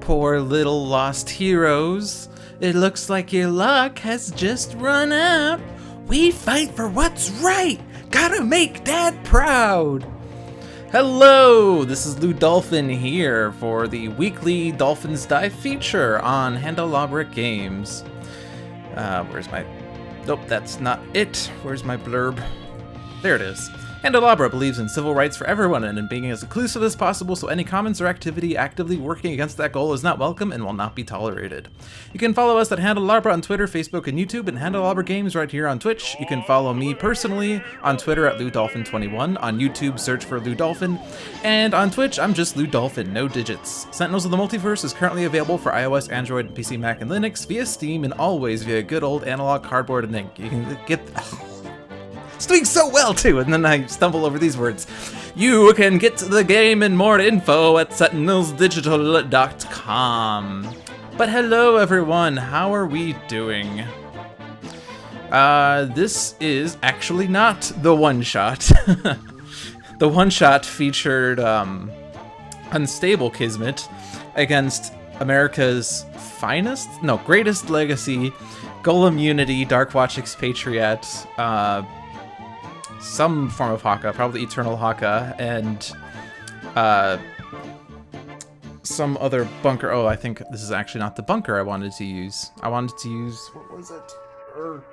Poor little lost heroes. It looks like your luck has just run out. We fight for what's right. Gotta make Dad proud. Hello, this is Dolphin here for the weekly Dolphins Dive feature on Handelabra Games. Where's my... Nope, that's not it. Where's my blurb? There it is. Handelabra believes in civil rights for everyone and in being as inclusive as possible, so any comments or activity actively working against that goal is not welcome and will not be tolerated. You can follow us at Handelabra on Twitter, Facebook, and YouTube, and Handelabra Games right here on Twitch. You can follow me personally on Twitter at LouDolphin21, on YouTube search for LouDolphin, and on Twitch I'm just LouDolphin, no digits. Sentinels of the Multiverse is currently available for iOS, Android, PC, Mac, and Linux via Steam, and always via good old analog cardboard and ink. You can get... It's doing so well too, and then I stumble over these words. You can get the game and more info at sentinelsdigital.com. But hello everyone, how are we doing? This is actually not the one-shot. The one-shot featured Unstable Kismet against America's greatest legacy, Golem Unity, Darkwatch Expatriette, some form of Haka, probably Eternal Haka, and some other bunker. Oh, I think this is actually not the bunker I wanted to use. I wanted to use, what was it?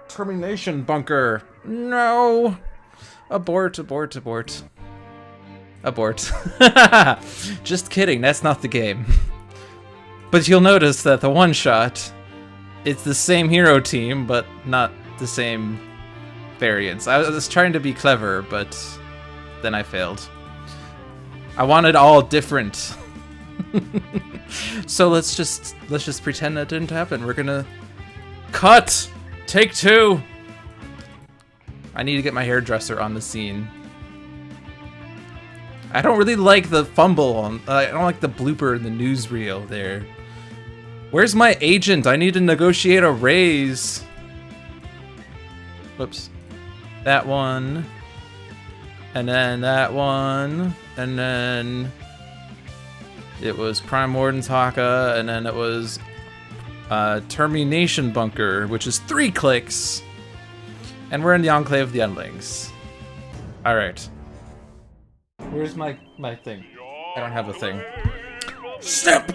Termi-Nation bunker. No! Abort. Just kidding, that's not the game. But you'll notice that the one-shot, it's the same hero team, but not the same variants. I was trying to be clever, but then I failed. I wanted all different. So let's just pretend that didn't happen. We're gonna cut. Take two. I need to get my hairdresser on the scene. I don't really like the fumble. I don't like the blooper in the newsreel there. Where's my agent? I need to negotiate a raise. Whoops. That one, and then that one, and then it was Prime Warden's Haka, and then it was Termi-Nation bunker, which is 3 clicks, and we're in the Enclave of the Endlings. All right. Where's my thing? I don't have a thing. Step.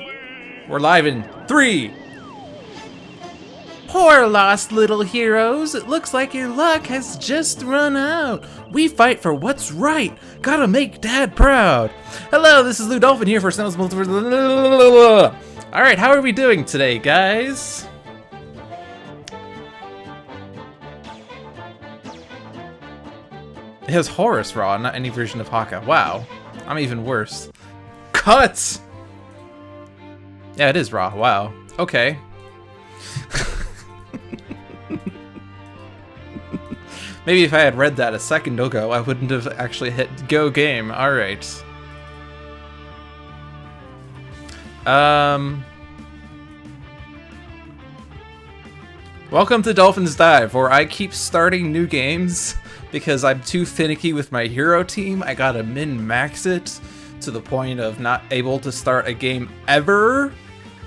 We're live in 3. Poor lost little heroes, it looks like your luck has just run out. We fight for what's right, gotta make Dad proud. Hello, this is Dolphin here for Sentinels Multiverse. Alright, how are we doing today, guys? It has Horus Raw, not any version of Haka. Wow, I'm even worse. Cut! Yeah, it is Raw, wow. Okay. Maybe if I had read that a second ago, I wouldn't have actually hit go game. All right. Welcome to Dolphins Dive, where I keep starting new games because I'm too finicky with my hero team. I gotta min-max it to the point of not able to start a game ever.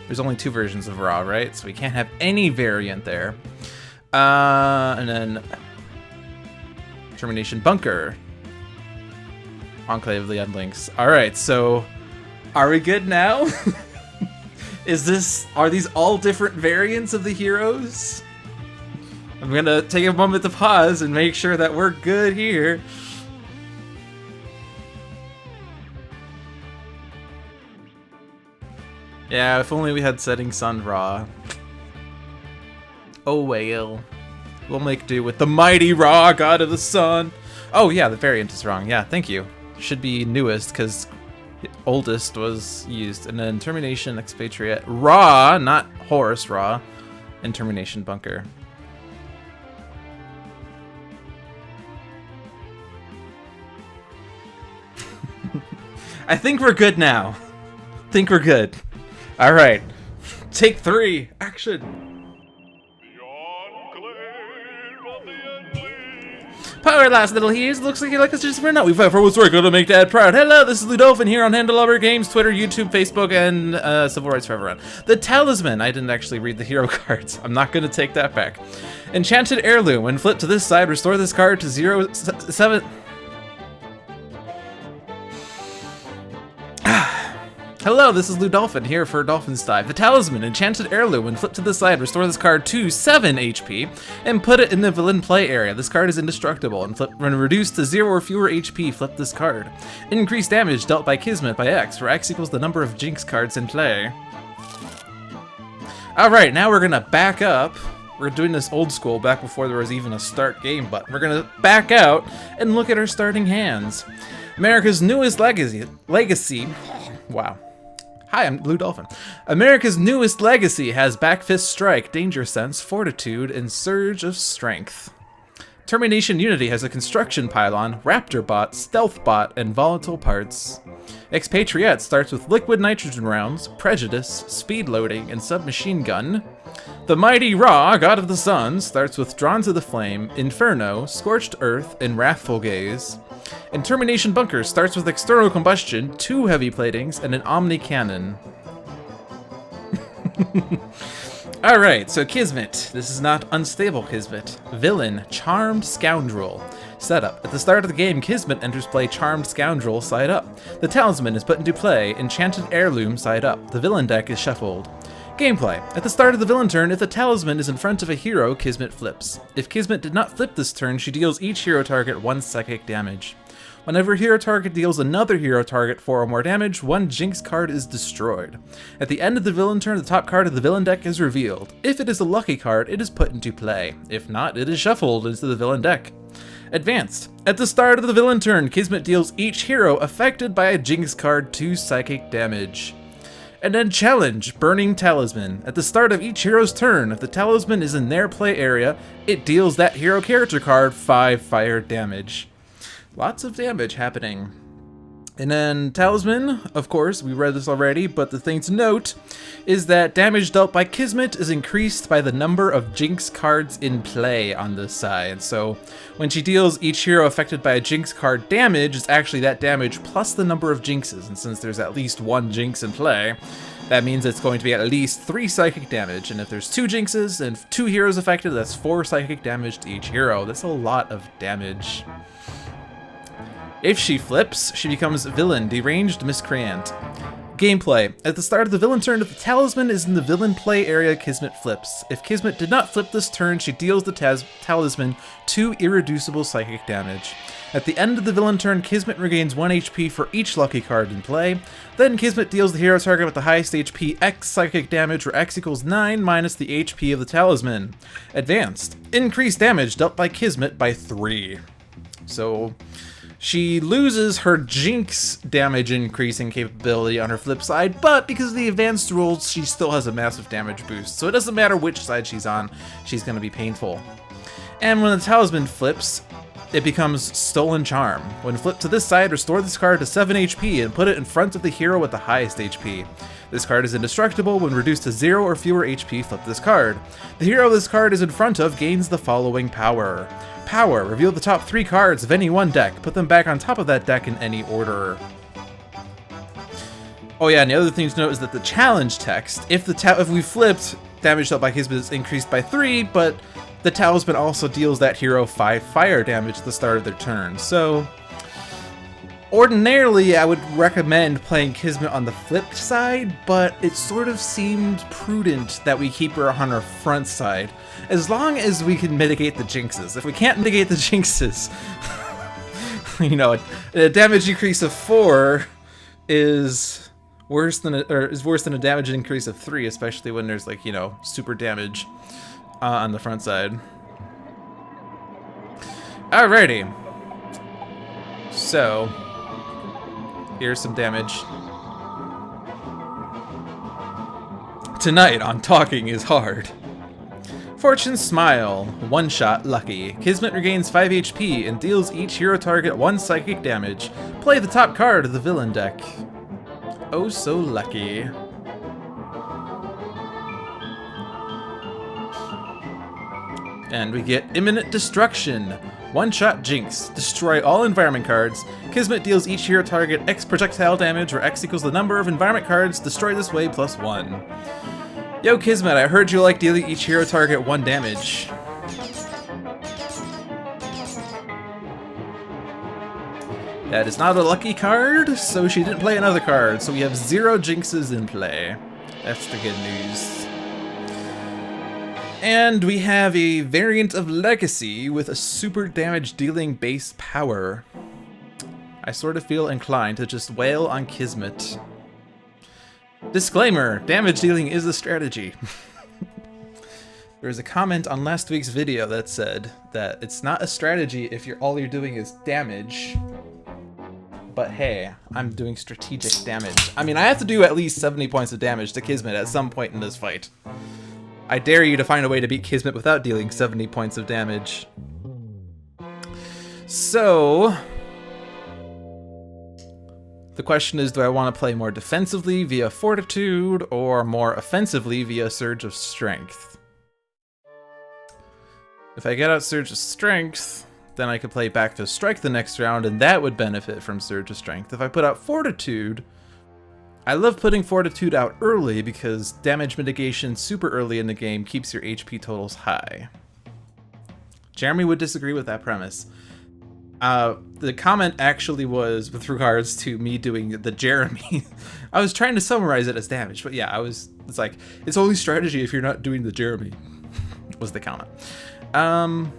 There's only 2 versions of Raw, right? So we can't have any variant there. And then Termi-Nation bunker. Enclave of the Endlings. Alright, so are we good now? Are these all different variants of the heroes? I'm gonna take a moment to pause and make sure that we're good here. Yeah, if only we had Setting Sun Raw. Oh well. We'll make do with the mighty Ra, God of the Sun. Oh yeah, the variant is wrong. Yeah, thank you. Should be newest, because oldest was used. And then Termi-Nation, Expatriette, Ra, not Horus Ra, and Termi-Nation bunker. I think we're good now. Think we're good. Alright. Take 3. Action. Power our last little heroes. Looks like you like us just for now. We fight for what's right, gonna make Dad proud. Hello, this is Dolphin here on Handelabra Games, Twitter, YouTube, Facebook, and Civil Rights for Everyone. The Talisman. I didn't actually read the hero cards. I'm not gonna take that back. Enchanted Heirloom. When flipped to this side, restore this card to 7. Hello, this is Dolphin here for Dolphin's Dive. The Talisman, Enchanted Heirloom. When flipped to the side, restore this card to 7 HP and put it in the villain play area. This card is indestructible, and when reduced to 0 or fewer HP, flip this card. Increased damage dealt by Kismet by X, where X equals the number of Jinx cards in play. Alright, now we're gonna back up. We're doing this old school, back before there was even a start game button. We're gonna back out and look at our starting hands. America's newest legacy. Wow. Hi, I'm Dolphin. America's newest legacy has Back Fist Strike, Danger Sense, Fortitude, and Surge of Strength. Termi-Nation Unity has a Construction Pylon, Raptor Bot, Stealth Bot, and Volatile Parts. Expatriette starts with Liquid Nitrogen Rounds, Prejudice, Speed Loading, and Submachine Gun. The Mighty Ra, God of the Sun, starts with Drawn to the Flame, Inferno, Scorched Earth, and Wrathful Gaze. And Termi-Nation Bunker starts with External Combustion, 2 Heavy Platings, and an Omni Cannon. Alright, so Kismet. This is not Unstable Kismet. Villain, Charmed Scoundrel. Setup. At the start of the game, Kismet enters play Charmed Scoundrel side up. The Talisman is put into play Enchanted Heirloom side up. The villain deck is shuffled. Gameplay. At the start of the villain turn, if the Talisman is in front of a hero, Kismet flips. If Kismet did not flip this turn, she deals each hero target 1 psychic damage. Whenever a hero target deals another hero target 4 or more damage, 1 Jinx card is destroyed. At the end of the villain turn, the top card of the villain deck is revealed. If it is a lucky card, it is put into play. If not, it is shuffled into the villain deck. Advanced. At the start of the villain turn, Kismet deals each hero affected by a Jinx card 2 psychic damage. And then Challenge, Burning Talisman. At the start of each hero's turn, if the Talisman is in their play area, it deals that hero character card 5 fire damage. Lots of damage happening. And then Talisman, of course, we read this already, but the thing to note is that damage dealt by Kismet is increased by the number of Jinx cards in play on this side. So when she deals each hero affected by a Jinx card damage, it's actually that damage plus the number of Jinxes. And since there's at least 1 Jinx in play, that means it's going to be at least 3 psychic damage. And if there's 2 Jinxes and 2 heroes affected, that's 4 psychic damage to each hero. That's a lot of damage. If she flips, she becomes Villain, Deranged Miscreant. Gameplay. At the start of the villain turn, if the Talisman is in the villain play area, Kismet flips. If Kismet did not flip this turn, she deals the Talisman 2 irreducible psychic damage. At the end of the villain turn, Kismet regains 1 HP for each lucky card in play. Then Kismet deals the hero target with the highest HP X psychic damage, where X equals 9 minus the HP of the Talisman. Advanced. Increased damage dealt by Kismet by 3. So she loses her Jinx damage increasing capability on her flip side, but because of the advanced rules, she still has a massive damage boost. So it doesn't matter which side she's on, she's going to be painful. And when the Talisman flips, it becomes Stolen Charm. When flipped to this side, restore this card to 7 HP and put it in front of the hero with the highest HP. This card is indestructible. When reduced to 0 or fewer HP, flip this card. The hero this card is in front of gains the following power. Power. Reveal the top 3 cards of any one deck. Put them back on top of that deck in any order. Oh yeah, and the other thing to note is that the challenge text, if we flipped, damage dealt by Kismet is increased by 3, but the Talisman also deals that hero 5 fire damage at the start of their turn. So ordinarily, I would recommend playing Kismet on the flipped side, but it sort of seemed prudent that we keep her on our front side, as long as we can mitigate the Jinxes. If we can't mitigate the Jinxes, you know, a damage increase of 4 is worse than a damage increase of 3, especially when there's, like, you know, super damage on the front side. Alrighty. So here's some damage. Tonight on Talking is Hard. Fortune Smile, 1-shot lucky. Kismet regains 5 HP and deals each hero target 1 psychic damage. Play the top card of the villain deck. Oh so lucky. And we get Imminent Destruction. One-shot Jinx. Destroy all environment cards. Kismet deals each hero target X projectile damage, where X equals the number of environment cards destroyed this way plus 1. Yo, Kismet, I heard you like dealing each hero target 1 damage. That is not a lucky card, so she didn't play another card, so we have 0 Jinxes in play. That's the good news. And we have a variant of Legacy with a super damage dealing base power. I sort of feel inclined to just wail on Kismet. Disclaimer, damage dealing is a strategy. There was a comment on last week's video that said that it's not a strategy if all you're doing is damage. But hey, I'm doing strategic damage. I mean, I have to do at least 70 points of damage to Kismet at some point in this fight. I dare you to find a way to beat Kismet without dealing 70 points of damage. So, the question is, do I want to play more defensively via Fortitude or more offensively via Surge of Strength? If I get out Surge of Strength, then I could play Back to Strike the next round, and that would benefit from Surge of Strength. If I put out Fortitude, I love putting Fortitude out early because damage mitigation super early in the game keeps your HP totals high. Jeremy would disagree with that premise. The comment actually was with regards to me doing the Jeremy. I was trying to summarize it as damage, but yeah, it's like, it's only strategy if you're not doing the Jeremy, was the comment. I'm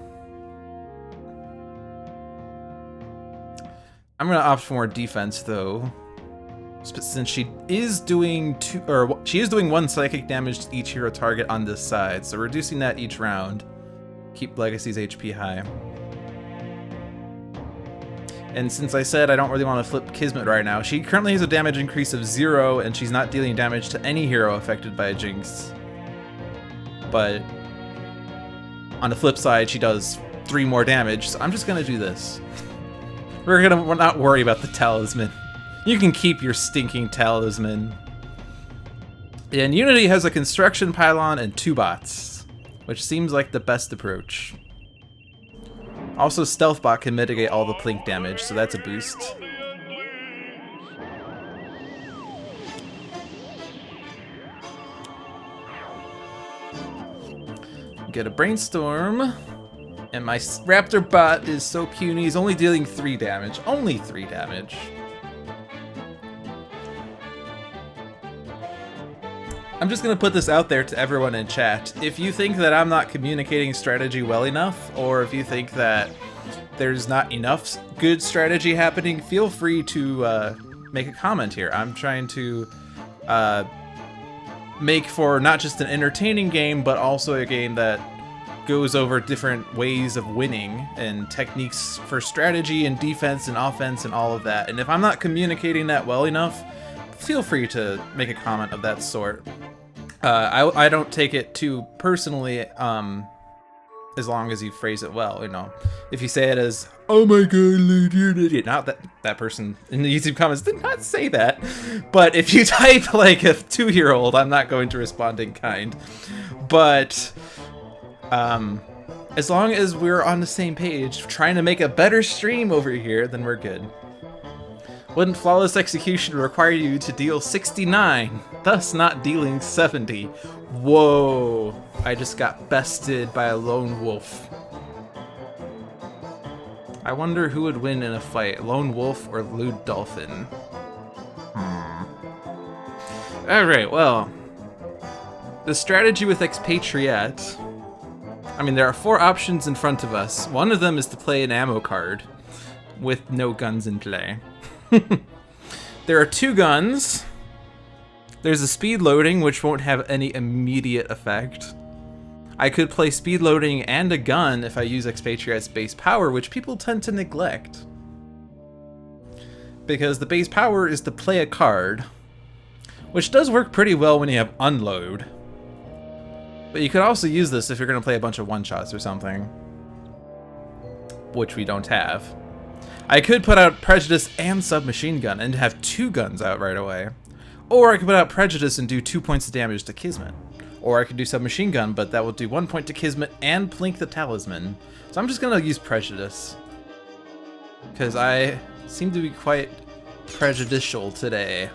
gonna opt for more defense though, since she is doing 1 psychic damage to each hero target on this side, so reducing that each round, keep Legacy's HP high. And since I said I don't really want to flip Kismet right now, she currently has a damage increase of 0, and she's not dealing damage to any hero affected by a Jinx. But on the flip side, she does 3 more damage, so I'm just gonna do this. We're not worry about the talisman. You can keep your stinking talisman. And Unity has a construction pylon and 2 bots, which seems like the best approach. Also, Stealth Bot can mitigate all the plink damage, so that's a boost. Get a Brainstorm. And my Raptor bot is so puny, he's only dealing 3 damage. Only 3 damage. I'm just gonna put this out there to everyone in chat. If you think that I'm not communicating strategy well enough, or if you think that there's not enough good strategy happening, feel free to make a comment here. I'm trying to make for not just an entertaining game, but also a game that goes over different ways of winning and techniques for strategy and defense and offense and all of that. And if I'm not communicating that well enough, feel free to make a comment of that sort. I don't take it too personally, as long as you phrase it well, you know. If you say it as, oh my god, you're an idiot. Not that person in the YouTube comments did not say that. But if you type like a 2-year-old, I'm not going to respond in kind. But as long as we're on the same page, trying to make a better stream over here, then we're good. Wouldn't flawless execution require you to deal 69, thus not dealing 70? Whoa, I just got bested by a lone wolf. I wonder who would win in a fight, lone wolf or lewd dolphin? Alright, well, the strategy with Expatriette, I mean, there are 4 options in front of us. One of them is to play an ammo card with no guns in play. There are 2 guns. There's a speed loading, which won't have any immediate effect. I could play speed loading and a gun if I use Expatriette's base power, which people tend to neglect. Because the base power is to play a card, which does work pretty well when you have unload. But you could also use this if you're going to play a bunch of one-shots or something, which we don't have. I could put out Prejudice and Submachine Gun and have 2 guns out right away. Or I could put out Prejudice and do 2 points of damage to Kismet. Or I could do Submachine Gun, but that will do 1 point to Kismet and Plink the Talisman. So I'm just gonna use Prejudice. Because I seem to be quite prejudicial today.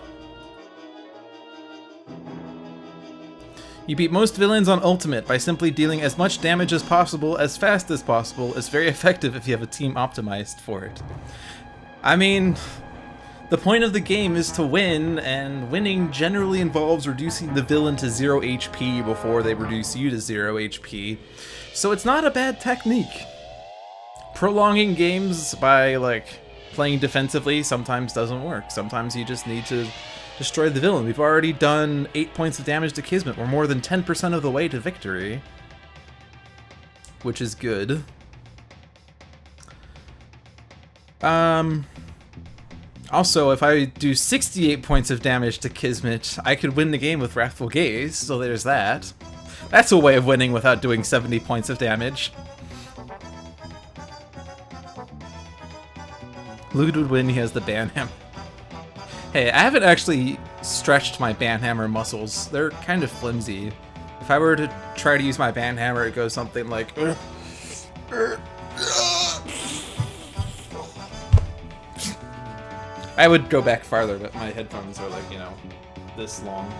You beat most villains on Ultimate by simply dealing as much damage as possible, as fast as possible. It's very effective if you have a team optimized for it. I mean, the point of the game is to win, and winning generally involves reducing the villain to 0 HP before they reduce you to 0 HP. So it's not a bad technique. Prolonging games by, like, playing defensively sometimes doesn't work. Sometimes you just need to destroy the villain. We've already done 8 points of damage to Kismet. We're more than 10% of the way to victory, which is good. Also, if I do 68 points of damage to Kismet, I could win the game with Wrathful Gaze, so there's that. That's a way of winning without doing 70 points of damage. Lude would win, he has the Banhammer. Hey, I haven't actually stretched my Banhammer muscles. They're kind of flimsy. If I were to try to use my Banhammer, it goes something like... I would go back farther, but my headphones are like, you know, this long.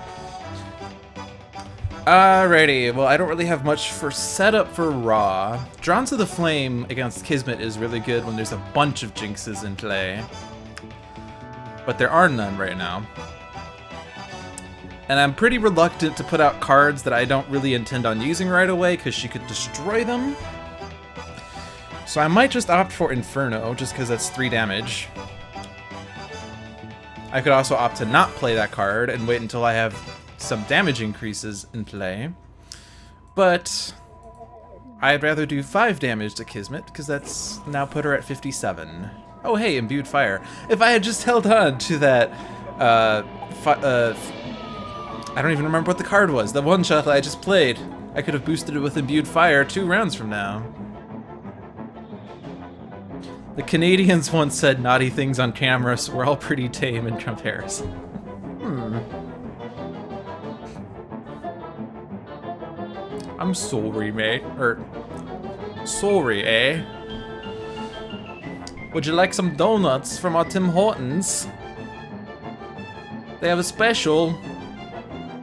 Alrighty, well, I don't really have much for setup for Raw. Drawn to the Flame against Kismet is really good when there's a bunch of Jinxes in play. But there are none right now. And I'm pretty reluctant to put out cards that I don't really intend on using right away, because she could destroy them. So I might just opt for Inferno, just because that's 3 damage. I could also opt to not play that card and wait until I have some damage increases in play. But I'd rather do 5 damage to Kismet, because that's now put her at 57. Oh hey, Imbued Fire. If I had just held on to that, I don't even remember what the card was. The one shot that I just played. I could have boosted it with Imbued Fire 2 rounds from now. The Canadians once said naughty things on camera, so we're all pretty tame in comparison. I'm sorry, mate. Sorry, eh? Would you like some donuts from our Tim Hortons? They have a special.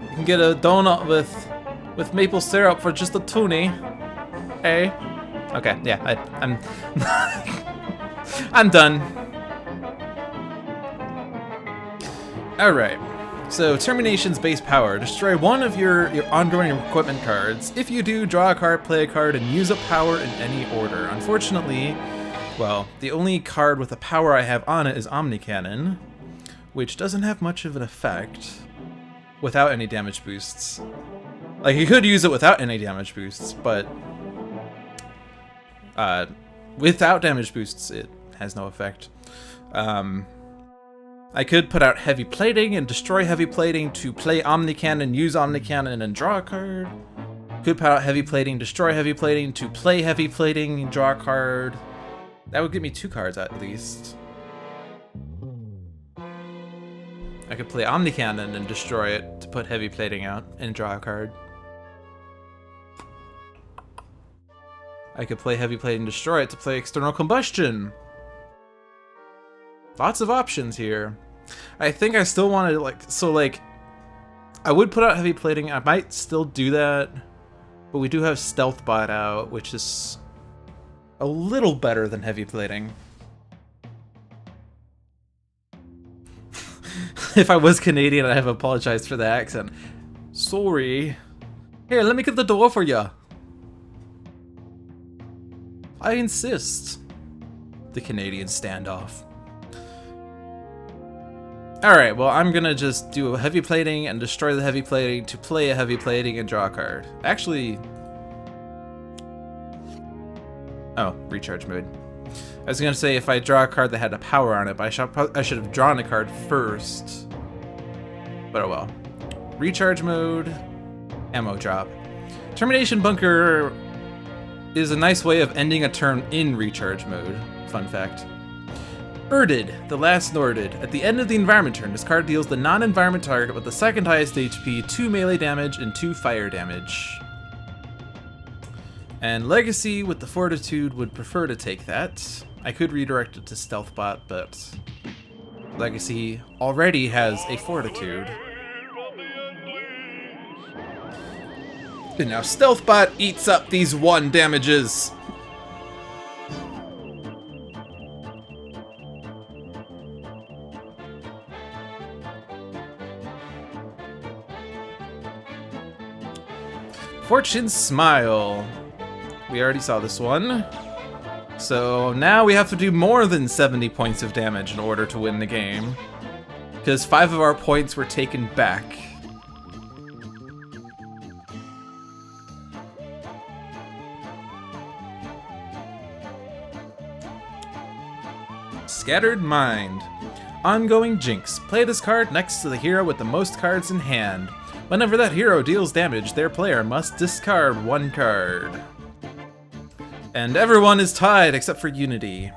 You can get a donut with maple syrup for just a toonie. Eh? Okay, yeah, I'm I'm done. Alright. So, Termi-Nation's base power. Destroy one of your ongoing equipment cards. If you do, draw a card, play a card, and use a power in any order. Unfortunately, well, the only card with a power I have on it is Omnicannon, which doesn't have much of an effect without any damage boosts. Like, you could use it without any damage boosts, but without damage boosts, it has no effect. I could put out Heavy Plating and destroy Heavy Plating to play Omnicannon, use Omnicannon, and draw a card. Could put out Heavy Plating, destroy Heavy Plating to play Heavy Plating and draw a card. That would give me 2 cards at least. I could play Omnicannon and destroy it to put Heavy Plating out and draw a card. I could play Heavy Plating and destroy it to play External Combustion. Lots of options here. I think I still wanted to, like, so, like, I would put out Heavy Plating. I might still do that, but we do have Stealth Bot out, which is a little better than Heavy Plating. If I was Canadian, I'd have apologized for the accent. Sorry. Here, let me get the door for ya. I insist. The Canadian standoff. Alright, well, I'm gonna just do a Heavy Plating and destroy the Heavy Plating to play a Heavy Plating and draw a card. Actually... Oh, recharge mode. I was gonna say if I draw a card that had a power on it, but I should have drawn a card first. But oh well. Recharge mode, ammo drop. Termi-Nation Bunker is a nice way of ending a turn in recharge mode. Fun fact. Erded, the last Norded. At the end of the environment turn, this card deals the non-environment target with the second highest HP, 2 melee damage, and 2 fire damage. And Legacy with the Fortitude would prefer to take that. I could redirect it to Stealthbot, but Legacy already has a Fortitude. And now Stealthbot eats up these 1 damages. Fortune's Smile. We already saw this one. So now we have to do more than 70 points of damage in order to win the game. Because 5 of our points were taken back. Scattered Mind. Ongoing Jinx. Play this card next to the hero with the most cards in hand. Whenever that hero deals damage, their player must discard 1 card. And everyone is tied except for Unity.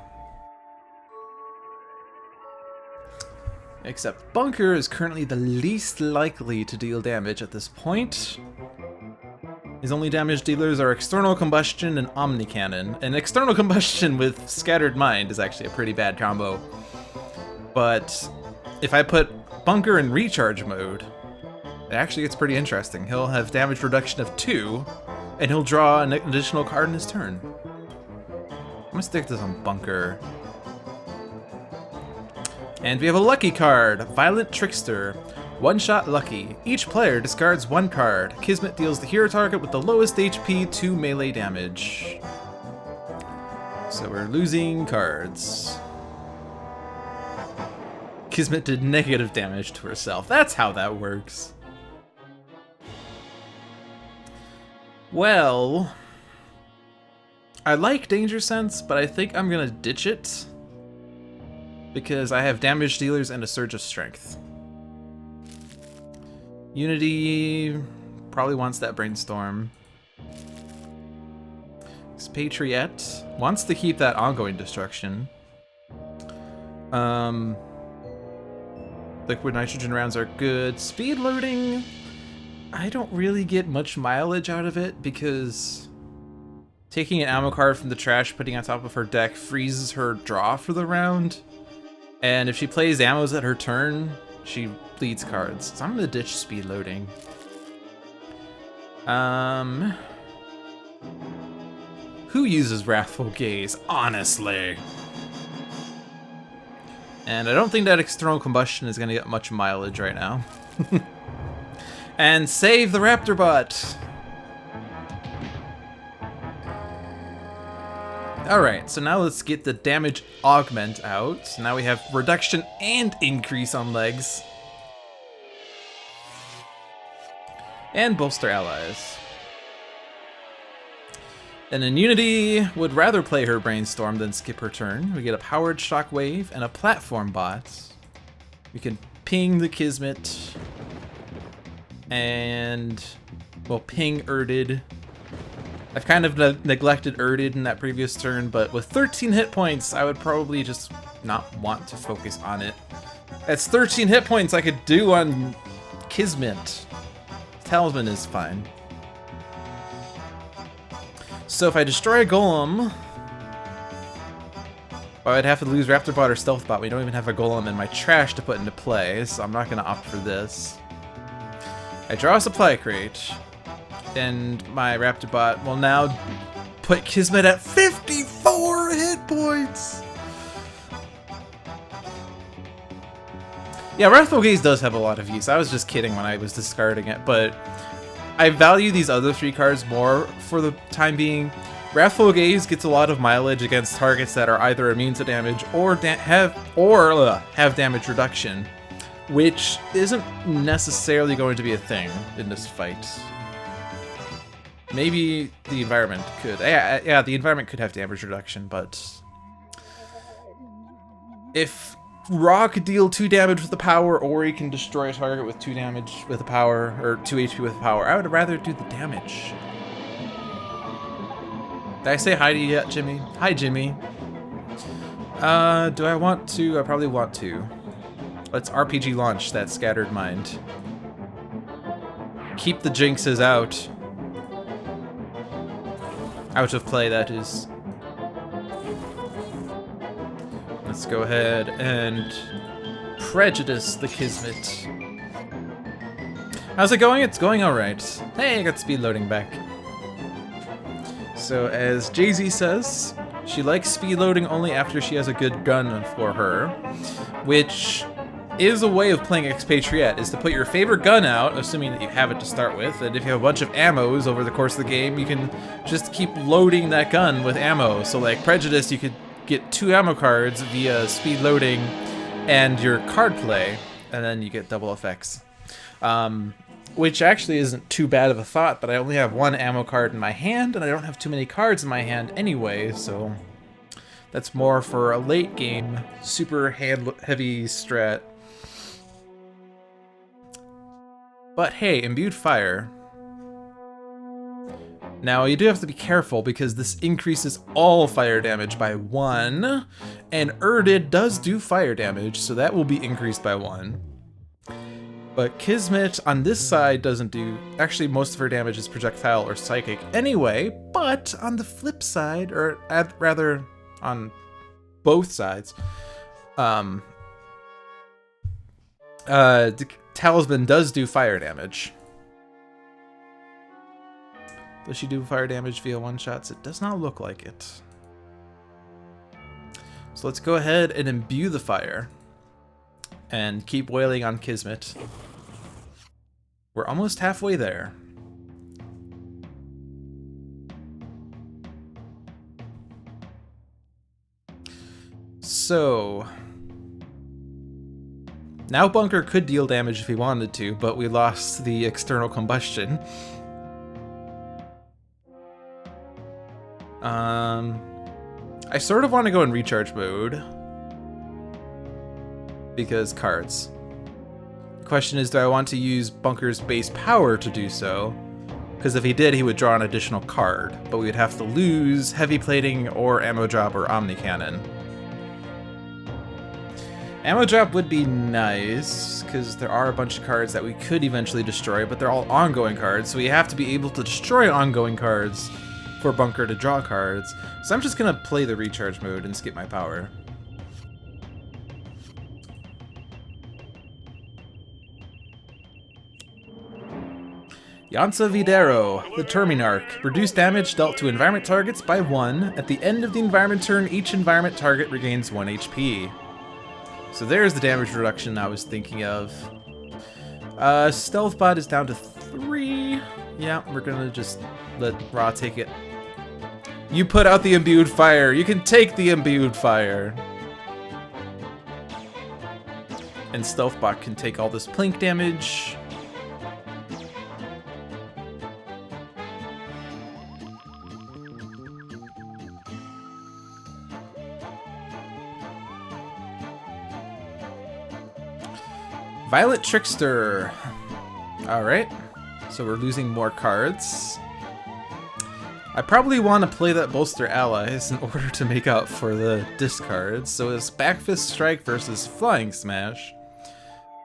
Except Bunker is currently the least likely to deal damage at this point. His only damage dealers are External Combustion and Omni-Cannon. And External Combustion with Scattered Mind is actually a pretty bad combo. But if I put Bunker in recharge mode, actually it's pretty interesting. He'll have damage reduction of 2, and he'll draw an additional card in his turn. I'm gonna stick this on Bunker. And we have a lucky card, Violent Trickster. 1-shot lucky. Each player discards 1 card. Kismet deals the hero target with the lowest HP 2 melee damage. So we're losing cards. Kismet did negative damage to herself. That's how that works. Well, I like Danger Sense, but I think I'm gonna ditch it because I have damage dealers and a Surge of Strength. Unity probably wants that Brainstorm. Expatriette wants to keep that ongoing destruction. Liquid nitrogen rounds are good. Speed loading, I don't really get much mileage out of it because taking an ammo card from the trash, putting it on top of her deck freezes her draw for the round. And if she plays ammos at her turn, she bleeds cards. So I'm gonna ditch speed loading. Who uses Wrathful Gaze, honestly? And I don't think that External Combustion is gonna get much mileage right now. And save the Raptor Bot! Alright, so now let's get the damage augment out. So now we have reduction and increase on legs. And bolster allies. And then Unity would rather play her Brainstorm than skip her turn. We get a powered Shockwave and a platform bot. We can ping the Kismet. And we'll ping Erded. I've kind of neglected Erded in that previous turn, but with 13 hit points, I would probably just not want to focus on it. That's 13 hit points I could do on Kismet. Talisman is fine. So if I destroy a Golem, I'd have to lose Raptor Bot or Stealth Bot. We don't even have a Golem in my trash to put into play, so I'm not going to opt for this. I draw a Supply Crate, and my Raptor Bot will now put Kismet at 54 hit points! Yeah, Wrathful Gaze does have a lot of use. I was just kidding when I was discarding it, but I value these other 3 cards more for the time being. Wrathful Gaze gets a lot of mileage against targets that are either immune to damage or have damage reduction, which isn't necessarily going to be a thing in this fight. Maybe the environment could. Yeah, the environment could have damage reduction, but if Raw could deal 2 damage with the power, or he can destroy a target with 2 damage with the power, or 2 HP with the power, I would rather do the damage. Did I say hi to you yet, Jimmy? Hi, Jimmy. Do I want to? I probably want to. Let's RPG launch that Scattered Mind. Keep the jinxes out. Out of play, that is. Let's go ahead and prejudice the Kismet. How's it going? It's going alright. Hey, I got speed loading back. So, as Jay-Z says, she likes speed loading only after she has a good gun for her, which is a way of playing Expatriette, is to put your favorite gun out, assuming that you have it to start with, and if you have a bunch of ammos over the course of the game, you can just keep loading that gun with ammo. So like Prejudice, you could get 2 ammo cards via speed loading and your card play, and then you get double effects. Which actually isn't too bad of a thought, but I only have 1 ammo card in my hand, and I don't have too many cards in my hand anyway, so that's more for a late game, super heavy strat. But hey, Imbued Fire. Now, you do have to be careful because this increases all fire damage by 1, and Erdid does do fire damage, so that will be increased by 1. But Kismet on this side doesn't do... Actually, most of her damage is projectile or psychic anyway, but on the flip side, or rather on both sides, the Talisman does do fire damage. Does she do fire damage via one-shots? It does not look like it. So let's go ahead and imbue the fire. And keep wailing on Kismet. We're almost halfway there. So... now Bunker could deal damage if he wanted to, but we lost the external combustion. I sort of want to go in recharge mode. Because cards. The question is, do I want to use Bunker's base power to do so? Because if he did, he would draw an additional card, but we would have to lose Heavy Plating or Ammo Drop or Omni Cannon. Ammo Drop would be nice, because there are a bunch of cards that we could eventually destroy, but they're all ongoing cards, so we have to be able to destroy ongoing cards for Bunker to draw cards. So I'm just going to play the recharge mode and skip my power. Yansa Videro, the Terminarch. Reduce damage dealt to environment targets by 1. At the end of the environment turn, each environment target regains 1 HP. So there's the damage reduction I was thinking of. Stealth Bot is down to 3. Yeah, we're gonna just let Ra take it. You put out the imbued fire. You can take the imbued fire. And Stealth Bot can take all this plink damage. Violet Trickster. Alright, so we're losing more cards. I probably want to play that Bolster Allies in order to make up for the discards. So it's Backfist Strike versus Flying Smash.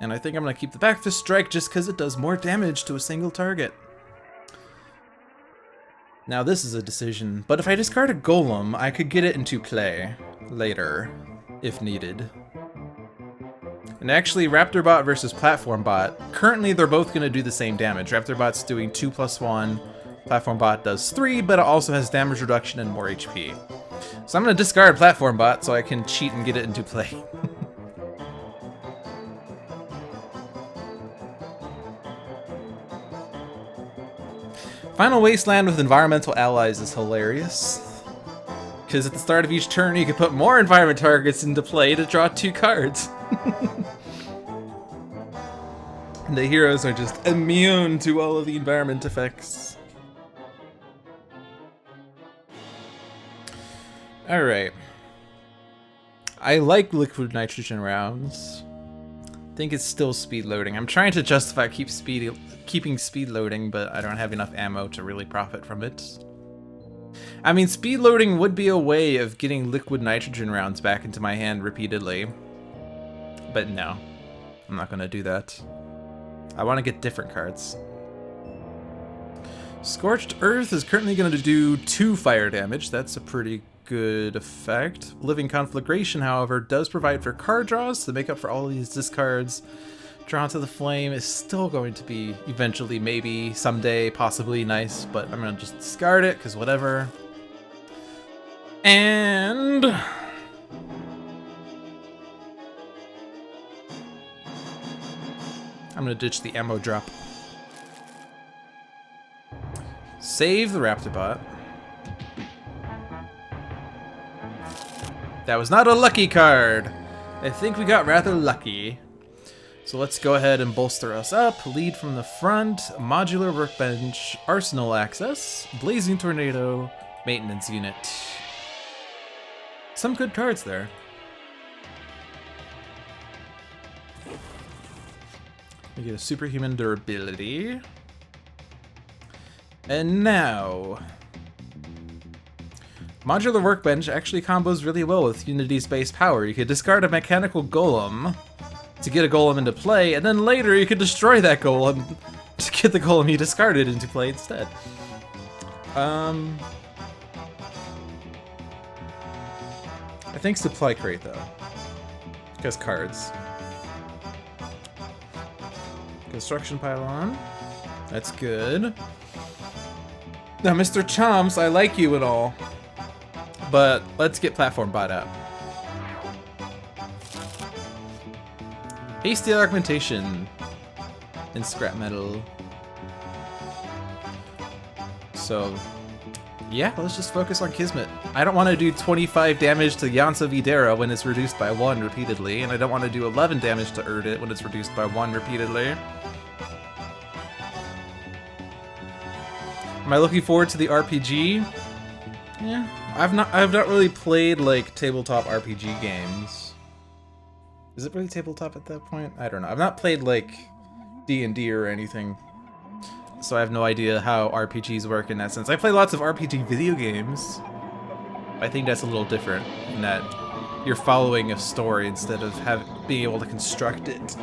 And I think I'm going to keep the Backfist Strike just because it does more damage to a single target. Now this is a decision, but if I discard a Golem, I could get it into play later, if needed. And actually, Raptor Bot versus Platform Bot, currently they're both going to do the same damage. Raptor Bot's doing 2+1, Platform Bot does 3, but it also has damage reduction and more HP. So I'm going to discard Platform Bot so I can cheat and get it into play. Final Wasteland with environmental allies is hilarious. Because at the start of each turn, you can put more environment targets into play to draw 2 cards. And the heroes are just immune to all of the environment effects. Alright. I like liquid nitrogen rounds. I think it's still speed loading. I'm trying to justify keeping speed loading, but I don't have enough ammo to really profit from it. I mean, speed loading would be a way of getting liquid nitrogen rounds back into my hand repeatedly. But no, I'm not gonna do that. I want to get different cards. Scorched Earth is currently going to do 2 fire damage. That's a pretty good effect. Living Conflagration, however, does provide for card draws to make up for all these discards. Drawn to the Flame is still going to be eventually, maybe, someday, possibly nice, but I'm going to just discard it, because whatever. And... I'm going to ditch the ammo drop. Save the Raptibot. That was not a lucky card. I think we got rather lucky. So let's go ahead and bolster us up. Lead from the front, Modular Workbench, Arsenal Access, Blazing Tornado, Maintenance Unit. Some good cards there. We get a Superhuman Durability. And now, Modular Workbench actually combos really well with Unity's base power. You could discard a mechanical golem to get a golem into play, and then later you could destroy that golem to get the golem you discarded into play instead. I think Supply Crate though, because cards. Construction Pylon, that's good. Now, Mr. Chomps, I like you and all, but let's get Platform Bot out. Hasty Augmentation and Scrap Metal. So, yeah, let's just focus on Kismet. I don't want to do 25 damage to Yansa Videra when it's reduced by 1 repeatedly, and I don't want to do 11 damage to Erdit when it's reduced by 1 repeatedly. Am I looking forward to the RPG? Yeah, I've not really played like tabletop RPG games. Is it really tabletop at that point? I don't know. I've not played like D&D or anything, so I have no idea how RPGs work in that sense. I play lots of RPG video games. I think that's a little different in that you're following a story instead of being able to construct it.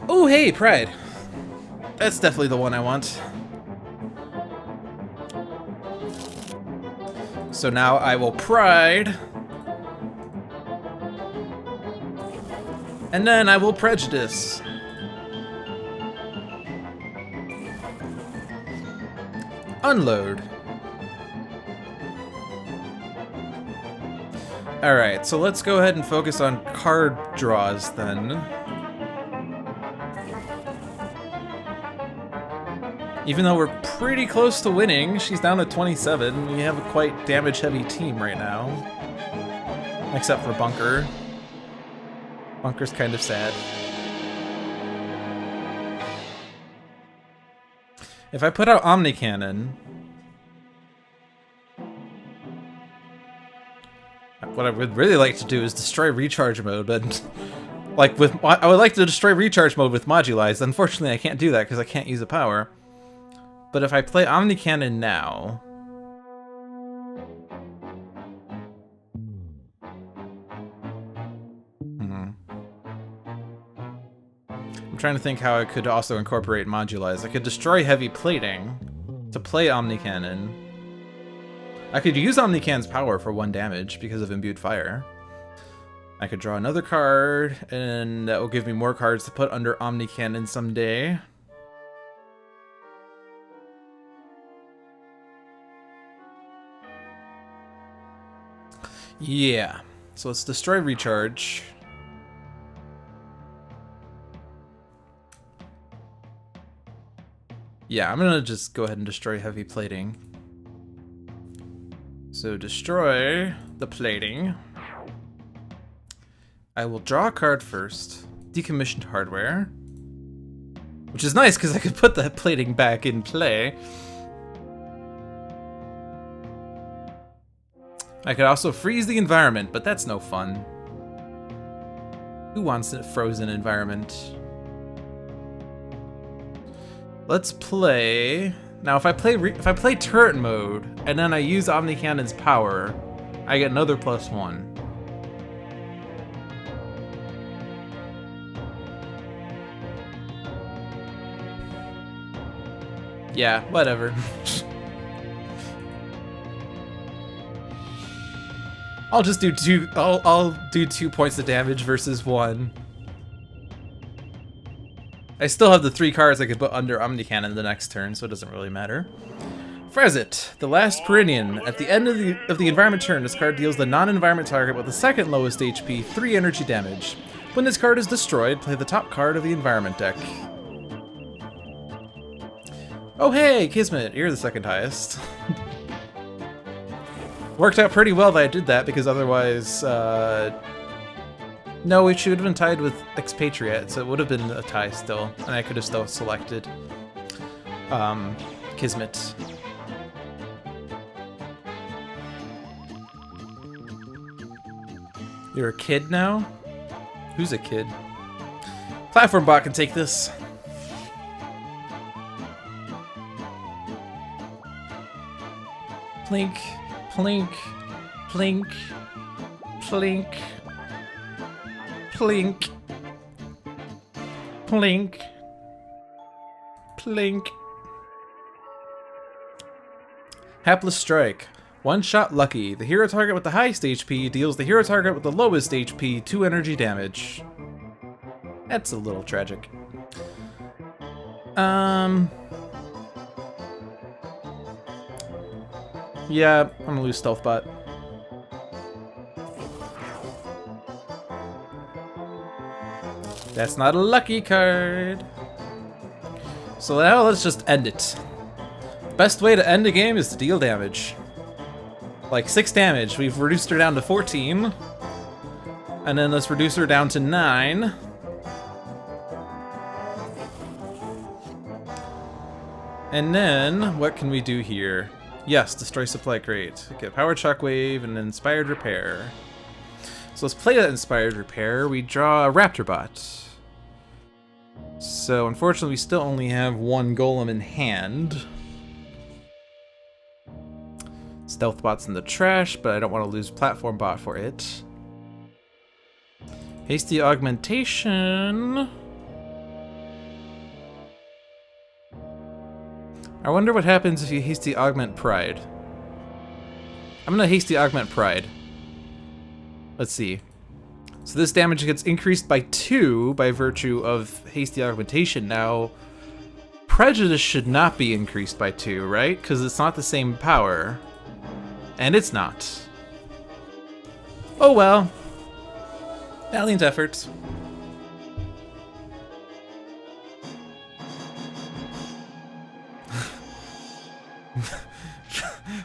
Oh, hey, Pride. That's definitely the one I want. So now I will Pride. And then I will Prejudice. Unload. Alright, so let's go ahead and focus on card draws then. Even though we're pretty close to winning, she's down to 27. We have a quite damage-heavy team right now. Except for Bunker. Bunker's kind of sad. If I put out Omnicannon... What I would really like to do is destroy Recharge Mode, but... like with... I would like to destroy Recharge Mode with Modulize. Unfortunately, I can't do that because I can't use a power. But if I play Omnicannon now... I'm trying to think how I could also incorporate Modulize. I could destroy Heavy Plating to play Omnicannon. I could use Omnicannon's power for 1 damage because of Imbued Fire. I could draw another card, and that will give me more cards to put under Omnicannon someday. Yeah, so let's destroy Recharge. Yeah, I'm gonna just go ahead and destroy Heavy Plating. So destroy the plating. I will draw a card first. Decommissioned Hardware. Which is nice because I could put that plating back in play. I could also freeze the environment, but that's no fun. Who wants a frozen environment? Let's play... Now, if I play turret mode and then I use Omni Cannon's power, I get another +1. Yeah, whatever. I'll just do two. I'll do 2 points of damage versus 1. I still have the 3 cards I could put under Omni Cannon the next turn, so it doesn't really matter. Frezit, the last Perennian. At the end of the environment turn, this card deals the non-environment target with the second lowest HP 3 energy damage. When this card is destroyed, play the top card of the environment deck. Oh hey, Kismet, you're the second highest. Worked out pretty well that I did that, because otherwise, no, it should have been tied with Expatriette, so it would have been a tie still, and I could have still selected Kismet. You're a kid now? Who's a kid? Platform bot can take this. Plink, plink, plink, plink, plink, plink, plink. Hapless Strike. One shot lucky. The hero target with the highest HP deals the hero target with the lowest HP 2 energy damage. That's a little tragic. Yeah, I'm gonna lose Stealth Bot. That's not a lucky card. So now let's just end it. Best way to end a game is to deal damage. Like 6 damage. We've reduced her down to 14. And then let's reduce her down to 9. And then, what can we do here? Yes, destroy supply crate. Get Power Shockwave and Inspired Repair. So let's play that Inspired Repair. We draw a Raptor Bot. So unfortunately we still only have 1 Golem in hand. Stealth Bot's in the trash, but I don't want to lose Platform Bot for it. Hasty Augmentation. I wonder what happens if you Hasty Augment Pride. I'm gonna Hasty Augment Pride. Let's see. So this damage gets increased by 2 by virtue of Hasty Augmentation. Now, Prejudice should not be increased by 2, right? Because it's not the same power. And it's not. Oh well. Valiant effort.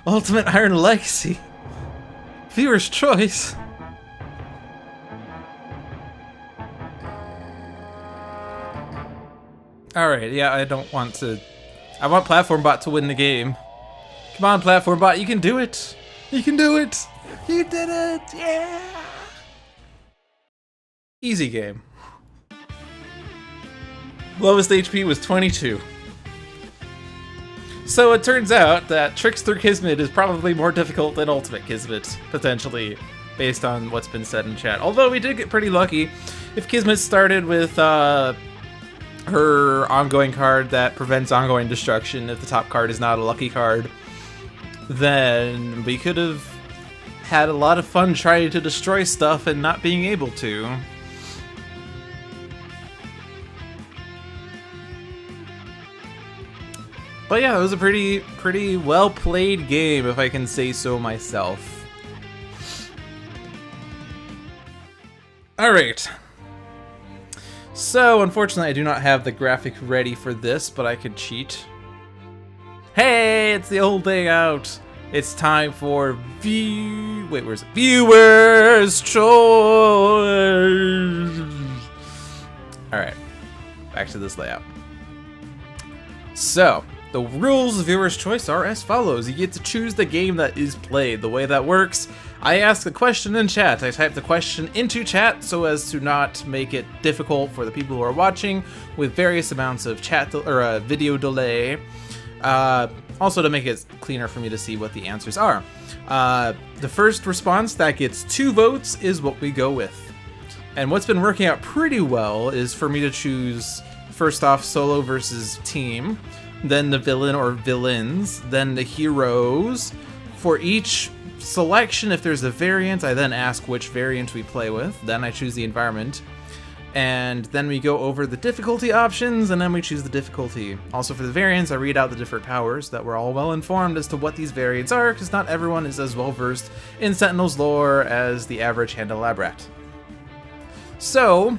Ultimate Iron Legacy. Viewer's choice. Alright, yeah, I don't want to... I want Platform Bot to win the game. Come on, Platform Bot, you can do it! You can do it! You did it! Yeah! Easy game. Lowest HP was 22. So it turns out that Trickster Kismet is probably more difficult than Ultimate Kismet, potentially, based on what's been said in chat. Although we did get pretty lucky. If Kismet started with her ongoing card that prevents ongoing destruction, if the top card is not a lucky card, then we could have had a lot of fun trying to destroy stuff and not being able to. But yeah, it was a pretty well played game, if I can say so myself. Alright. So, unfortunately, I do not have the graphic ready for this, but I could cheat. Hey, it's the old thing out. It's time for wait, where's it? Viewer's Choice. Alright, back to this layout. So, the rules of Viewer's Choice are as follows. You get to choose the game that is played. The way that works, I ask a question in chat. I type the question into chat so as to not make it difficult for the people who are watching with various amounts of chat or video delay. Also to make it cleaner for me to see what the answers are. The first response that gets 2 votes is what we go with. And what's been working out pretty well is for me to choose, first off, solo versus team, then the villain or villains, then the heroes. For each selection, if there's a variant, I then ask which variant we play with, then I choose the environment, and then we go over the difficulty options, and then we choose the difficulty. Also for the variants, I read out the different powers that we're all well informed as to what these variants are, because not everyone is as well versed in Sentinels lore as the average Handelabra. So,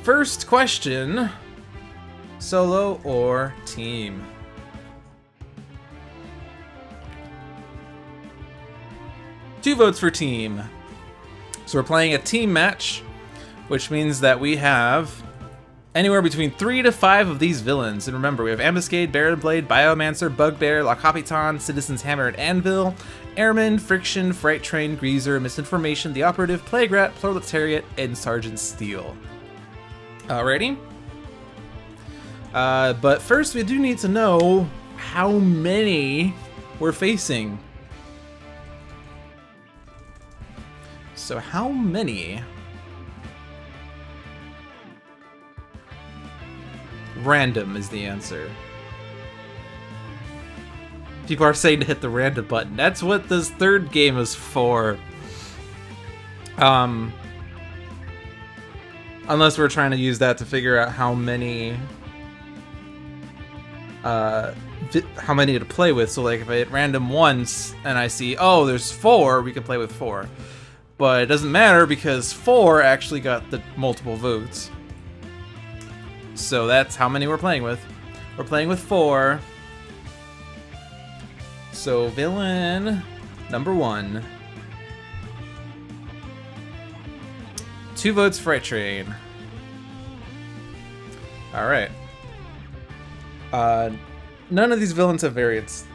first question, solo or team? Two votes for team. So we're playing a team match, which means that we have anywhere between 3 to 5 of these villains. And remember, we have Ambuscade, Baron Blade, Biomancer, Bugbear, La Capitan, Citizen's Hammer and Anvil, Airman, Friction, Fright Train, Guise, Misinformation, The Operative, Plague Rat, Proletariat, and Sergeant Steel. Alrighty. But first we do need to know how many we're facing. So how many? Random is the answer. People are saying to hit the random button. That's what this third game is for. Unless we're trying to use that to figure out how many to play with. So like if I hit random once and I see, oh, there's 4, we can play with 4. But it doesn't matter because 4 actually got the multiple votes. So that's how many we're playing with. We're playing with 4. So villain number 1. 2 votes Fright Train. Alright. None of these villains have variants.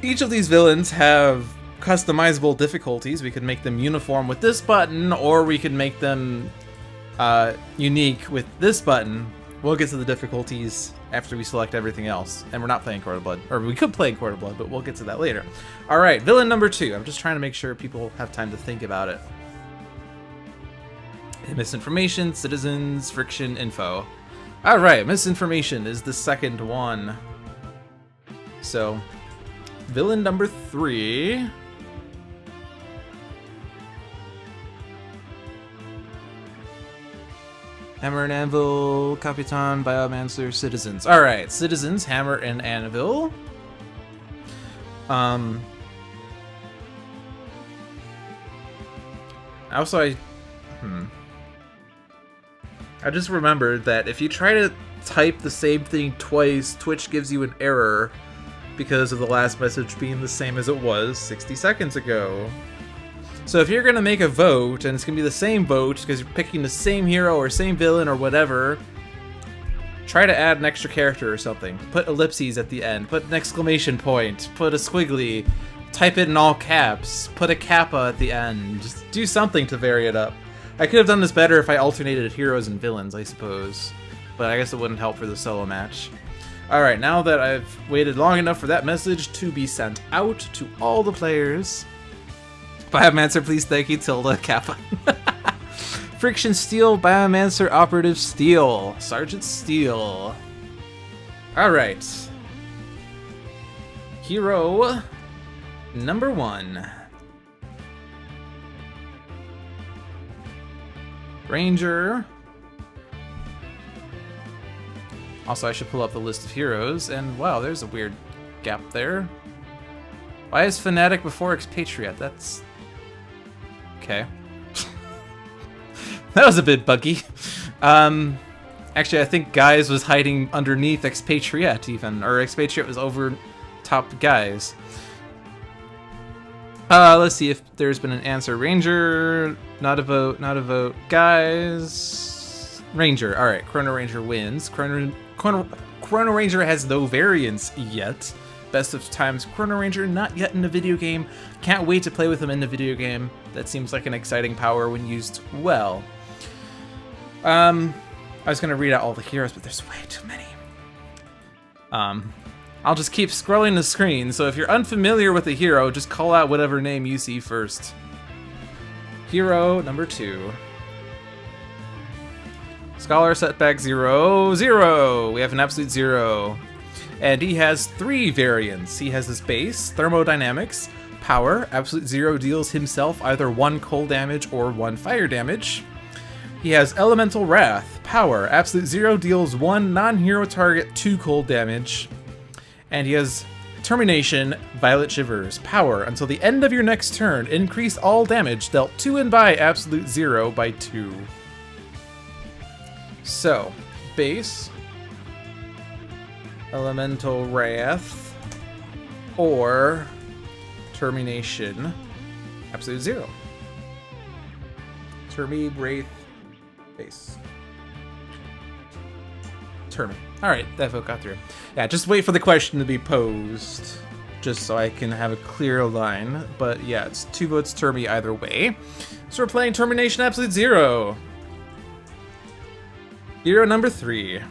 Each of these villains have customizable difficulties. We could make them uniform with this button, or we could make them unique with this button. We'll get to the difficulties after we select everything else. And we're not playing Court of Blood. Or we could play Court of Blood, but we'll get to that later. Alright, villain number 2. I'm just trying to make sure people have time to think about it. Misinformation, Citizens, Friction, Info. Alright, Misinformation is the second one. So, villain number 3. Hammer and Anvil, Capitan, Biomancer, Citizens. Alright, Citizens, Hammer and Anvil. Also, I just remembered that if you try to type the same thing twice, Twitch gives you an error because of the last message being the same as it was 60 seconds ago. So if you're going to make a vote, and it's going to be the same vote because you're picking the same hero or same villain or whatever, try to add an extra character or something. Put ellipses at the end, put an exclamation point, put a squiggly, type it in all caps, put a kappa at the end. Just do something to vary it up. I could have done this better if I alternated heroes and villains, I suppose. But I guess it wouldn't help for the solo match. Alright, now that I've waited long enough for that message to be sent out to all the players... Biomancer, please, thank you, Tilda, Kappa. Friction Steel, Biomancer, Operative Steel. Sergeant Steel. Alright. Hero number 1. Ranger. Also, I should pull up the list of heroes, and wow, there's a weird gap there. Why is Fanatic before Expatriette? That's... okay. That was a bit buggy. Actually, I think Guise was hiding underneath Expatriette even, or Expatriette was over top Guise. Let's see if there's been an answer. Ranger, not a vote, not a vote. Guise, Ranger. All right, Chrono Ranger wins. Chrono Ranger has no variants yet. Best of times, Chrono Ranger, not yet in a video game. Can't wait to play with him in the video game. That seems like an exciting power when used well. I was gonna read out all the heroes, but there's way too many. I'll just keep scrolling the screen, so if you're unfamiliar with a hero, just call out whatever name you see first. Hero number 2. Scholar Setback 0, 0. We have an absolute 0. And he has 3 variants. He has his base, Thermodynamics, Power, absolute 0 deals himself either 1 cold damage or 1 fire damage. He has Elemental Wrath, Power, absolute 0 deals 1 non-hero target 2 cold damage. And he has Termi-Nation, Violet Shivers, Power, until the end of your next turn, increase all damage dealt to and by absolute 0 by 2. So, base, Elemental Wrath, or Termi-Nation, absolute 0. Termi, Wraith, base. Termi. Alright, that vote got through. Yeah, just wait for the question to be posed, just so I can have a clear line. But yeah, it's 2 votes Termi either way. So we're playing Termi-Nation absolute 0. Hero number 3.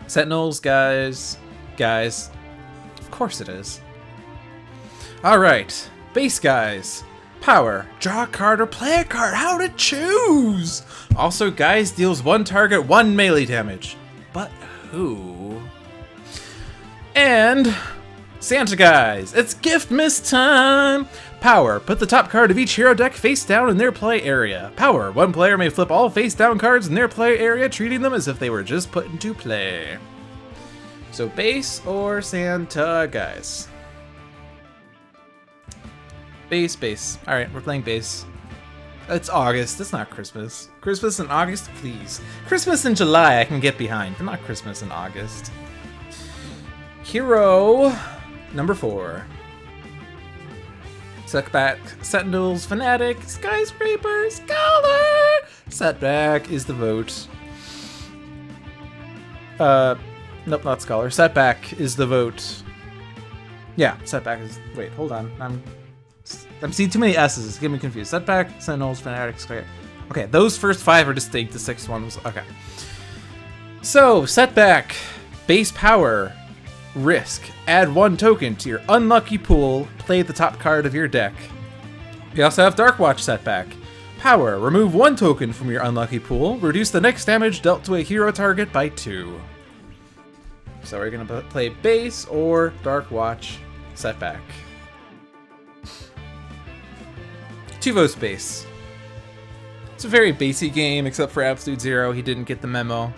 Sentinels, guys. Guys. Of course it is. Alright. Base guys. Power. Draw a card or play a card. How to choose! Also, Guise deals 1 target, 1 melee damage. But who? And Santa Guise. It's gift miss time! Power. Put the top card of each hero deck face down in their play area. Power. 1 player may flip all face down cards in their play area, treating them as if they were just put into play. So base or Santa Guise? Base, base. Alright, we're playing base. It's August, it's not Christmas. Christmas in August, please. Christmas in July I can get behind, but not Christmas in August. Hero number 4. Setback, Sentinels, Fanatic, Skyscraper, Scholar! Setback is the vote. Nope, not Scholar. Setback is the vote. Yeah, Setback is... Wait, hold on. I'm seeing too many S's. It's getting me confused. Setback, Sentinels, Fanatic, Skyscraper. Okay, those first 5 are distinct. The 6th one was... Okay. So, Setback, base power, risk, add 1 token to your unlucky pool, play the top card of your deck. We also have Dark Watch Setback. Power, remove 1 token from your unlucky pool, reduce the next damage dealt to a hero target by 2. So we're gonna play base or Dark Watch Setback. 2 votes base. It's a very basey game, except for Absolute Zero. He didn't get the memo.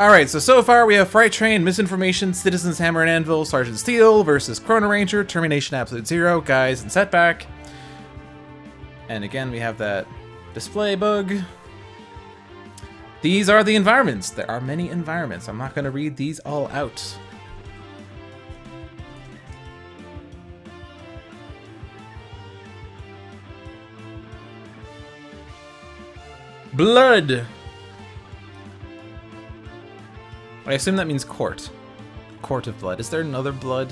Alright, so far we have Fright Train, Misinformation, Citizen's Hammer and Anvil, Sergeant Steel versus Chrono Ranger, Termi-Nation Absolute Zero, Guise, and Setback. And again, we have that display bug. These are the environments. There are many environments. I'm not going to read these all out. Blood. I assume that means court. Court of Blood. Is there another blood?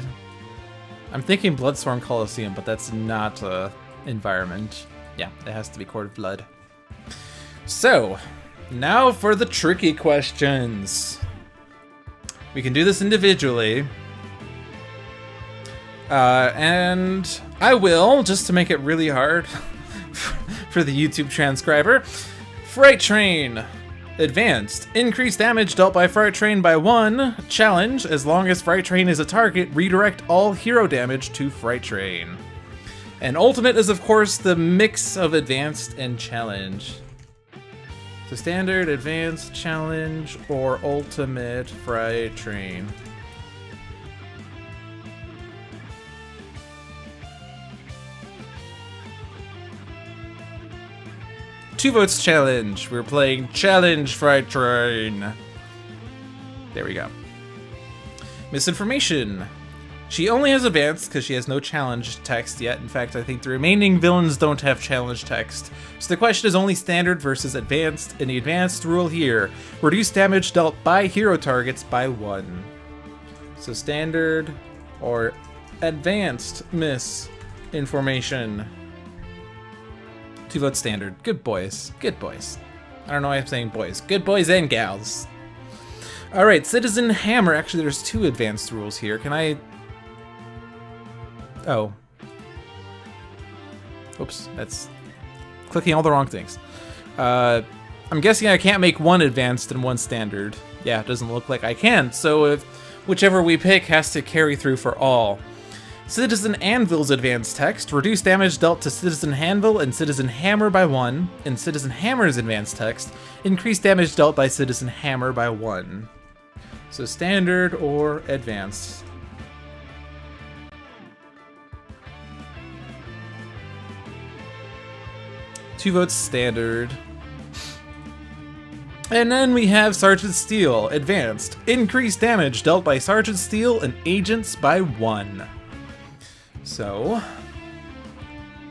I'm thinking Bloodstorm Coliseum, but that's not a environment. Yeah, it has to be Court of Blood. So, now for the tricky questions. We can do this individually. And I will, just to make it really hard for the YouTube transcriber. Fright Train. Advanced. Increase damage dealt by Fright Train by 1. Challenge. As long as Fright Train is a target, redirect all hero damage to Fright Train. And Ultimate is, of course, the mix of Advanced and Challenge. So Standard, Advanced, Challenge, or Ultimate Fright Train. Two votes challenge. We're playing Challenge Fright Train. There we go. Misinformation. She only has advanced because she has no challenge text yet. In fact, I think the remaining villains don't have challenge text. So the question is only standard versus advanced. And the advanced rule here, reduce damage dealt by hero targets by 1. So standard or advanced misinformation. 2 votes standard. Good boys. Good boys. I don't know why I'm saying boys. Good boys and gals. Alright, Citizen Hammer. Actually, there's 2 advanced rules here. Can I... Oh. Oops, that's clicking all the wrong things. I'm guessing I can't make 1 advanced and 1 standard. Yeah, it doesn't look like I can. So if whichever we pick has to carry through for all. Citizen Anvil's advanced text. Reduce damage dealt to Citizen Anvil and Citizen Hammer by 1. In Citizen Hammer's advanced text, increase damage dealt by Citizen Hammer by 1. So standard or advanced. Two votes standard. And then we have Sergeant Steel, advanced. Increase damage dealt by Sergeant Steel and agents by 1. So,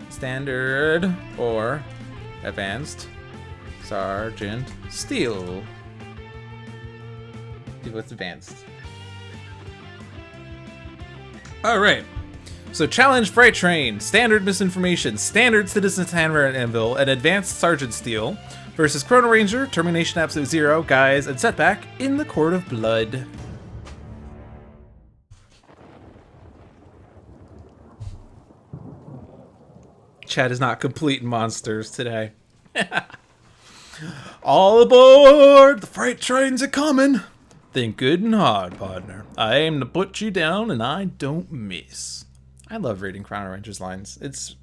standard or advanced Sergeant Steel. Do what's advanced. Alright. So challenge Fright Train, standard misinformation, standard Citizen Hammer and Anvil, and advanced Sergeant Steel versus Chrono Ranger, Termi-Nation Absolute Zero, Guise, and Setback in the Court of Blood. Chat is not complete monsters today. All aboard! The freight trains are coming! Think good and hard, partner. I aim to put you down and I don't miss. I love reading Chrono Ranger's lines. It's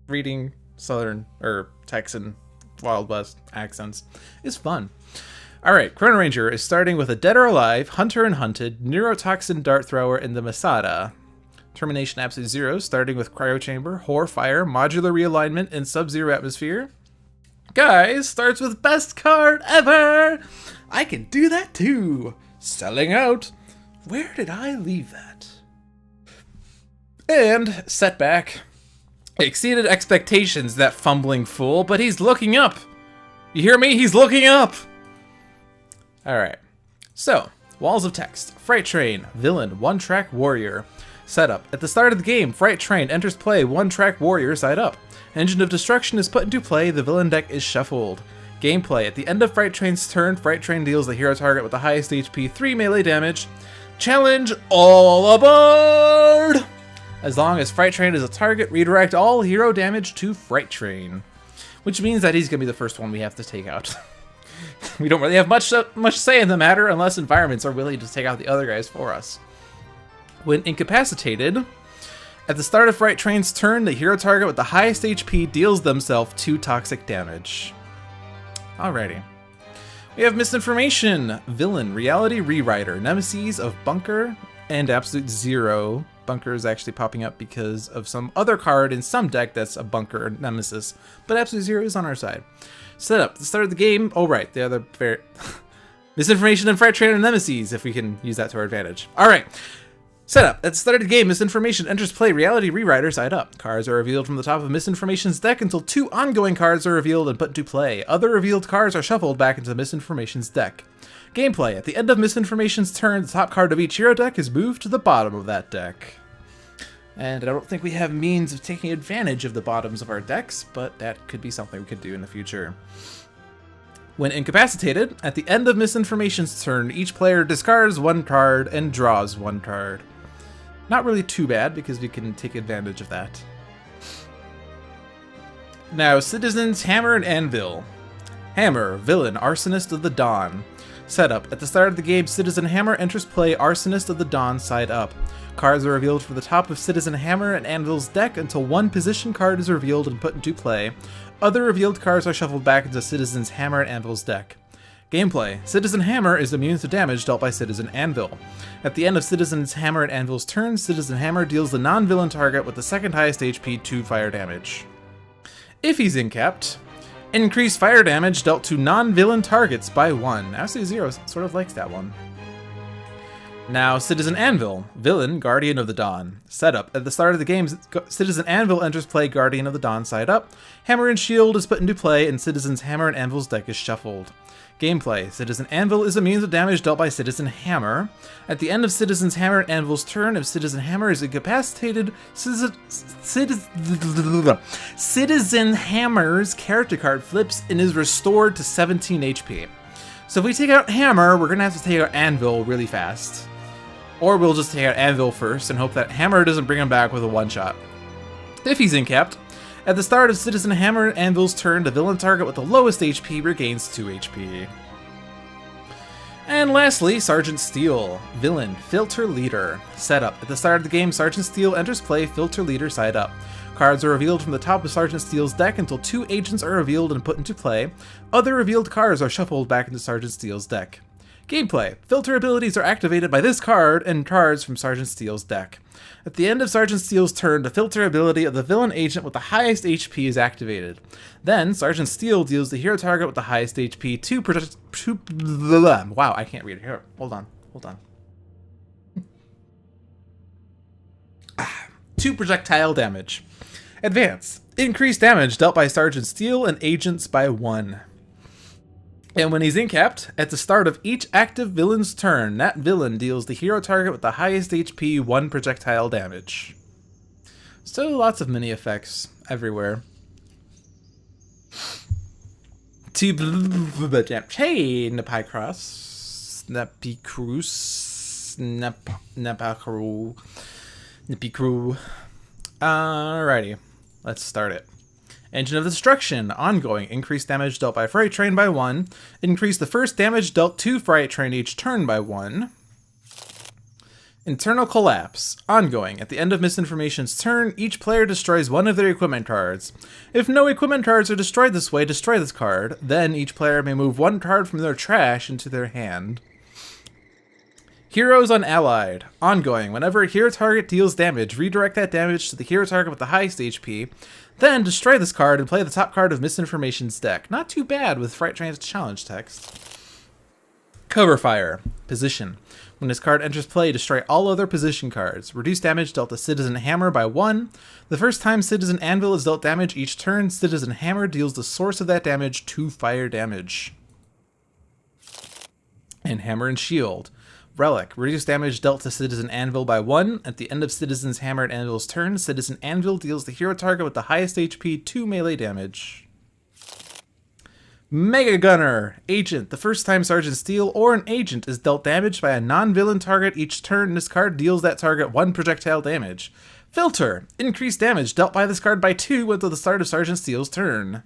reading Southern or Texan Wild West accents. It's fun. Alright, Chrono Ranger is starting with a Dead or Alive, Hunter and Hunted, Neurotoxin Dart Thrower, and the Masada. Termi-Nation Absolute Zero, starting with Cryo Chamber, Horror Fire, Modular Realignment, and Sub-Zero Atmosphere. Guys, starts with Best Card Ever! I can do that too! Selling out! Where did I leave that? And Setback. Exceeded expectations, that fumbling fool, but he's looking up! You hear me? He's looking up! Alright. So, Walls of Text. Fright Train, Villain, One-Track Warrior. Setup. At the start of the game, Fright Train enters play, One-Track Warrior side up. Engine of Destruction is put into play, the villain deck is shuffled. Gameplay. At the end of Fright Train's turn, Fright Train deals the hero target with the highest HP 3 melee damage. Challenge all aboard! As long as Fright Train is a target, redirect all hero damage to Fright Train. Which means that he's going to be the first one we have to take out. We don't really have much say in the matter unless environments are willing to take out the other guys for us. When incapacitated, at the start of Fright Train's turn, the hero target with the highest HP deals themselves 2 toxic damage. Alrighty. We have Misinformation, Villain, Reality Rewriter, Nemesis of Bunker, and Absolute Zero. Bunker is actually popping up because of some other card in some deck that's a Bunker or Nemesis, but Absolute Zero is on our side. Setup, at the start of the game, oh right, the other Misinformation and Fright Train and Nemesis, if we can use that to our advantage. Alright. Setup. At the start of the game, Misinformation enters play, Reality Rewriter side up. Cards are revealed from the top of Misinformation's deck until 2 ongoing cards are revealed and put into play. Other revealed cards are shuffled back into Misinformation's deck. Gameplay. At the end of Misinformation's turn, the top card of each hero deck is moved to the bottom of that deck. And I don't think we have means of taking advantage of the bottoms of our decks, but that could be something we could do in the future. When incapacitated, at the end of Misinformation's turn, each player discards 1 card and draws 1 card. Not really too bad, because we can take advantage of that. Now, Citizens Hammer and Anvil. Hammer, Villain, Arsonist of the Dawn. Setup. At the start of the game, Citizen Hammer enters play, Arsonist of the Dawn side up. Cards are revealed from the top of Citizen Hammer and Anvil's deck until 1 position card is revealed and put into play. Other revealed cards are shuffled back into Citizen's Hammer and Anvil's deck. Gameplay. Citizen Hammer is immune to damage dealt by Citizen Anvil. At the end of Citizen's Hammer and Anvil's turn, Citizen Hammer deals the non-villain target with the second highest HP 2 fire damage. If he's incapped, increase fire damage dealt to non-villain targets by 1. Absolute Zero sort of likes that one. Now, Citizen Anvil, Villain, Guardian of the Dawn. Setup. At the start of the game, Citizen Anvil enters play, Guardian of the Dawn side up. Hammer and Shield is put into play, and Citizen's Hammer and Anvil's deck is shuffled. Gameplay. Citizen Anvil is immune to damage dealt by Citizen Hammer. At the end of Citizen's Hammer and Anvil's turn, if Citizen Hammer is incapacitated, Citizen Hammer's character card flips and is restored to 17 HP. So if we take out Hammer, we're going to have to take out Anvil really fast. Or we'll just take out Anvil first and hope that Hammer doesn't bring him back with a one-shot. If he's incapped, at the start of Citizen Hammer Anvil's turn, the villain target with the lowest HP regains 2 HP. And lastly, Sergeant Steel. Villain, Filter Leader. Setup. At the start of the game, Sergeant Steel enters play Filter Leader side up. Cards are revealed from the top of Sergeant Steel's deck until 2 agents are revealed and put into play. Other revealed cards are shuffled back into Sergeant Steel's deck. Gameplay. Filter abilities are activated by this card and cards from Sergeant Steel's deck. At the end of Sergeant Steel's turn, the filter ability of the villain agent with the highest HP is activated. Then, Sergeant Steel deals the hero target with the highest HP wow, I can't read it. Here, hold on. 2 projectile damage. Advance. Increase damage dealt by Sergeant Steel and agents by 1. And when he's incapped, at the start of each active villain's turn, that villain deals the hero target with the highest HP 1 projectile damage. So lots of mini effects everywhere. Hey, Nepicross. Nepicrew. Alrighty, let's start it. Engine of Destruction, ongoing. Increase damage dealt by Fright Train by 1. Increase the first damage dealt to Fright Train each turn by 1. Internal Collapse, ongoing. At the end of Misinformation's turn, each player destroys one of their equipment cards. If no equipment cards are destroyed this way, destroy this card. Then each player may move 1 card from their trash into their hand. Heroes Unallied, ongoing. Whenever a hero target deals damage, redirect that damage to the hero target with the highest HP. Then destroy this card and play the top card of Misinformation's deck. Not too bad with Fright Train's challenge text. Cover Fire, position. When this card enters play, destroy all other position cards. Reduce damage dealt to Citizen Hammer by 1. The first time Citizen Anvil is dealt damage each turn, Citizen Hammer deals the source of that damage 2 fire damage. And Hammer and Shield. Relic. Reduce damage dealt to Citizen Anvil by 1. At the end of Citizen's Hammer and Anvil's turn, Citizen Anvil deals the hero target with the highest HP 2 melee damage. Mega Gunner. Agent. The first time Sergeant Steel or an agent is dealt damage by a non-villain target each turn, this card deals that target 1 projectile damage. Filter. Increase damage dealt by this card by 2 until the start of Sergeant Steel's turn.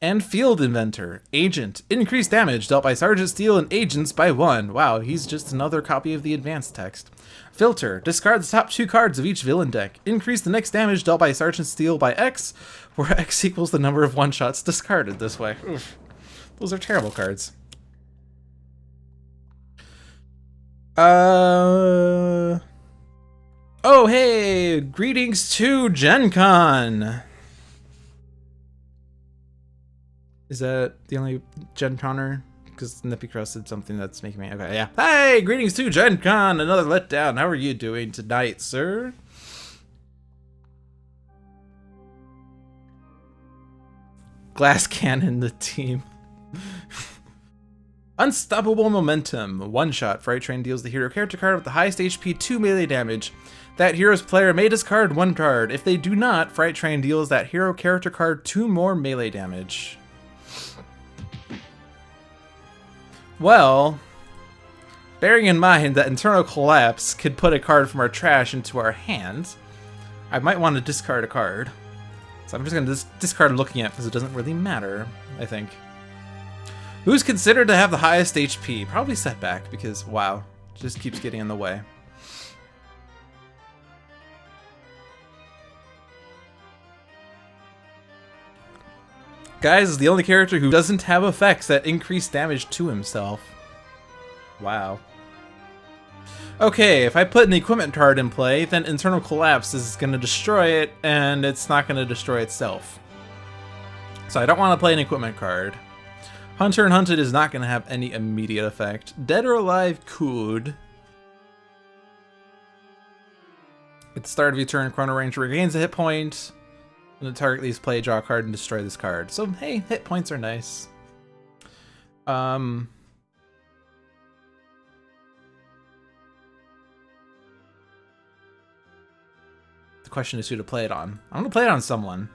And Field Inventor. Agent. Increase damage dealt by Sergeant Steel and agents by 1. Wow, he's just another copy of the advanced text. Filter. Discard the top 2 cards of each villain deck. Increase the next damage dealt by Sergeant Steel by X, where X equals the number of one-shots discarded this way. Oof. Those are terrible cards. Oh, hey! Greetings to Gen Con! Is that the only Gen Conner? Because Nepicross did something that's making me... Okay, yeah. Hey! Greetings to Gen Con! Another letdown. How are you doing tonight, sir? Glass Cannon, the team. Unstoppable Momentum. One shot. Fright Train deals the hero character card with the highest HP 2 melee damage. That hero's player may discard 1 card. If they do not, Fright Train deals that hero character card 2 more melee damage. Well, bearing in mind that Internal Collapse could put a card from our trash into our hands, I might want to discard a card. So I'm just going to discard looking at because it doesn't really matter, I think. Who's considered to have the highest HP? Probably Setback because, wow, it just keeps getting in the way. Guise is the only character who doesn't have effects that increase damage to himself. Wow. Okay, if I put an equipment card in play, then Internal Collapse is going to destroy it, and it's not going to destroy itself. So I don't want to play an equipment card. Hunter and Hunted is not going to have any immediate effect. Dead or Alive could. At the start of your turn, Chrono Ranger regains a hit point. And the target leaves play, draw a card, and destroy this card. So, hey, hit points are nice. The question is who to play it on. I'm going to play it on someone.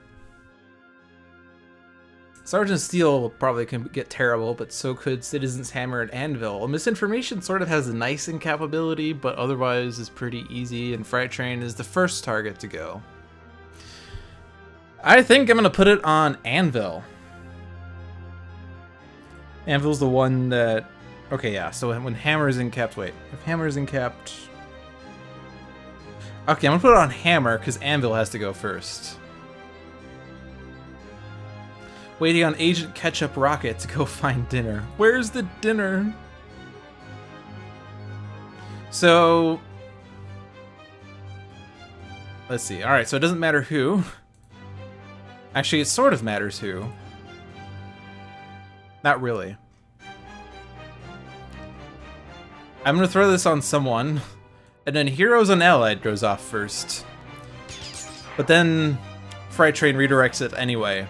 Sergeant Steel probably can get terrible, but so could Citizen's Hammer and Anvil. Misinformation sort of has a nice incapability, but otherwise is pretty easy, and Fright Train is the first target to go. I think I'm going to put it on Anvil. Anvil's the one that... Okay, yeah, so when Hammer is incapped... Wait, if Hammer is incapped... Okay, I'm going to put it on Hammer, because Anvil has to go first. Waiting on Agent Ketchup Rocket to go find dinner. Where's the dinner? So... Let's see. Alright, so it doesn't matter who. Actually, it sort of matters who. Not really. I'm gonna throw this on someone, and then Heroes and Allied goes off first. But then Fright Train redirects it anyway.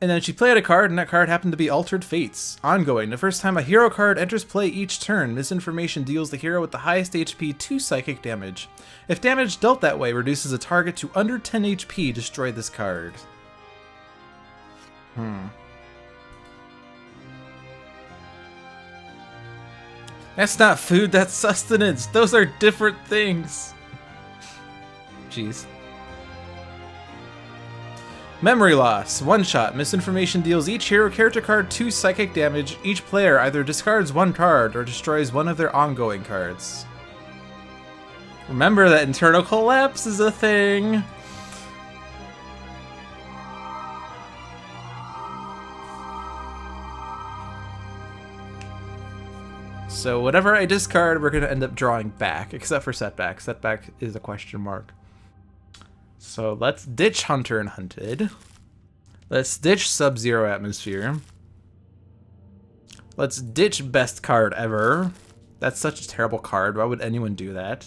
And then she played a card, and that card happened to be Altered Fates. Ongoing. The first time a hero card enters play each turn, Misinformation deals the hero with the highest HP 2 psychic damage. If damage dealt that way reduces a target to under 10 HP, destroy this card. That's not food, that's sustenance. Those are different things. Jeez. Memory loss. One shot. Misinformation deals each hero character card 2 psychic damage. Each player either discards one card or destroys one of their ongoing cards. Remember that internal collapse is a thing. So whatever I discard, we're going to end up drawing back, except for Setback. Setback is a question mark. So let's ditch Hunter and Hunted. Let's ditch Sub-Zero Atmosphere. Let's ditch Best Card Ever. That's such a terrible card. Why would anyone do that?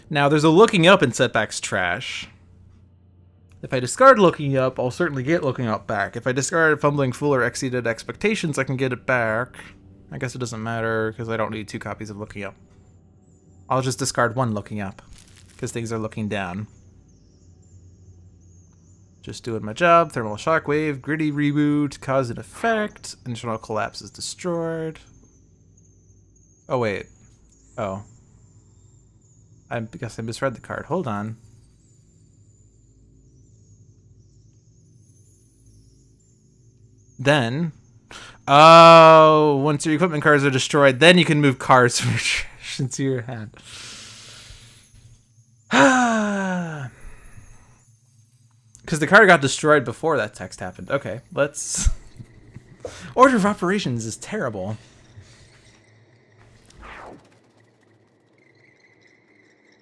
Now, there's a Looking Up in Setback's trash. If I discard Looking Up, I'll certainly get Looking Up back. If I discard Fumbling Fool or Exceeded Expectations, I can get it back. I guess it doesn't matter, because I don't need 2 copies of Looking Up. I'll just discard 1 Looking Up, because things are looking down. Just doing my job. Thermal Shockwave, Gritty Reboot, Cause and Effect, Internal Collapse is destroyed. Oh, wait. Oh. I guess I misread the card. Hold on. Then... Oh, once your equipment cards are destroyed, then you can move cards from your trash into your hand. Because the card got destroyed before that text happened. Okay, let's... Order of Operations is terrible.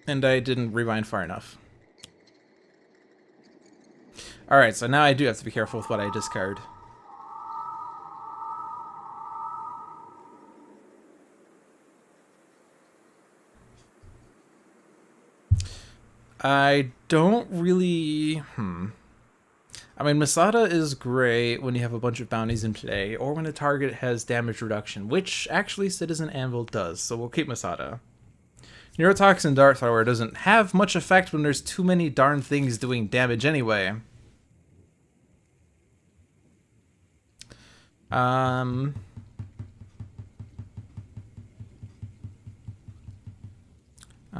And I didn't rewind far enough. Alright, so now I do have to be careful with what I discard. I don't really... I mean, Masada is great when you have a bunch of bounties in play, or when a target has damage reduction, which actually Citizen Anvil does, so we'll keep Masada. Neurotoxin Dart Thrower doesn't have much effect when there's too many darn things doing damage anyway. I'm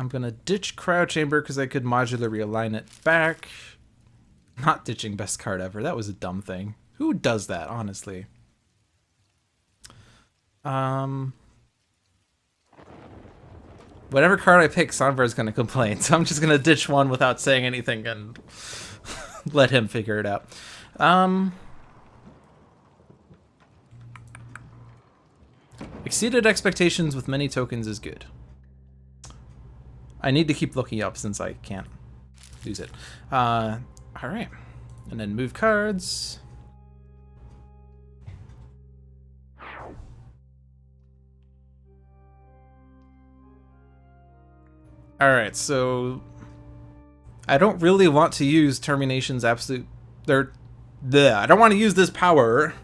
gonna ditch Cryo Chamber because I could modular realign it back. Not ditching Best Card Ever. That was a dumb thing. Who does that, honestly? Whatever card I pick, Sanvar is gonna complain, so I'm just gonna ditch one without saying anything and let him figure it out. Exceeded Expectations with many tokens is good. I need to keep looking up since I can't use it. Alright. And then move cards. Alright, so... I don't really want to use Termi-Nation's absolute... I don't want to use this power.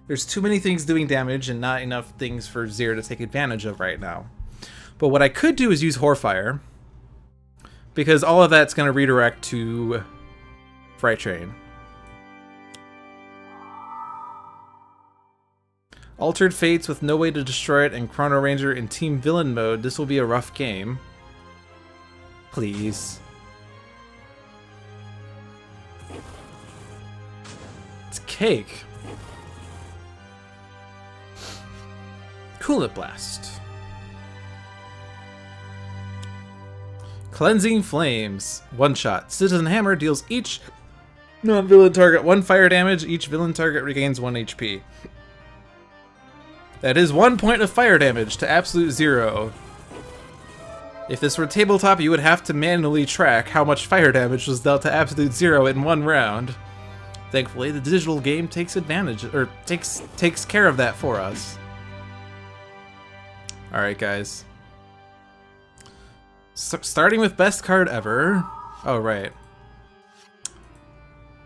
There's too many things doing damage and not enough things for Zero to take advantage of right now. But what I could do is use Horfire. because all of that's going to redirect to Fright Train. Altered Fates with no way to destroy it, and Chrono Ranger in Team Villain mode. This will be a rough game. Please. It's cake. Coolant Blast. Cleansing Flames. One shot. Citizen Hammer deals each non-villain target 1 fire damage. Each villain target regains 1 HP. That is 1 point of fire damage to absolute 0. If this were tabletop, you would have to manually track how much fire damage was dealt to absolute 0 in 1 round. Thankfully, the digital game takes advantage, or takes care of that for us. Alright, guys. So, starting with best card ever. Oh, right.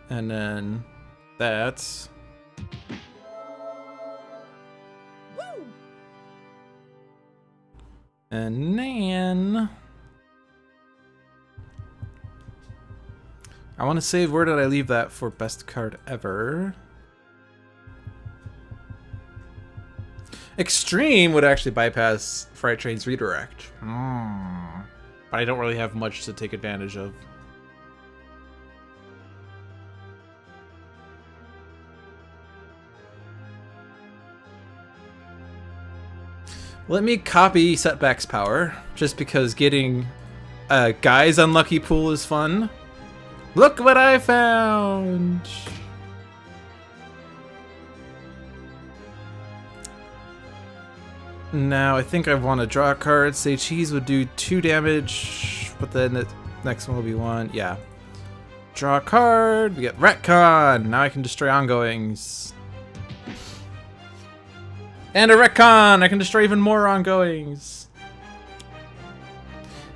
And then that's... And then... I want to save, where did I leave that for best card ever? Extreme would actually bypass Fright Train's redirect. But I don't really have much to take advantage of. Let me copy Setback's power, just because getting a Guise unlucky pool is fun. Look what I found! Now, I think I want to draw a card. Say Cheese would do 2 damage, but then the next one will be 1. Yeah. Draw a card. We get Retcon. Now I can destroy ongoings. And a Retcon! I can destroy even more ongoings.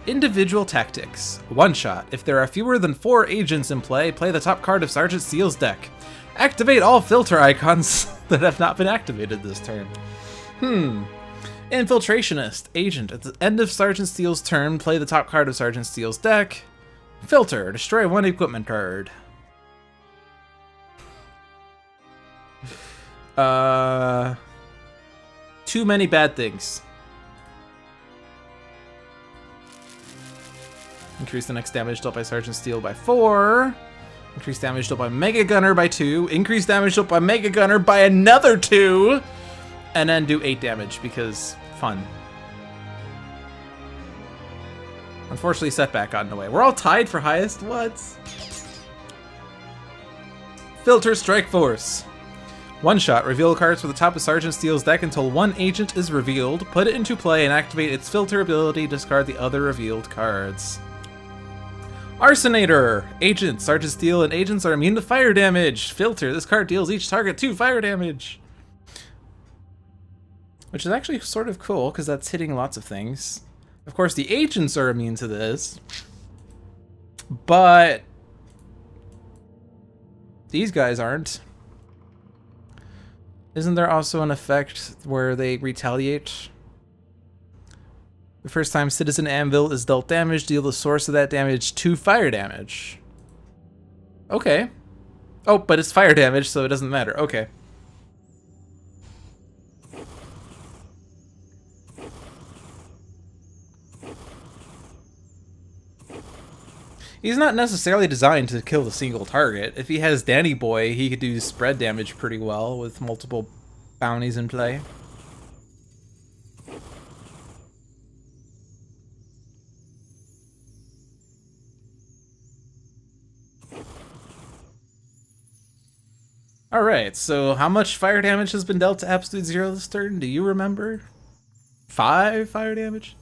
Individual Tactics. One shot. If there are fewer than 4 agents in play, play the top card of Sergeant Steele's deck. Activate all filter icons that have not been activated this turn. Infiltrationist. Agent. At the end of Sergeant Steele's turn, play the top card of Sergeant Steele's deck. Filter. Destroy 1 equipment card. Too many bad things. Increase the next damage dealt by Sergeant Steele by 4. Increase damage dealt by Mega Gunner by 2. Increase damage dealt by Mega Gunner by another 2. And then do 8 damage because fun. Unfortunately, Setback got in the way. We're all tied for highest. What? Filter Strike Force. One shot. Reveal cards for the top of Sergeant Steele's deck until 1 agent is revealed. Put it into play and activate its filter ability. Discard the other revealed cards. Arsonator. Agent. Sergeant Steele and agents are immune to fire damage. Filter. This card deals each target 2 fire damage. Which is actually sort of cool, because that's hitting lots of things. Of course, the agents are immune to this. But these guys aren't. Isn't there also an effect where they retaliate? The first time Citizen Anvil is dealt damage, deal the source of that damage 2 fire damage. Okay. Oh, but it's fire damage, so it doesn't matter. Okay. He's not necessarily designed to kill the single target. If he has Danny Boy, he could do spread damage pretty well with multiple bounties in play. Alright, so how much fire damage has been dealt to Absolute Zero this turn? Do you remember? 5 fire damage?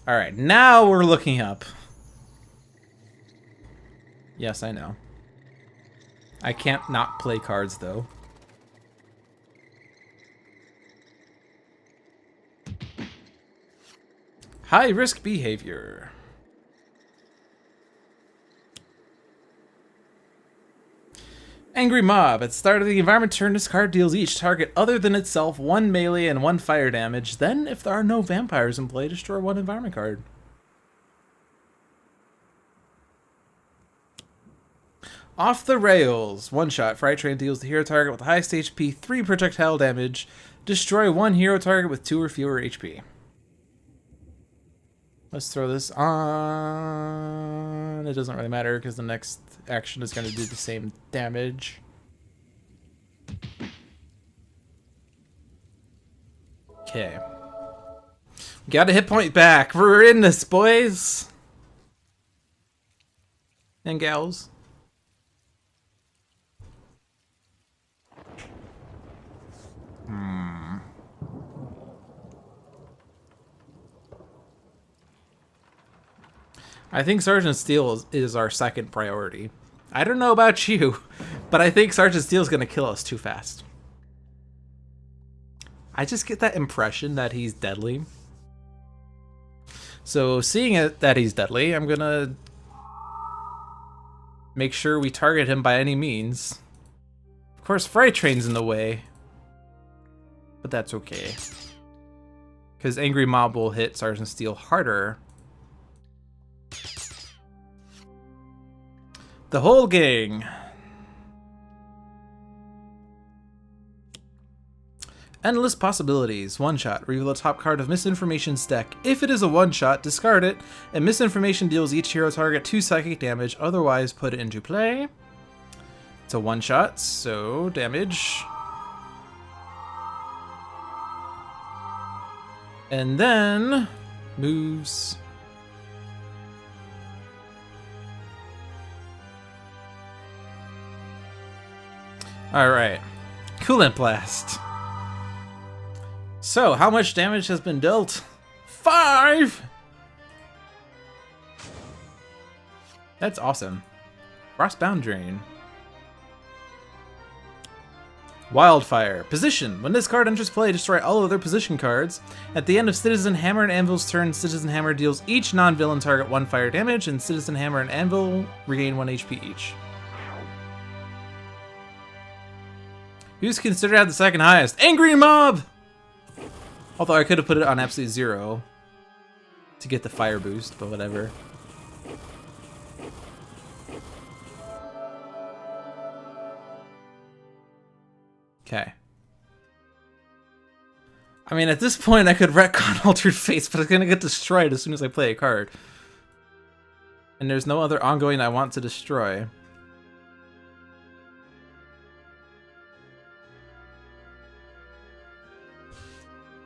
Alright, now we're looking up. Yes, I know. I can't not play cards, though. High risk behavior. Angry Mob. At the start of the environment turn, this card deals each target other than itself 1 melee and 1 fire damage. Then, if there are no vampires in play, destroy 1 environment card. Off the rails. One shot. Fright train deals the hero target with the highest HP 3 projectile damage. Destroy one hero target with 2 or fewer HP. Let's throw this on. It doesn't really matter because the next action is going to do the same damage. Okay. Got a hit point back. We're in this, boys. And gals. I think Sergeant Steel is our second priority. I don't know about you, but I think Sergeant Steel is going to kill us too fast. I just get that impression that he's deadly. So seeing it that he's deadly, I'm going to make sure we target him by any means. Of course, Fright Train's in the way, but that's okay. Because Angry Mob will hit Sergeant Steel harder. The whole gang. Endless possibilities. One shot. Reveal the top card of Misinformation's deck. If it is a one shot, discard it, and Misinformation deals each hero target 2 psychic damage, otherwise put it into play. It's a one shot, so damage. And then moves. Alright. Coolant Blast. So, how much damage has been dealt? 5! That's awesome. Frostbound Drain. Wildfire. Position. When this card enters play, destroy all other position cards. At the end of Citizen Hammer and Anvil's turn, Citizen Hammer deals each non-villain target 1 fire damage, and Citizen Hammer and Anvil regain 1 HP each. Who's considered to have the second highest? Angry Mob! Although I could have put it on absolute 0 to get the fire boost, but whatever. Okay. I mean, at this point, I could retcon Altered Fates, but it's gonna get destroyed as soon as I play a card. And there's no other ongoing I want to destroy.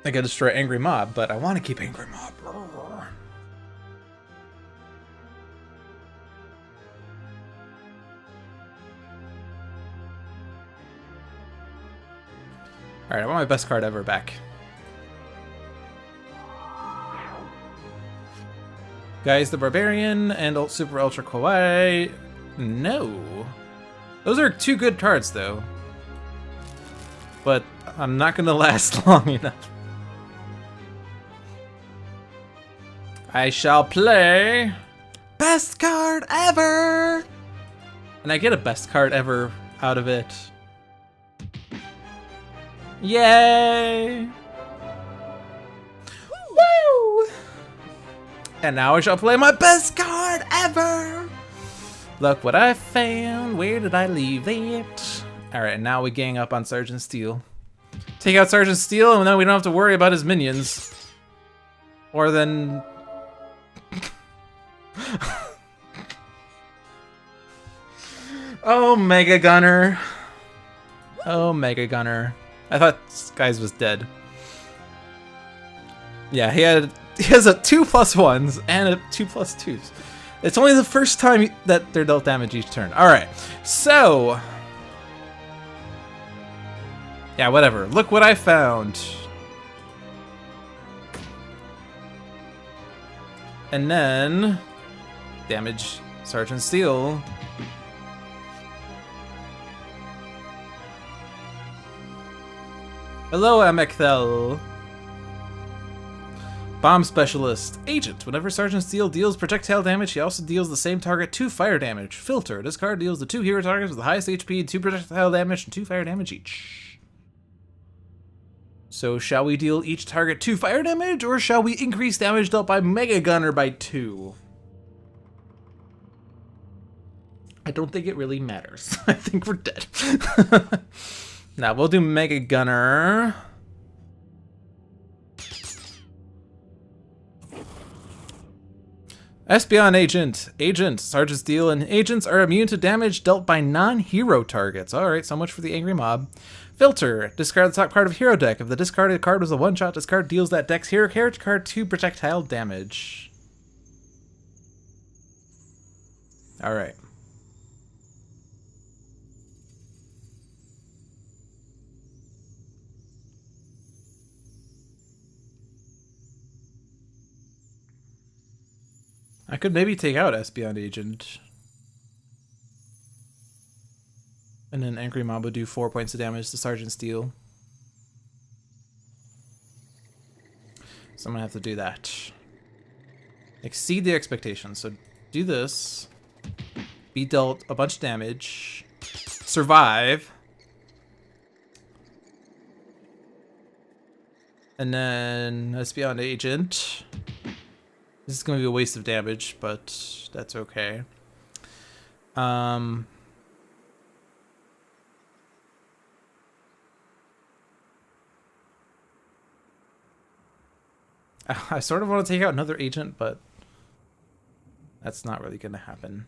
I could destroy Angry Mob, but I want to keep Angry Mob. Alright, I want my best card ever back. Guise the Barbarian and Super Ultra Kawaii. No. Those are 2 good cards, though. But I'm not going to last long enough. I shall play best card ever! And I get a best card ever out of it. Yay! Woo! And now I shall play my best card ever! Look what I found. Where did I leave it? Alright, now we gang up on Sergeant Steel. Take out Sergeant Steel, and then we don't have to worry about his minions. Or then... Oh, Mega Gunner. Oh, Mega Gunner. I thought Guise was dead. Yeah, he has a 2+1s and a 2+2s. It's only the first time that they're dealt damage each turn. Alright, so... yeah, whatever. Look what I found. And then... damage Sergeant Steel. Hello, Amekthel. Bomb Specialist. Agent. Whenever Sergeant Steel deals projectile damage, he also deals the same target 2 fire damage. Filter. This card deals the 2 hero targets with the highest HP, 2 projectile damage, and 2 fire damage each. So shall we deal each target 2 fire damage, or shall we increase damage dealt by Mega Gunner by 2? I don't think it really matters. I think we're dead. Now we'll do Mega Gunner. Espion Agent. Agent. Sergeant Steel and agents are immune to damage dealt by non-hero targets. Alright, so much for the Angry Mob. Filter. Discard the top card of Hero deck. If the discarded card was a one-shot, discard deals that deck's hero character card 2 projectile damage. Alright. I could maybe take out Espion Agent. And then Angry Mob would do 4 points of damage to Sergeant Steel. So I'm gonna have to do that. Exceed the expectations. So do this. Be dealt a bunch of damage. Survive. And then Espion Agent. This is going to be a waste of damage, but that's okay. I sort of want to take out another agent, but that's not really going to happen.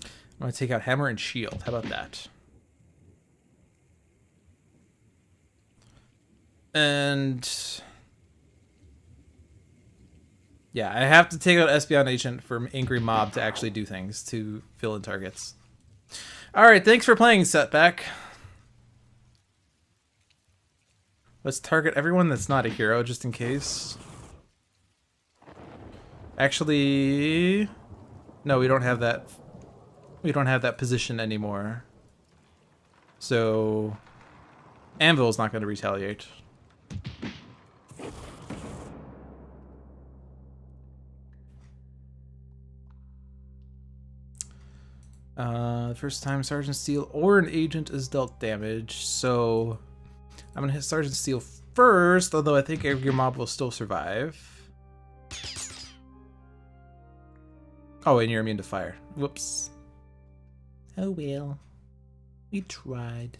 I'm going to take out Hammer and Shield. How about that? And yeah, I have to take out Espion Agent for Angry Mob to actually do things to fill in targets. Alright, thanks for playing, Setback. Let's target everyone that's not a hero, just in case. Actually, no, we don't have that. We don't have that position anymore. So Anvil's not going to retaliate. The first time Sergeant Steel or an agent is dealt damage, so I'm gonna hit Sergeant Steel first, although I think your mob will still survive. Oh, and you're immune to fire. Whoops. Oh well. We tried.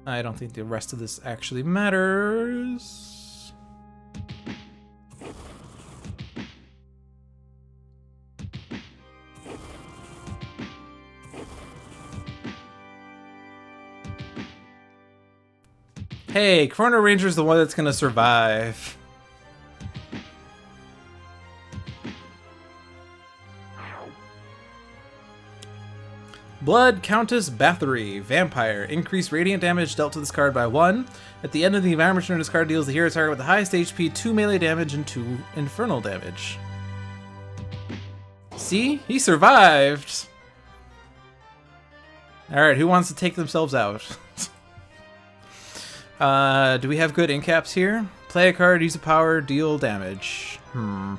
I don't think the rest of this actually matters. Hey, Chrono Ranger's the one that's gonna survive. Blood Countess Bathory, Vampire. Increase radiant damage dealt to this card by 1. At the end of the environment turn, this card deals the hero target with the highest HP 2 melee damage and 2 infernal damage. See? He survived! Alright, who wants to take themselves out? Do we have good incaps here? Play a card, use a power, deal damage. I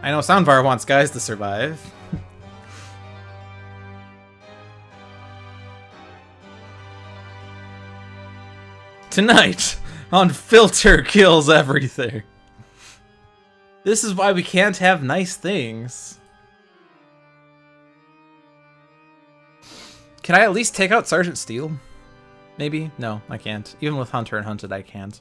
know Soundvar wants Guise to survive. Tonight on Filter Kills Everything. This is why we can't have nice things. Can I at least take out Sergeant Steel? Maybe? No, I can't. Even with Hunter and Hunted, I can't.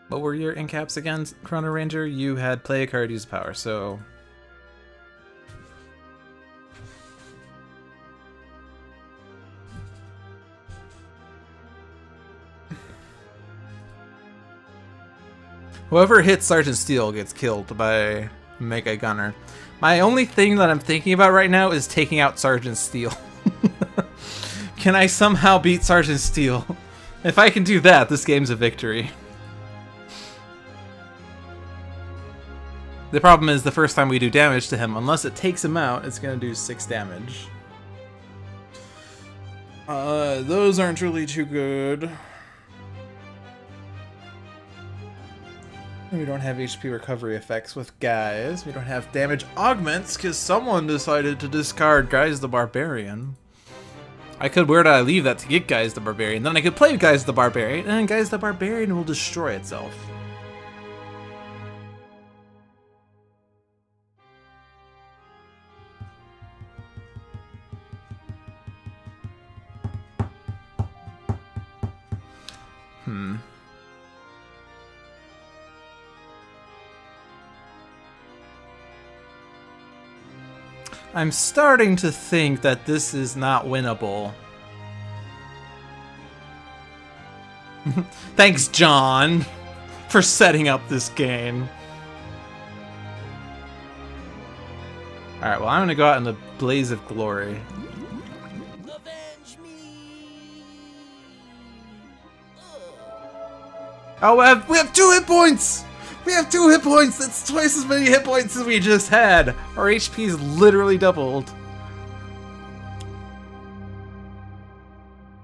What were your incaps again, Chrono Ranger? You had play a card, use power, so... Whoever hits Sergeant Steel gets killed by Mega Gunner. My only thing that I'm thinking about right now is taking out Sergeant Steel. Can I somehow beat Sergeant Steel? If I can do that, this game's a victory. The problem is the first time we do damage to him, unless it takes him out, it's gonna do 6 damage. Those aren't really too good. We don't have HP recovery effects with Guise. We don't have damage augments because someone decided to discard Guise the Barbarian. I could Where Did I Leave that to get Guise the Barbarian. Then I could play Guise the Barbarian, and then Guise the Barbarian will destroy itself. I'm starting to think that this is not winnable. Thanks, John, for setting up this game. Alright, well, I'm gonna go out in the blaze of glory. Avenge me. Oh, we have 2 hit points! We have 2 hit points! That's twice as many hit points as we just had! Our HP is literally doubled.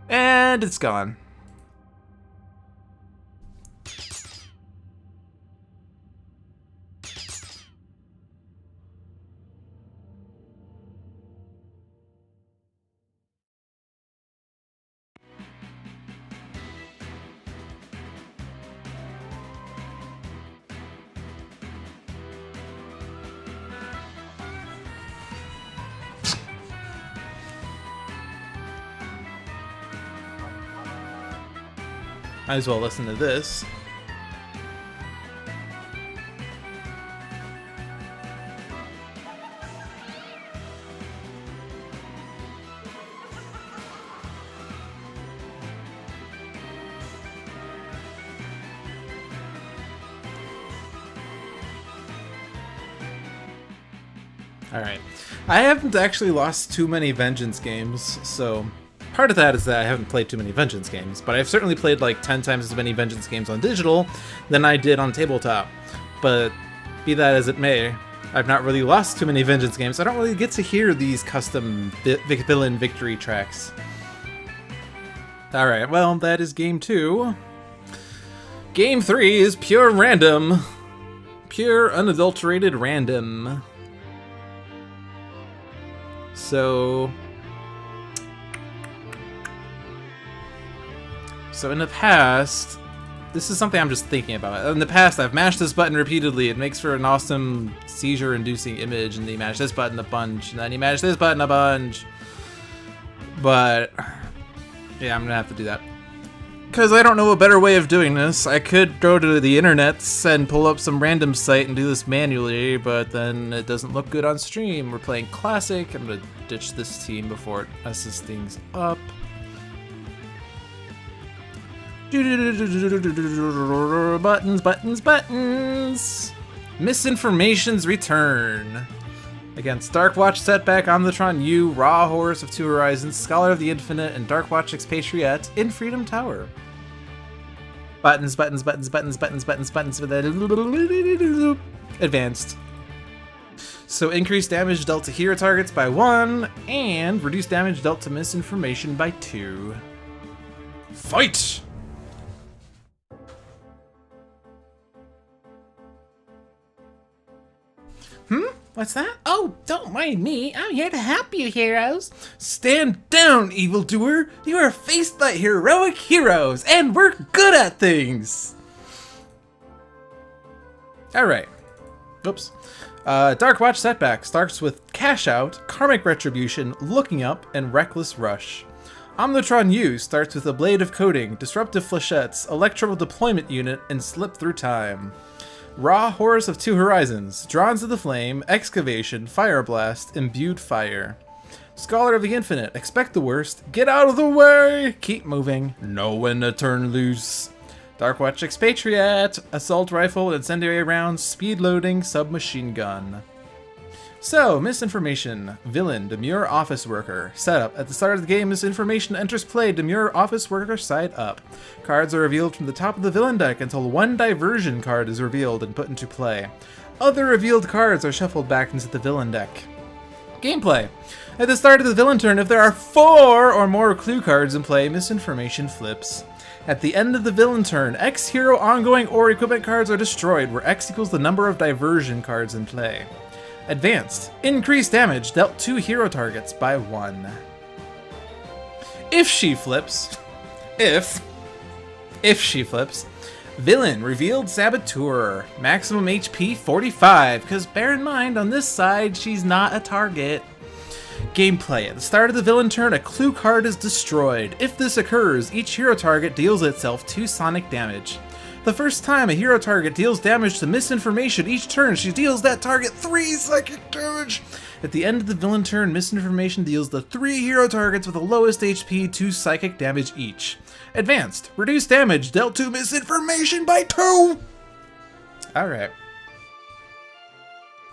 And it's gone. Might as well listen to this. Alright. I haven't actually lost too many Vengeance games, so part of that is that I haven't played too many Vengeance games, but I've certainly played like 10 times as many Vengeance games on digital than I did on tabletop. But be that as it may, I've not really lost too many Vengeance games. I don't really get to hear these custom villain victory tracks. Alright, well, that is game 2. Game 3 is pure random. Pure, unadulterated random. So in the past, this is something I'm just thinking about. In the past, I've mashed this button repeatedly. It makes for an awesome seizure-inducing image, and then you mash this button a bunch, and then you mash this button a bunch. But yeah, I'm gonna have to do that. Because I don't know a better way of doing this. I could go to the internets and pull up some random site and do this manually, but then it doesn't look good on stream. We're playing Classic. I'm gonna ditch this team before it messes things up. Buttons, buttons, buttons! Misinformation's return. Against Darkwatch, Setback, Omnitron-U, Raw, Horus of Two Horizons, Scholar of the Infinite, and Darkwatch Expatriette in Freedom Tower. Buttons, buttons, buttons, buttons, buttons, buttons, buttons, advanced. So increase damage dealt to hero targets by 1, and reduce damage dealt to misinformation by 2. Fight! What's that? Oh, don't mind me. I'm here to help you, heroes. Stand down, evildoer. You are faced by heroic heroes, and we're good at things. Alright. Oops. Darkwatch Setback starts with Cash Out, Karmic Retribution, Looking Up, and Reckless Rush. Omnitron-U starts with a Blade of Coding, Disruptive Flechettes, Electro Deployment Unit, and Slip Through Time. Raw, Horus of Two Horizons, Drawn to the Flame, Excavation, Fire Blast, Imbued Fire. Scholar of the Infinite, Expect the Worst, Get Out of the Way, Keep Moving, Know When to Turn Loose. Darkwatch Expatriette, Assault Rifle, Incendiary Rounds, Speed Loading, Submachine Gun. So, Misinformation. Villain, Demure Office Worker. Setup. At the start of the game, Misinformation enters play, Demure Office Worker side up. Cards are revealed from the top of the villain deck until one diversion card is revealed and put into play. Other revealed cards are shuffled back into the villain deck. Gameplay. At the start of the villain turn, if there are 4 or more clue cards in play, Misinformation flips. At the end of the villain turn, X hero ongoing or equipment cards are destroyed, where X equals the number of diversion cards in play. Advanced. Increased damage dealt 2 hero targets by 1. If she flips, if she flips, villain revealed Saboteur, maximum HP 45, because bear in mind, on this side, she's not a target. Gameplay. At the start of the villain turn, a clue card is destroyed. If this occurs, each hero target deals itself 2 sonic damage. The first time a hero target deals damage to misinformation each turn, she deals that target 3 psychic damage. At the end of the villain turn, misinformation deals the 3 hero targets with the lowest HP 2 psychic damage each. Advanced. Reduced damage dealt to misinformation by 2! Alright.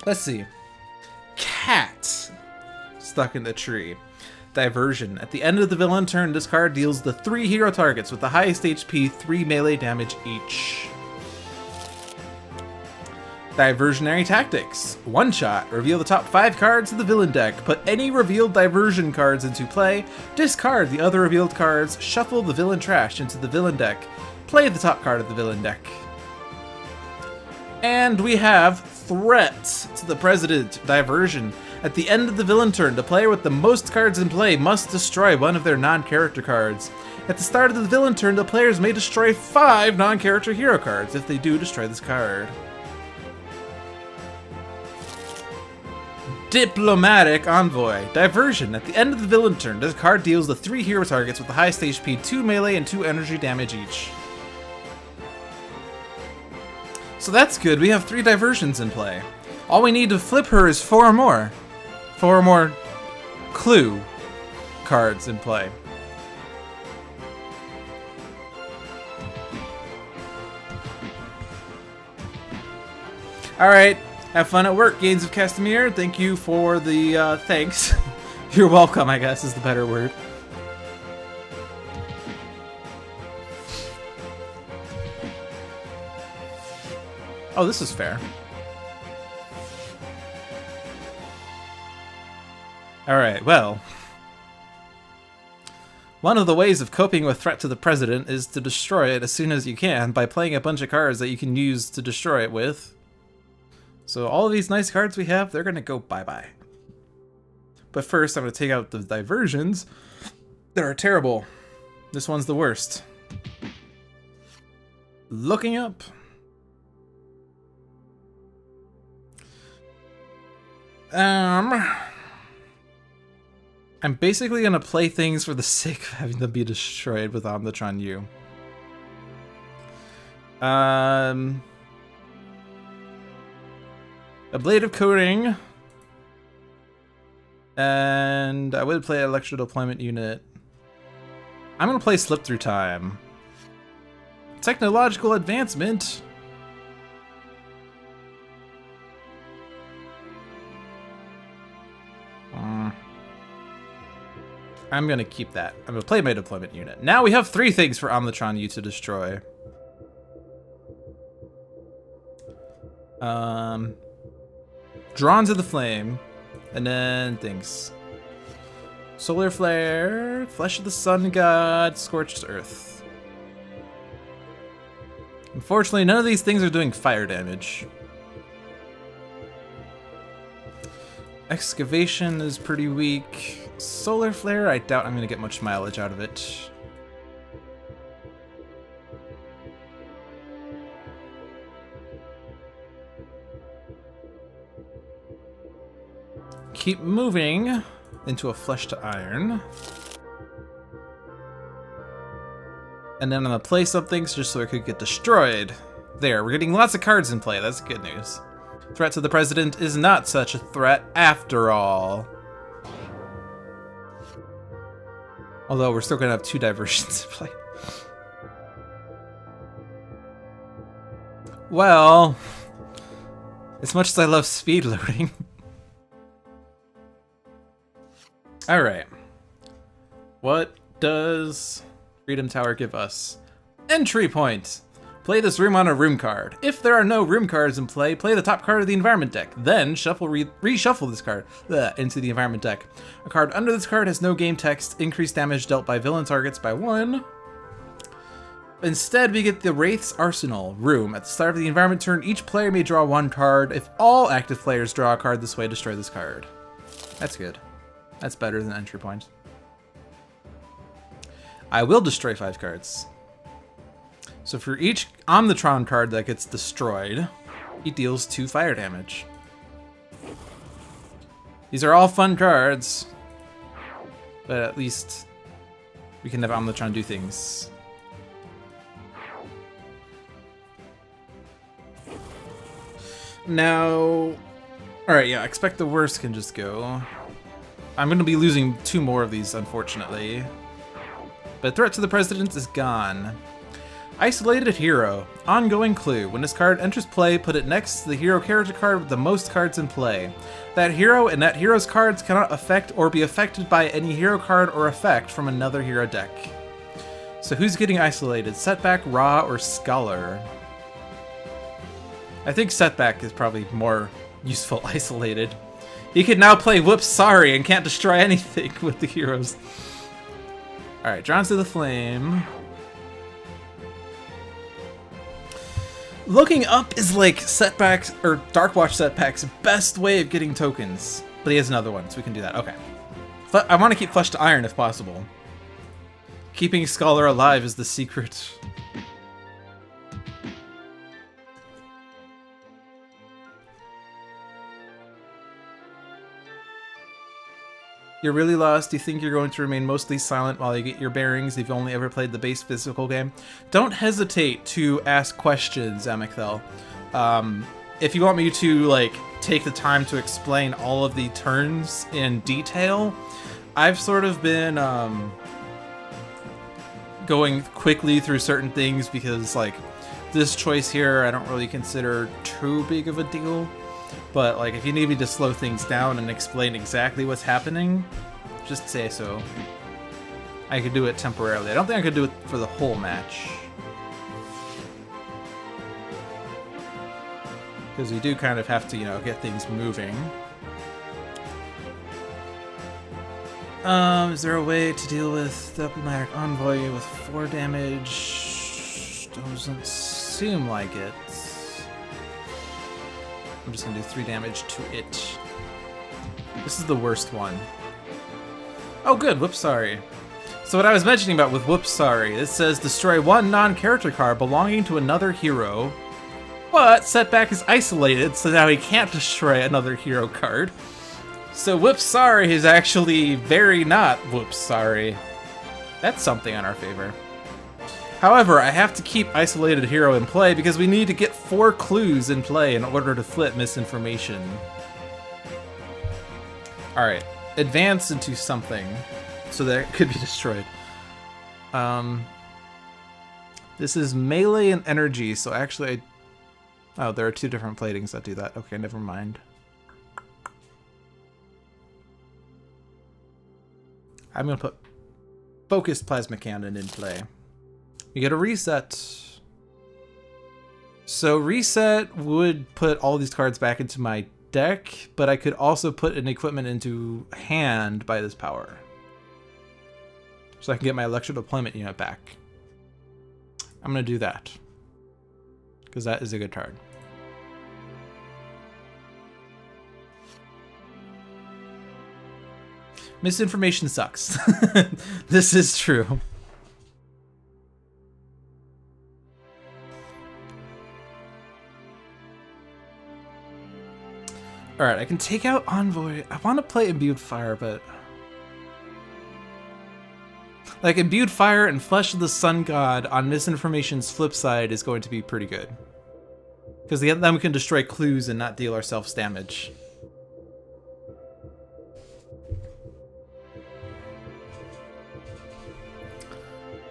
Let's see. Cat. Stuck in the tree. Diversion. At the end of the villain turn, this card deals the 3 hero targets with the highest HP 3 melee damage each. Diversionary Tactics. One shot. Reveal the top 5 cards of the villain deck. Put any revealed diversion cards into play. Discard the other revealed cards. Shuffle the villain trash into the villain deck. Play the top card of the villain deck. And we have Threat to the President. Diversion. At the end of the villain turn, the player with the most cards in play must destroy one of their non-character cards. At the start of the villain turn, the players may destroy 5 non-character hero cards. If they do, destroy this card. Diplomatic Envoy. Diversion. At the end of the villain turn, this card deals the 3 hero targets with the highest HP 2 melee and 2 energy damage each. So that's good. We have 3 diversions in play. All we need to flip her is 4 more. 4 more clue cards in play. Alright, have fun at work, Gaines of Castamere. Thank you for the thanks. You're welcome, I guess, is the better word. Oh, this is fair. Alright, well. One of the ways of coping with Threat to the President is to destroy it as soon as you can by playing a bunch of cards that you can use to destroy it with. So all of these nice cards we have, they're gonna go bye-bye. But first, I'm gonna take out the diversions that are terrible. This one's the worst. Looking up. I'm basically gonna play things for the sake of having them be destroyed with Omnitron-U. A Blade of Coding. And I would play Electro Deployment Unit. I'm gonna play Slip Through Time. Technological Advancement. I'm gonna keep that. I'm gonna play my deployment unit. Now we have 3 things for Omnitron-U to destroy. Drawn to the Flame, and then things. Solar Flare, Flesh of the Sun God, Scorched Earth. Unfortunately, none of these things are doing fire damage. Excavation is pretty weak. Solar Flare, I doubt I'm going to get much mileage out of it. Keep moving into a Flesh to Iron. And then I'm going to play something just so it could get destroyed. There, we're getting lots of cards in play. That's good news. Threat to the President is not such a threat after all. Although we're still going to have 2 diversions to play. Well, as much as I love speed loading. Alright. What does Freedom Tower give us? Entry point! Play this room on a room card. If there are no room cards in play, play the top card of the environment deck. Then reshuffle this card into the environment deck. A card under this card has no game text. Increased damage dealt by villain targets by 1. Instead, we get the Wraith's Arsenal room. At the start of the environment turn, each player may draw one card. If all active players draw a card this way, destroy this card. That's good. That's better than entry point. I will destroy 5 cards. So for each Omnitron card that gets destroyed, he deals 2 fire damage. These are all fun cards, but at least we can have Omnitron do things. Now, alright, yeah, expect the worst can just go. I'm going to be losing 2 more of these, unfortunately. But threat to the president is gone. Isolated hero. Ongoing clue. When this card enters play, put it next to the hero character card with the most cards in play. That hero and that hero's cards cannot affect or be affected by any hero card or effect from another hero deck. So who's getting isolated? Setback, Ra, or Scholar? I think Setback is probably more useful isolated. He can now play Whoops Sorry and can't destroy anything with the heroes. Alright, drawn to the flame. Looking up is like Setback's, or Darkwatch Setback's best way of getting tokens. But he has another one, so we can do that. Okay. I want to keep Flesh to Iron if possible. Keeping Scholar alive is the secret. You're really lost? Do you think you're going to remain mostly silent while you get your bearings if you've only ever played the base physical game? Don't hesitate to ask questions, Amicthel. If you want me to, like, take the time to explain all of the turns in detail, I've sort of been, going quickly through certain things because, like, this choice here I don't really consider too big of a deal. But, like, if you need me to slow things down and explain exactly what's happening, just say so. I could do it temporarily. I don't think I could do it for the whole match. Because we do kind of have to, you know, get things moving. Is there a way to deal with Diplomatic Envoy with 4 damage? Doesn't seem like it. I'm just gonna do 3 damage to it. This is the worst one. Oh good, whoops, sorry. So what I was mentioning about with whoops, sorry, it says destroy 1 non-character card belonging to another hero, but Setback is isolated, so now he can't destroy another hero card. So whoops, sorry is actually very not whoops, sorry. That's something in our favor. However, I have to keep Isolated Hero in play because we need to get 4 clues in play in order to flip misinformation. Alright, advance into something so that it could be destroyed. This is melee and energy, so actually oh, there are 2 different platings that do that. Okay, never mind. I'm gonna put Focused Plasma Cannon in play. You get a reset. So reset would put all these cards back into my deck, but I could also put an equipment into hand by this power. So I can get my electro deployment unit back. I'm going to do that. Because that is a good card. Misinformation sucks. This is true. Alright, I can take out Envoy. I want to play Imbued Fire, but... like, Imbued Fire and Flesh of the Sun God on Misinformation's flip side is going to be pretty good. Because then we can destroy clues and not deal ourselves damage.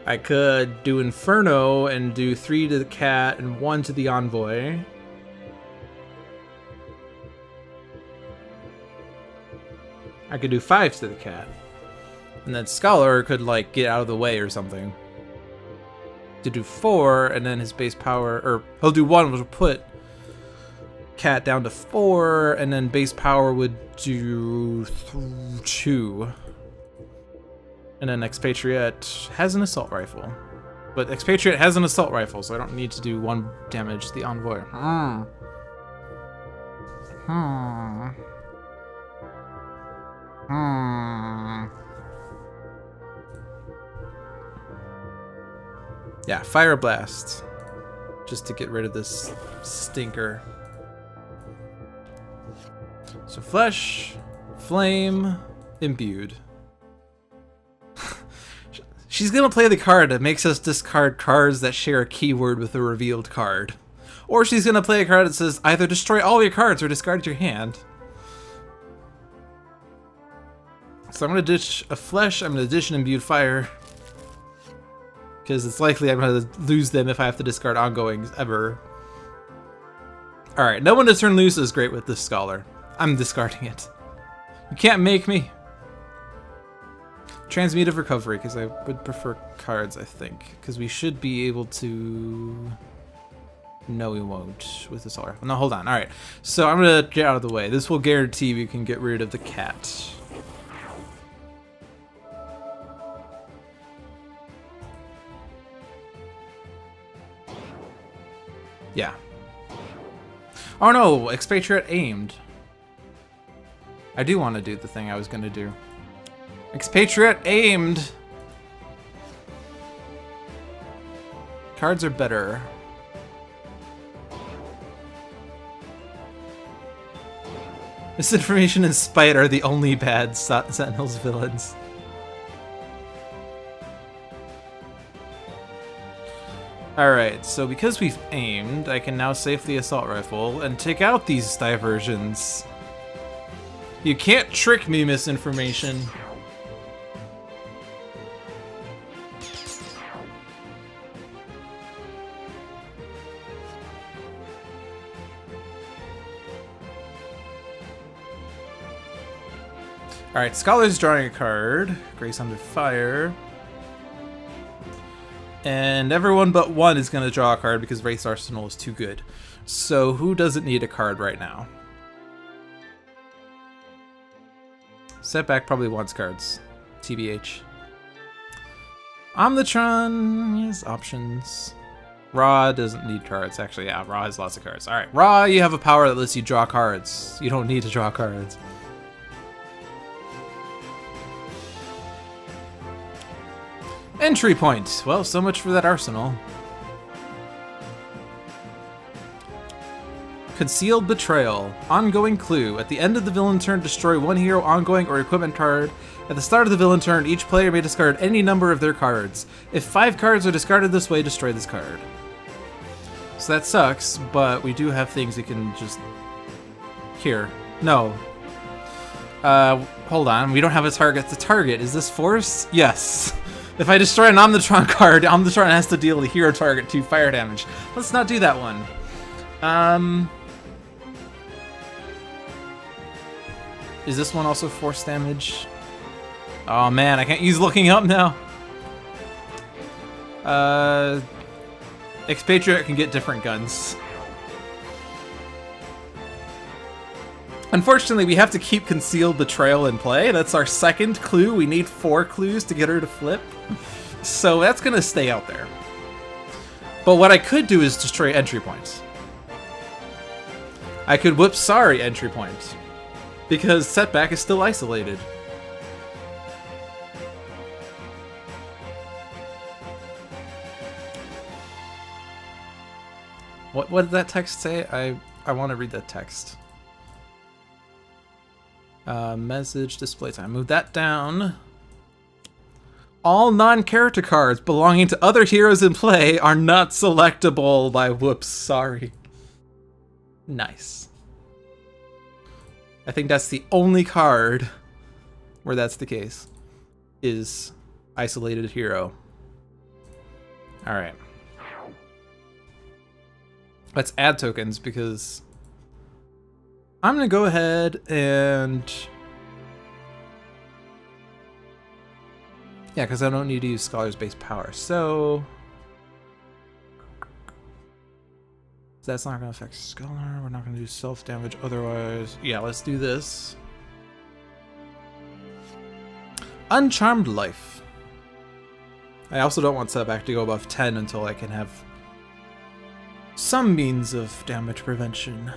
I could do Inferno and do 3 to the cat and 1 to the Envoy. I could do 5 to the cat. And then Scholar could, like, get out of the way or something. To do 4, and then his base power, or he'll do 1, which will put cat down to 4, and then base power would do 2. And then Expatriette has an assault rifle. But Expatriette has an assault rifle, so I don't need to do 1 damage to the envoy. Yeah, Fire Blast. Just to get rid of this stinker. So Flesh, Flame, Imbued. She's gonna play the card that makes us discard cards that share a keyword with a revealed card. Or she's gonna play a card that says either destroy all your cards or discard your hand. So I'm gonna ditch a Flesh, I'm gonna ditch an Imbued Fire. Because it's likely I'm gonna lose them if I have to discard ongoings ever. Alright, no one to turn loose is great with this Scholar. I'm discarding it. You can't make me. Transmute of Recovery, because I would prefer cards, I think. Because we should be able to... No, we won't with this all. No, hold on. Alright, so I'm gonna get out of the way. This will guarantee we can get rid of the cat. Yeah. Oh no, Expatriette aimed. I do want to do the thing I was gonna do. Expatriette aimed! Cards are better. Misinformation and Spite are the only bad Sentinels villains. Alright, so because we've aimed, I can now safely Assault Rifle and take out these diversions. You can't trick me, Misinformation. Alright, Scholar's drawing a card. Grace Under Fire. And everyone but one is going to draw a card because Wraith's Arsenal is too good. So who doesn't need a card right now? Setback probably wants cards. TBH. Omnitron has options. Ra doesn't need cards. Actually, yeah, Ra has lots of cards. Alright, Ra, you have a power that lets you draw cards. You don't need to draw cards. Entry point. Well, so much for that arsenal. Concealed Betrayal. Ongoing clue. At the end of the villain turn, destroy one hero, ongoing, or equipment card. At the start of the villain turn, each player may discard any number of their cards. If 5 cards are discarded this way, destroy this card. So that sucks, but we do have things we can just... Here. No. Hold on. We don't have a target to target. Is this Force? Yes. If I destroy an Omnitron card, Omnitron has to deal the hero target 2 fire damage. Let's not do that one. Is this one also force damage? Oh man, I can't use looking up now. Expatriette can get different guns. Unfortunately, we have to keep Concealed Betrayal in play. That's our second clue. We need 4 clues to get her to flip. So that's gonna stay out there. But what I could do is destroy entry points. I could whip Sorry entry point. Because Setback is still isolated. What did that text say? I want to read that text. Message display time. Move that down. All non-character cards belonging to other heroes in play are not selectable by whoops, sorry. Nice. I think that's the only card where that's the case. Is isolated hero. Alright. Let's add tokens because I'm gonna go ahead and yeah, because I don't need to use Scholar's base power. So that's not gonna affect Scholar. We're not gonna do self damage otherwise. Yeah, let's do this. Uncharmed Life. I also don't want Setback to go above 10 until I can have some means of damage prevention.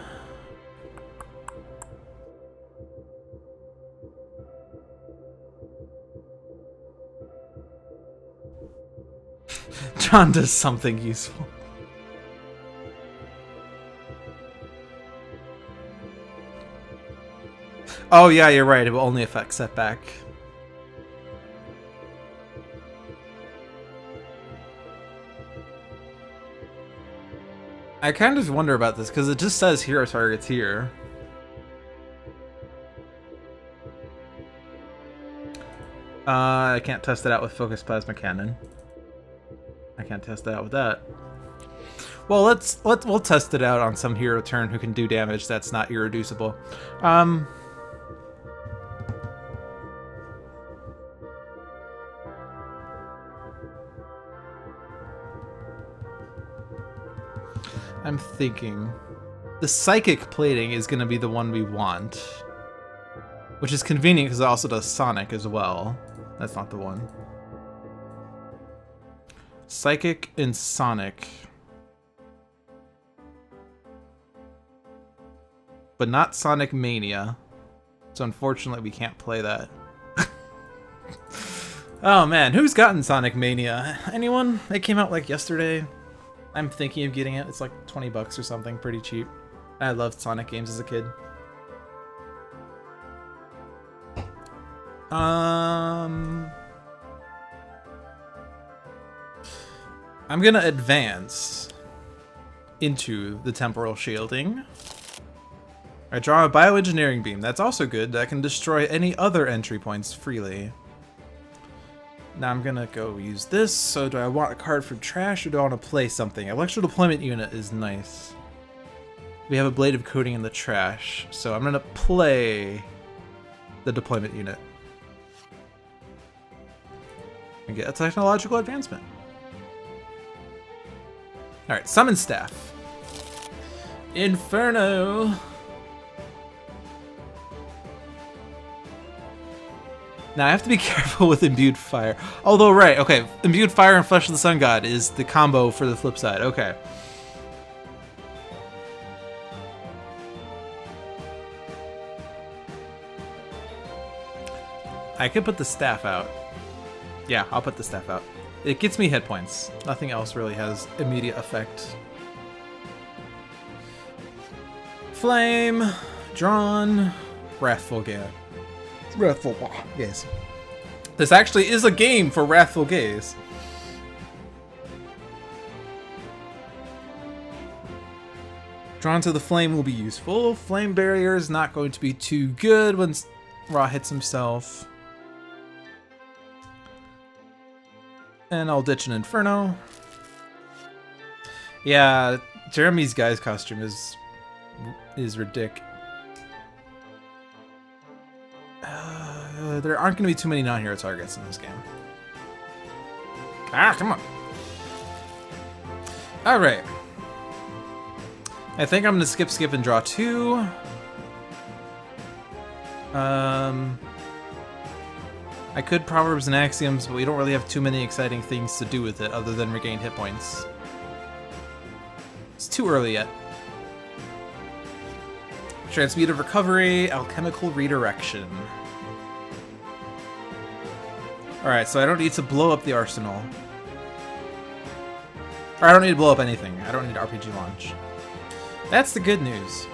John does something useful. Oh yeah, you're right. It will only affect Setback. I kind of wonder about this because it just says hero targets here. I can't test it out with Focus Plasma Cannon. I can't test it out with that. Well, we'll test it out on some hero turn who can do damage that's not irreducible. I'm thinking the Psychic Plating is going to be the one we want, which is convenient because it also does Sonic as well. That's not the one. Psychic and Sonic. But not Sonic Mania. So unfortunately we can't play that. Oh man, who's gotten Sonic Mania? Anyone? It came out like yesterday. I'm thinking of getting it. It's like 20 bucks or something, pretty cheap. I loved Sonic games as a kid. I'm gonna advance into the temporal shielding. I draw a bioengineering beam. That's also good. That can destroy any other entry points freely. Now I'm gonna go use this. So do I want a card from trash or do I want to play something? Electro Deployment Unit is nice. We have a Blade of Coding in the trash. So I'm gonna play the Deployment Unit. And get a technological advancement. Alright, Summon Staff. Inferno! Now I have to be careful with Imbued Fire. Although, right, okay, Imbued Fire and Flesh of the Sun God is the combo for the flip side. Okay. I could put the staff out. Yeah, I'll put the staff out. It gets me hit points. Nothing else really has immediate effect. Flame, drawn, Wrathful Gaze. Wrathful Gaze. This actually is a game for Wrathful Gaze. Drawn to the Flame will be useful. Flame Barrier is not going to be too good when Ra hits himself. And I'll ditch an Inferno. Yeah, Jeremy's Guise costume is ridiculous. There aren't going to be too many non-hero targets in this game. Ah, come on. Alright. I think I'm going to skip, and draw 2. I could Proverbs and Axioms, but we don't really have too many exciting things to do with it other than regain hit points. It's too early yet. Transmutive Recovery, Alchemical Redirection. Alright, so I don't need to blow up the arsenal. Or I don't need to blow up anything. I don't need RPG launch. That's the good news.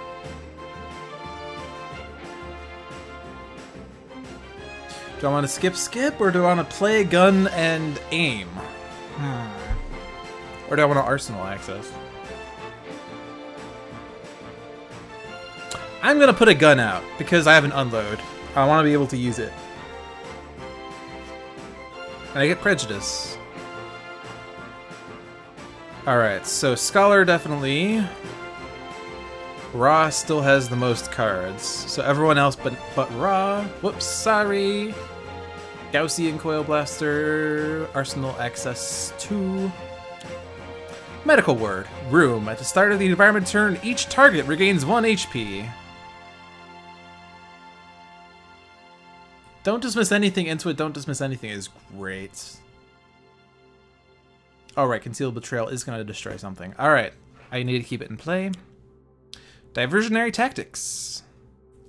Do I want to skip, or do I want to play gun and aim? Or do I want to arsenal access? I'm going to put a gun out, because I have an unload. I want to be able to use it. And I get prejudice. Alright, so Scholar definitely. Ra still has the most cards. So everyone else but Ra. Whoops, sorry. Gaussian Coil Blaster. Arsenal Access 2. Medical Word. Room. At the start of the environment turn, each target regains 1 HP. Don't dismiss anything into it. Don't dismiss anything is great. Oh, right. Concealed Betrayal is going to destroy something. All right. I need to keep it in play. Diversionary Tactics.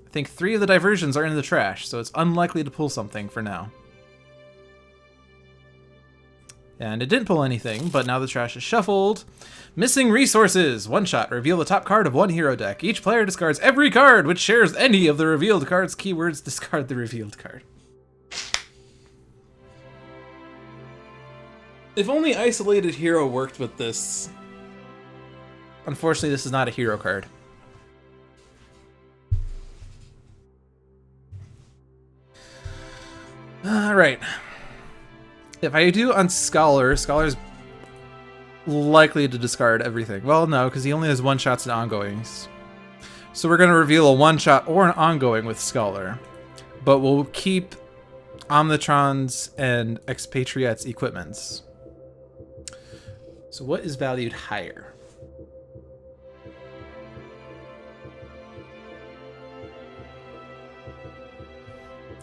I think 3 of the diversions are in the trash, so it's unlikely to pull something for now. And it didn't pull anything, but now the trash is shuffled. Missing Resources. 1 shot. Reveal the top card of 1 hero deck. Each player discards every card which shares any of the revealed cards. Keywords: discard the revealed card. If only Isolated Hero worked with this. Unfortunately, this is not a hero card. Alright. If I do on Scholar, Scholar's likely to discard everything. Well, no, because he only has 1-shots and ongoings. So we're going to reveal a 1-shot or an ongoing with Scholar. But we'll keep Omnitron's and Expatriette's equipments. So what is valued higher?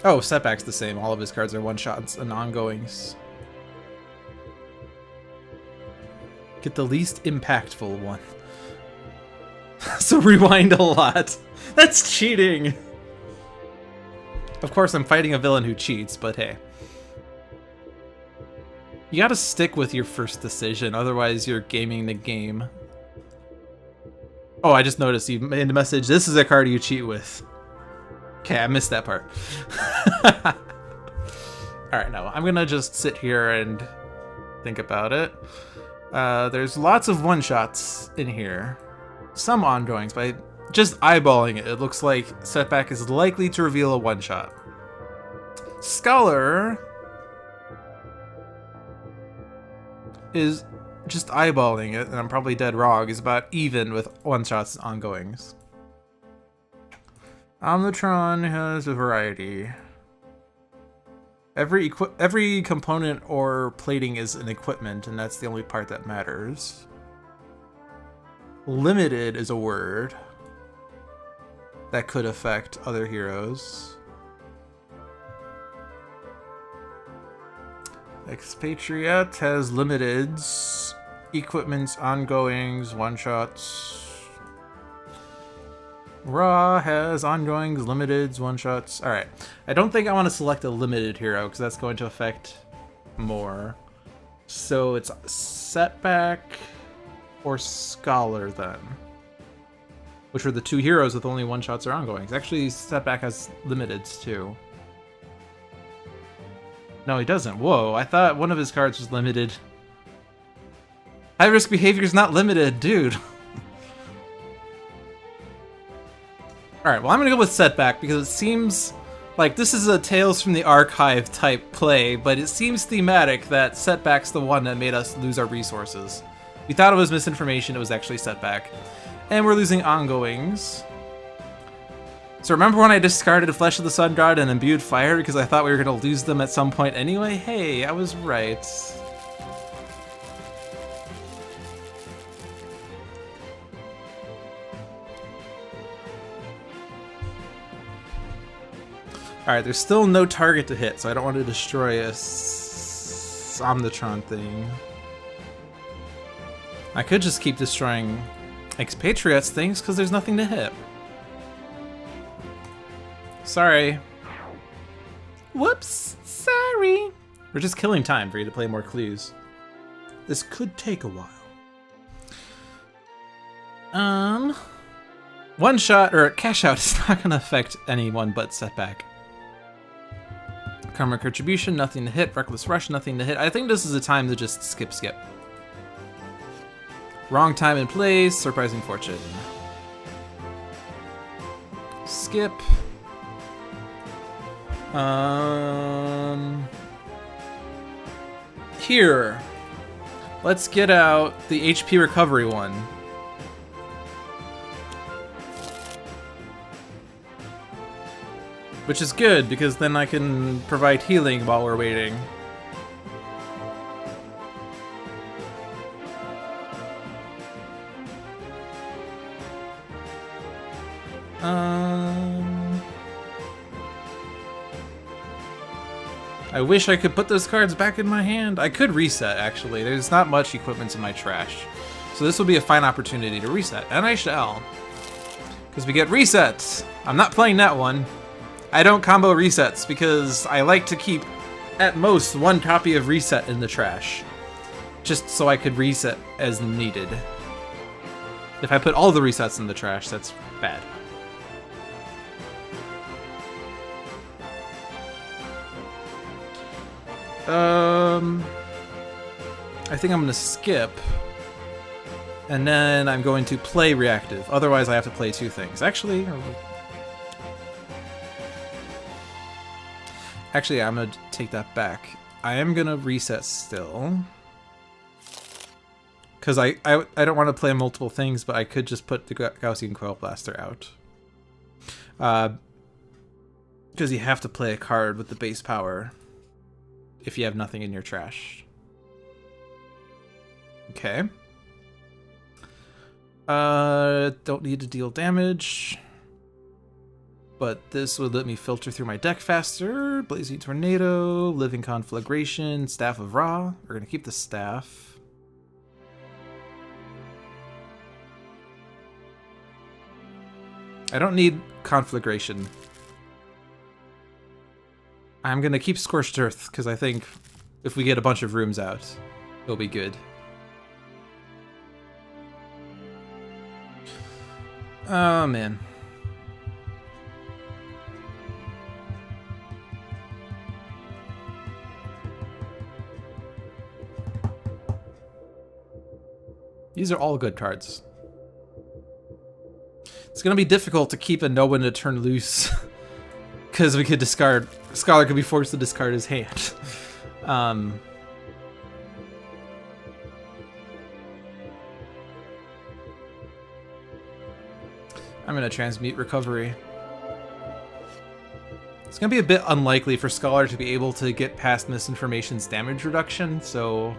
Oh, Setback's the same. All of his cards are 1-shots and ongoings. Get the least impactful one. So rewind a lot. That's cheating! Of course, I'm fighting a villain who cheats, but hey. You gotta stick with your first decision, otherwise you're gaming the game. Oh, I just noticed you made a message. This is a card you cheat with. Okay, I missed that part. Alright, no, I'm gonna just sit here and think about it. There's lots of 1-shots in here. Some ongoings, but just eyeballing it, it looks like Setback is likely to reveal a 1-shot. Scholar is just eyeballing it, and I'm probably dead wrong, is about even with 1-shots and ongoings. Omnitron has a variety. Every component or plating is an equipment, and that's the only part that matters. Limited is a word that could affect other heroes. Expatriette has limiteds, equipments, ongoings, 1-shots. Raw has ongoings, limiteds, 1-shots. Alright. I don't think I want to select a limited hero, because that's going to affect more. So it's Setback or Scholar then. Which are the 2 heroes with only 1-shots or ongoings. Actually, Setback has limiteds too. No, he doesn't. Whoa, I thought one of his cards was limited. High risk behavior is not limited, dude. Alright, well I'm gonna go with Setback because it seems like this is a Tales from the Archive type play, but it seems thematic that Setback's the one that made us lose our resources. We thought it was misinformation, it was actually Setback. And we're losing ongoings. So remember when I discarded Flesh of the Sun God and Imbued Fire because I thought we were gonna lose them at some point anyway? Hey, I was right. Alright, there's still no target to hit, so I don't want to destroy a Omnitron thing. I could just keep destroying Expatriette's things, because there's nothing to hit. Sorry. Whoops! Sorry! We're just killing time for you to play more clues. This could take a while. 1-shot, or cash out is not going to affect anyone but Setback. Karma Retribution, nothing to hit. Reckless Rush, nothing to hit. I think this is a time to just skip. Wrong time and place. Surprising Fortune. Skip. Here. Let's get out the HP recovery one. Which is good, because then I can provide healing while we're waiting. I wish I could put those cards back in my hand. I could reset, actually. There's not much equipment in my trash. So this will be a fine opportunity to reset. And I shall. Because we get resets. I'm not playing that one. I don't combo resets because I like to keep at most one copy of reset in the trash. Just so I could reset as needed. If I put all the resets in the trash, that's bad. I think I'm gonna skip. And then I'm going to play reactive. Otherwise, I have to play two things. Actually, I'm gonna take that back. I am gonna reset still. Because I don't want to play multiple things, but I could just put the Gaussian Coil Blaster out. Because you have to play a card with the base power if you have nothing in your trash. Okay. Don't need to deal damage. But this would let me filter through my deck faster. Blazing Tornado, Living Conflagration, Staff of Ra. We're going to keep the staff. I don't need Conflagration. I'm going to keep Scorched Earth, because I think if we get a bunch of rooms out, it'll be good. Oh, man. These are all good cards. It's going to be difficult to keep a no one to turn loose. Because we could discard... Scholar could be forced to discard his hand. I'm going to transmute Recovery. It's going to be a bit unlikely for Scholar to be able to get past Misinformation's damage reduction, so...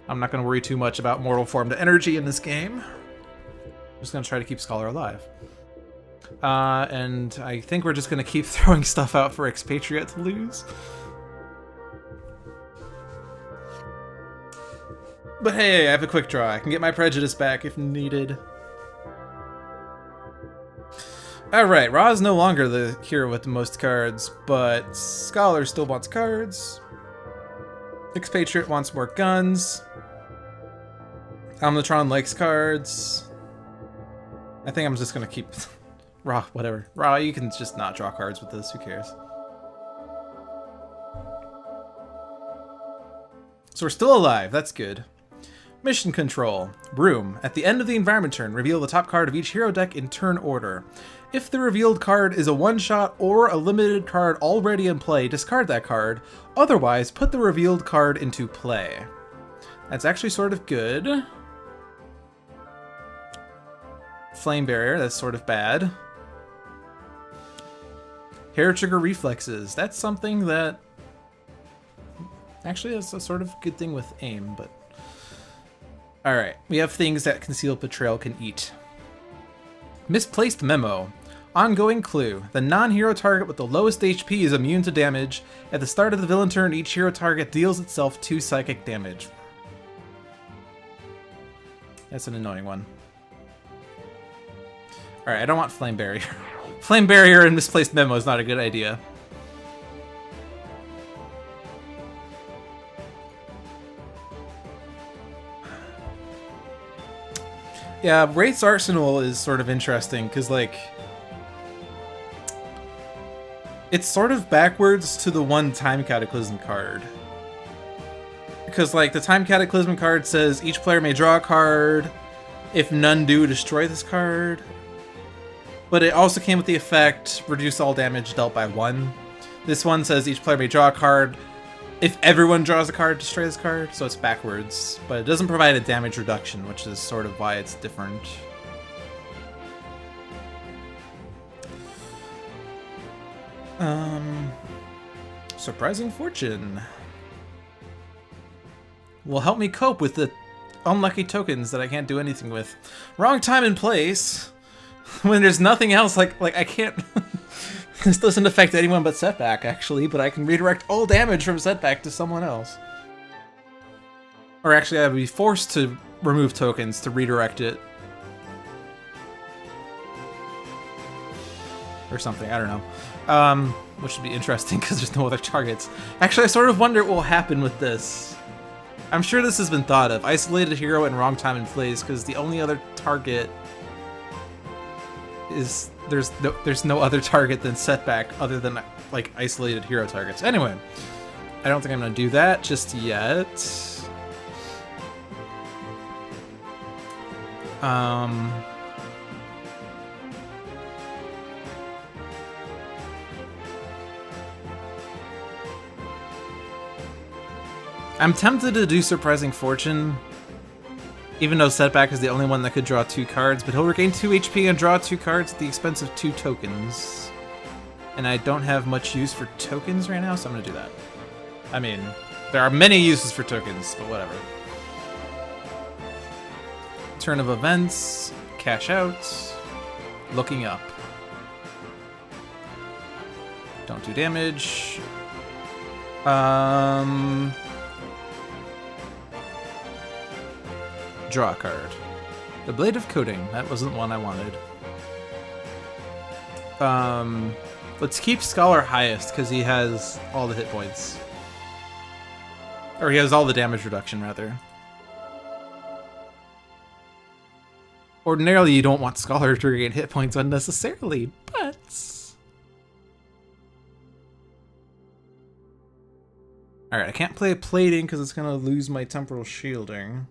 I'm not going to worry too much about Mortal Form to Energy in this game. I'm just going to try to keep Scholar alive. And I think we're just going to keep throwing stuff out for Expatriette to lose. But hey, I have a quick draw. I can get my Prejudice back if needed. Alright, Ra is no longer the hero with the most cards, but Scholar still wants cards. Expatriette wants more guns. Omnitron likes cards. I think I'm just gonna keep... Ra, whatever. Ra, you can just not draw cards with this, who cares? So we're still alive, that's good. Mission control. Room. At the end of the environment turn, reveal the top card of each hero deck in turn order. If the revealed card is a one-shot or a limited card already in play, discard that card. Otherwise, put the revealed card into play. That's actually sort of good. Flame Barrier, that's sort of bad. Hair Trigger Reflexes, that's something that... Actually, that's a sort of good thing with aim, but... Alright, we have things that Concealed Betrayal can eat. Misplaced Memo. Ongoing clue. The non-hero target with the lowest HP is immune to damage. At the start of the villain turn, each hero target deals itself 2 psychic damage. That's an annoying one. Alright, I don't want Flame Barrier. Flame Barrier and Misplaced Memo is not a good idea. Yeah, Wraith's Arsenal is sort of interesting, because, like... It's sort of backwards to the one Time Cataclysm card. Because, like, the Time Cataclysm card says each player may draw a card. If none do, destroy this card. But it also came with the effect, reduce all damage dealt by 1. This one says each player may draw a card. If everyone draws a card, destroy this card. So it's backwards. But it doesn't provide a damage reduction, which is sort of why it's different. Surprising Fortune will help me cope with the unlucky tokens that I can't do anything with. Wrong time and place. When there's nothing else, like I can't... This doesn't affect anyone but Setback, actually, but I can redirect all damage from Setback to someone else. Or actually, I would be forced to remove tokens to redirect it. Or something, I don't know. Which would be interesting because there's no other targets. Actually, I sort of wonder what will happen with this. I'm sure this has been thought of. Isolated hero and wrong time and place, because the only other target is there's no other target than Setback other than like isolated hero targets. Anyway, I don't think I'm gonna do that just yet. I'm tempted to do Surprising Fortune, even though Setback is the only one that could draw 2 cards, but he'll regain 2 HP and draw 2 cards at the expense of 2 tokens. And I don't have much use for tokens right now, so I'm gonna do that. I mean, there are many uses for tokens, but whatever. Turn of events, cash out, looking up. Don't do damage. Draw a card. The Blade of Coding. That wasn't one I wanted. Let's keep Scholar highest because he has all the hit points. Or he has all the damage reduction, rather. Ordinarily, you don't want Scholar to regain hit points unnecessarily, but... Alright, I can't play a Plating because it's going to lose my Temporal Shielding.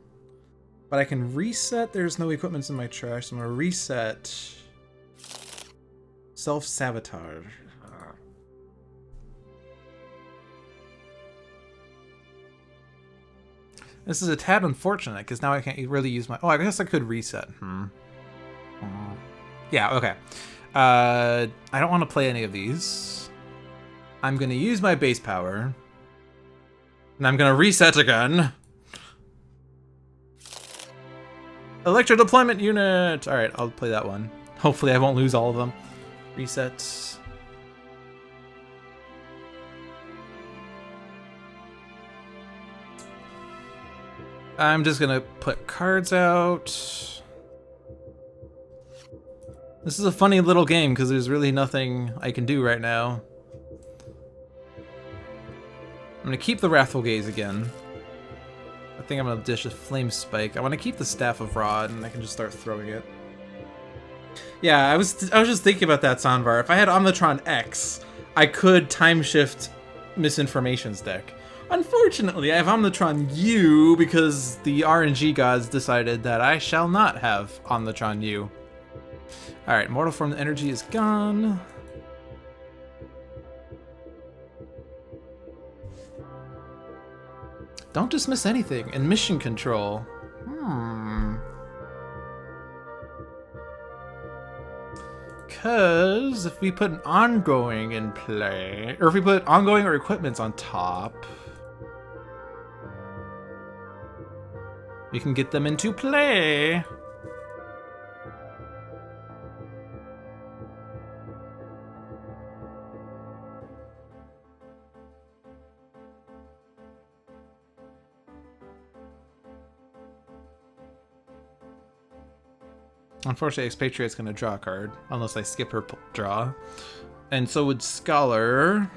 But I can reset. There's no equipments in my trash, so I'm going to reset. Self-sabotage. This is a tad unfortunate, because now I can't really use my... Oh, I guess I could reset. Yeah, okay. I don't want to play any of these. I'm going to use my base power. And I'm going to reset again. Electro Deployment Unit! Alright, I'll play that one. Hopefully I won't lose all of them. Reset. I'm just gonna put cards out. This is a funny little game because there's really nothing I can do right now. I'm gonna keep the Wrathful Gaze again. I think I'm gonna dish a Flame Spike. I want to keep the Staff of Rod, and I can just start throwing it. Yeah, I was just thinking about that, Sanvar. If I had Omnitron X, I could time shift Misinformation's deck. Unfortunately, I have Omnitron-U because the RNG gods decided that I shall not have Omnitron-U. Alright, Mortal Form energy is gone. Don't dismiss anything. And mission control. Because if we put an ongoing in play, or if we put ongoing or equipments on top, we can get them into play. Unfortunately, Expatriette's going to draw a card, unless I skip her draw. And so would Scholar.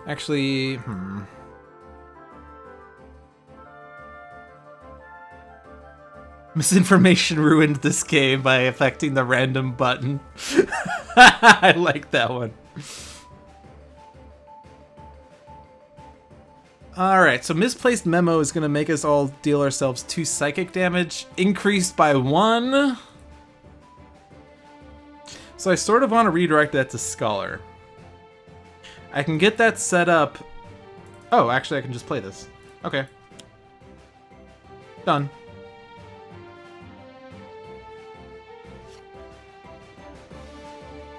Actually, Misinformation ruined this game by affecting the random button. I like that one. Alright, so Misplaced Memo is going to make us all deal ourselves 2 psychic damage, increased by 1. So I sort of want to redirect that to Scholar. I can get that set up. Oh, actually I can just play this. Okay. Done.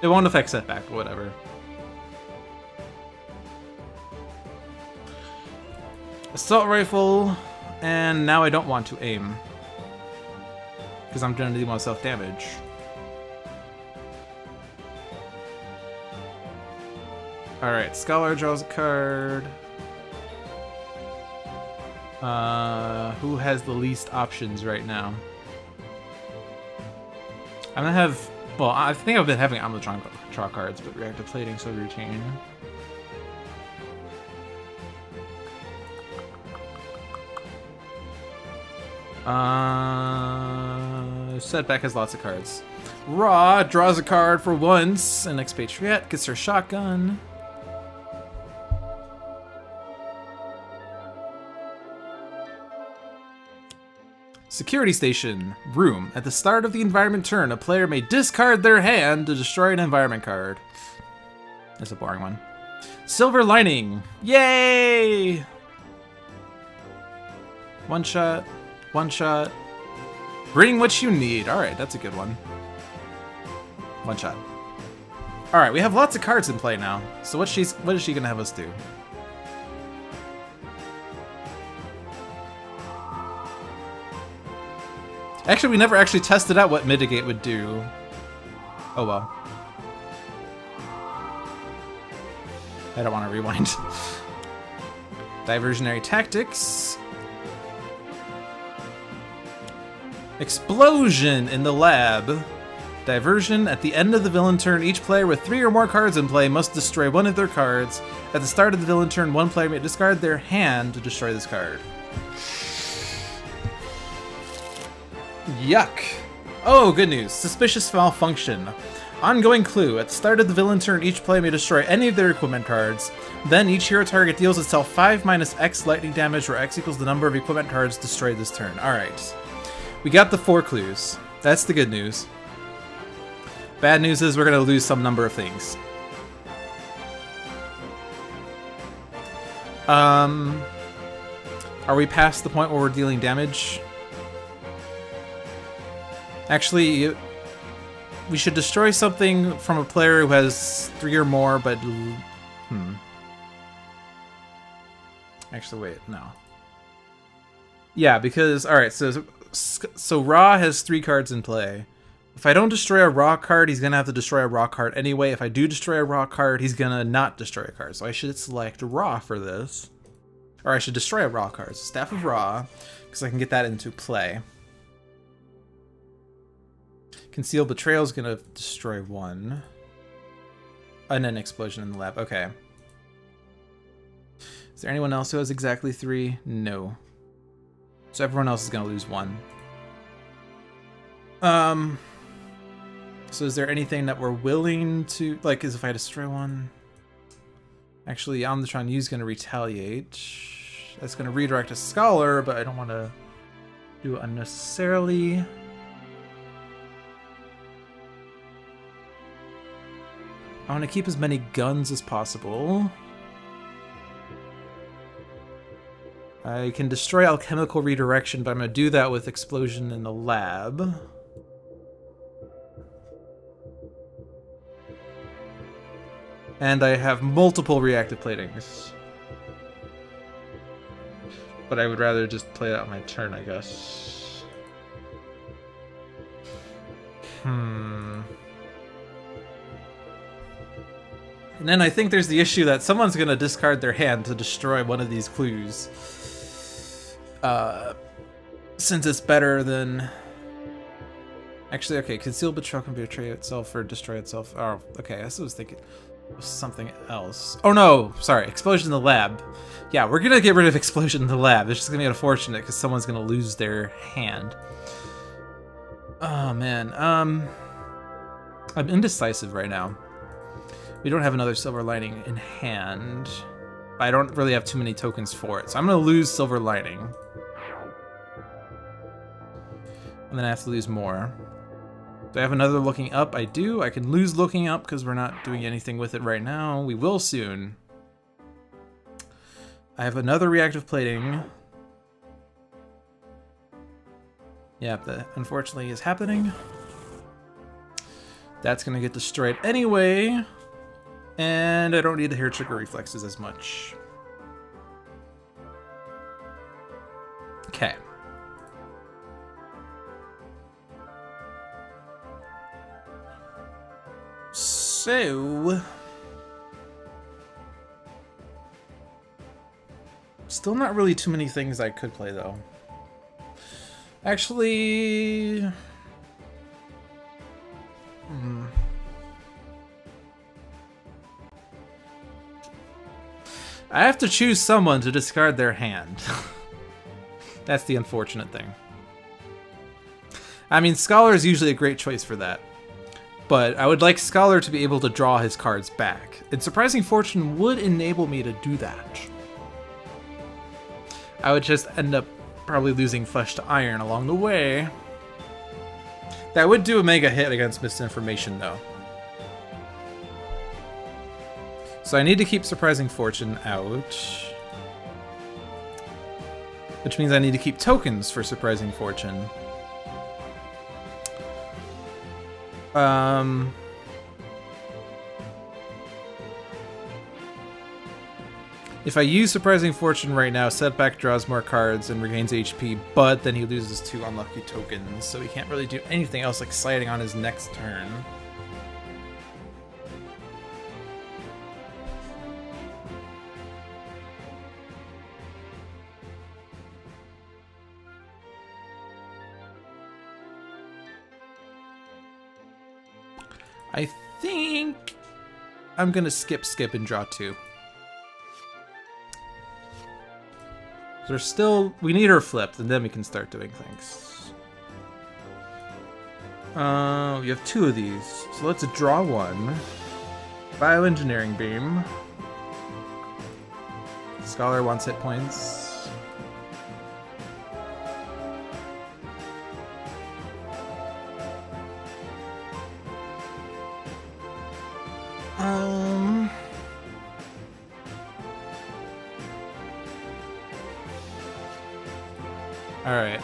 It won't affect Setback, but whatever. Assault Rifle, And now I don't want to aim. Because I'm going to do myself damage. Alright, Scholar draws a card. Who has the least options right now? I'm gonna have... Well, I think I've been having Omnitron draw cards, but reactive plating, so routine. Setback has lots of cards. Raw draws a card for once, and Expatriette gets her shotgun. Security Station. Room. At the start of the environment turn, a player may discard their hand to destroy an environment card. That's a boring one. Silver Lining. Yay! One shot. One shot. Bring what you need. Alright, that's a good one. One shot. Alright, we have lots of cards in play now. So what is she gonna have us do? Actually, we never actually tested out what Mitigate would do. Oh well. I don't want to rewind. Diversionary Tactics. Explosion in the lab. Diversion. At the end of the villain turn, each player with 3 or more cards in play must destroy one of their cards. At the start of the villain turn, one player may discard their hand to destroy this card. Yuck. Oh, good news. Suspicious malfunction. Ongoing clue. At the start of the villain turn, each player may destroy any of their equipment cards. Then each hero target deals itself 5 minus X lightning damage, where X equals the number of equipment cards destroyed this turn. Alright. We got the 4 clues. That's the good news. Bad news is we're going to lose some number of things. Are we past the point where we're dealing damage? Actually, we should destroy something from a player who has 3 or more, but... Actually, wait, no. Yeah, because... Alright, so Ra has 3 cards in play. If I don't destroy a Ra card, he's going to have to destroy a Ra card anyway. If I do destroy a Ra card, he's going to not destroy a card. So I should select Ra for this. Or I should destroy a Ra card. So Staff of Ra, because I can get that into play. Concealed Betrayal is going to destroy 1. And then Explosion in the lab. Okay. Is there anyone else who has exactly 3? No. So everyone else is going to lose 1. So is there anything that we're willing to... Like, is if I destroy 1... Actually, Omnitron-U is going to retaliate. That's going to redirect a Scholar, but I don't want to do it unnecessarily. I want to keep as many guns as possible. I can destroy Alchemical Redirection, but I'm going to do that with Explosion in the lab. And I have multiple reactive platings. But I would rather just play it out my turn, I guess. And then I think there's the issue that someone's going to discard their hand to destroy one of these clues. Since it's better than... Actually, okay, Conceal Betrayal can betray itself or destroy itself. Oh, okay, I was thinking of something else. Oh no, sorry, Explosion in the lab. Yeah, we're going to get rid of Explosion in the lab. It's just going to be unfortunate because someone's going to lose their hand. Oh man, I'm indecisive right now. We don't have another Silver Lining in hand. I don't really have too many tokens for it, so I'm going to lose Silver Lining. And then I have to lose more. Do I have another Looking Up? I do. I can lose Looking Up because we're not doing anything with it right now. We will soon. I have another Reactive Plating. Yeah, that unfortunately is happening. That's going to get destroyed anyway. And I don't need the Hair Trigger Reflexes as much. So... Still not really too many things I could play, though. Actually... I have to choose someone to discard their hand. That's the unfortunate thing. I mean, Scholar is usually a great choice for that. But I would like Scholar to be able to draw his cards back. And Surprising Fortune would enable me to do that. I would just end up probably losing Flesh to Iron along the way. That would do a mega hit against Misinformation, though. So I need to keep Surprising Fortune out. Which means I need to keep tokens for Surprising Fortune. If I use Surprising Fortune right now, Setback draws more cards and regains HP, but then he loses 2 unlucky tokens, so he can't really do anything else exciting on his next turn. I think I'm gonna skip and draw 2. There's still, we need her flipped, and then we can start doing things. We have 2 of these, so let's draw 1. Bioengineering Beam. Scholar wants hit points. Alright.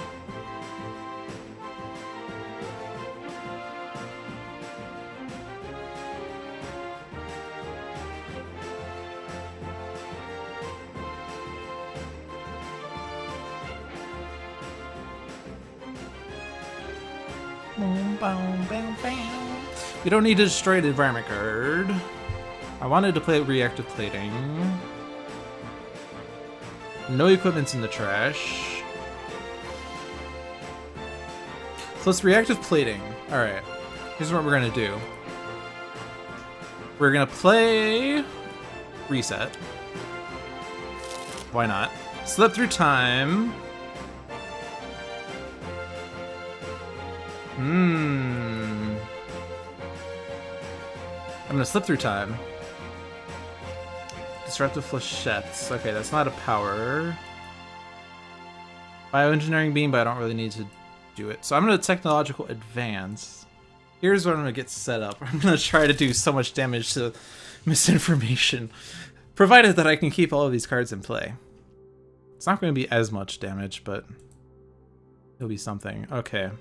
We don't need to destroy the environment card. I wanted to play reactive plating. No equipment's in the trash. So let's reactive plating. Alright. Here's what we're gonna do. We're gonna play reset. Why not? Slip through time. I'm gonna slip through time. Disruptive Flechettes. Okay, that's not a power. Bioengineering Beam, but I don't really need to do it. So I'm gonna Technological Advance. Here's what I'm gonna get set up. I'm gonna try to do so much damage to Misinformation, provided that I can keep all of these cards in play. It's not gonna be as much damage, but it'll be something. Okay.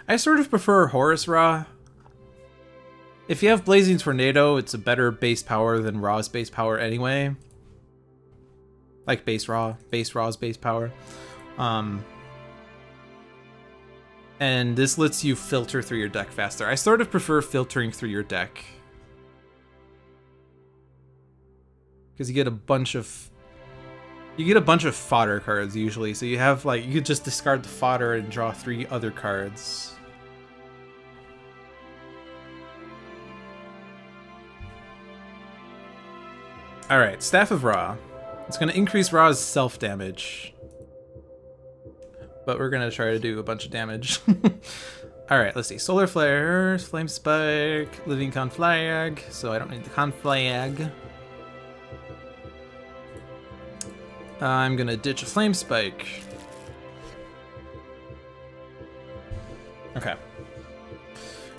I sort of prefer Horus Ra. If you have Blazing Tornado, it's a better base power than Ra's base power anyway. Like base Ra's base power. And this lets you filter through your deck faster. I sort of prefer filtering through your deck, because you get a bunch of fodder cards usually. So you have like, you could just discard the fodder and draw 3 other cards. Alright, Staff of Ra. It's going to increase Ra's self-damage. But we're going to try to do a bunch of damage. Alright, let's see. Solar Flare, Flame Spike, Living Conflag. So I don't need the Conflag. I'm going to ditch a Flame Spike. Okay.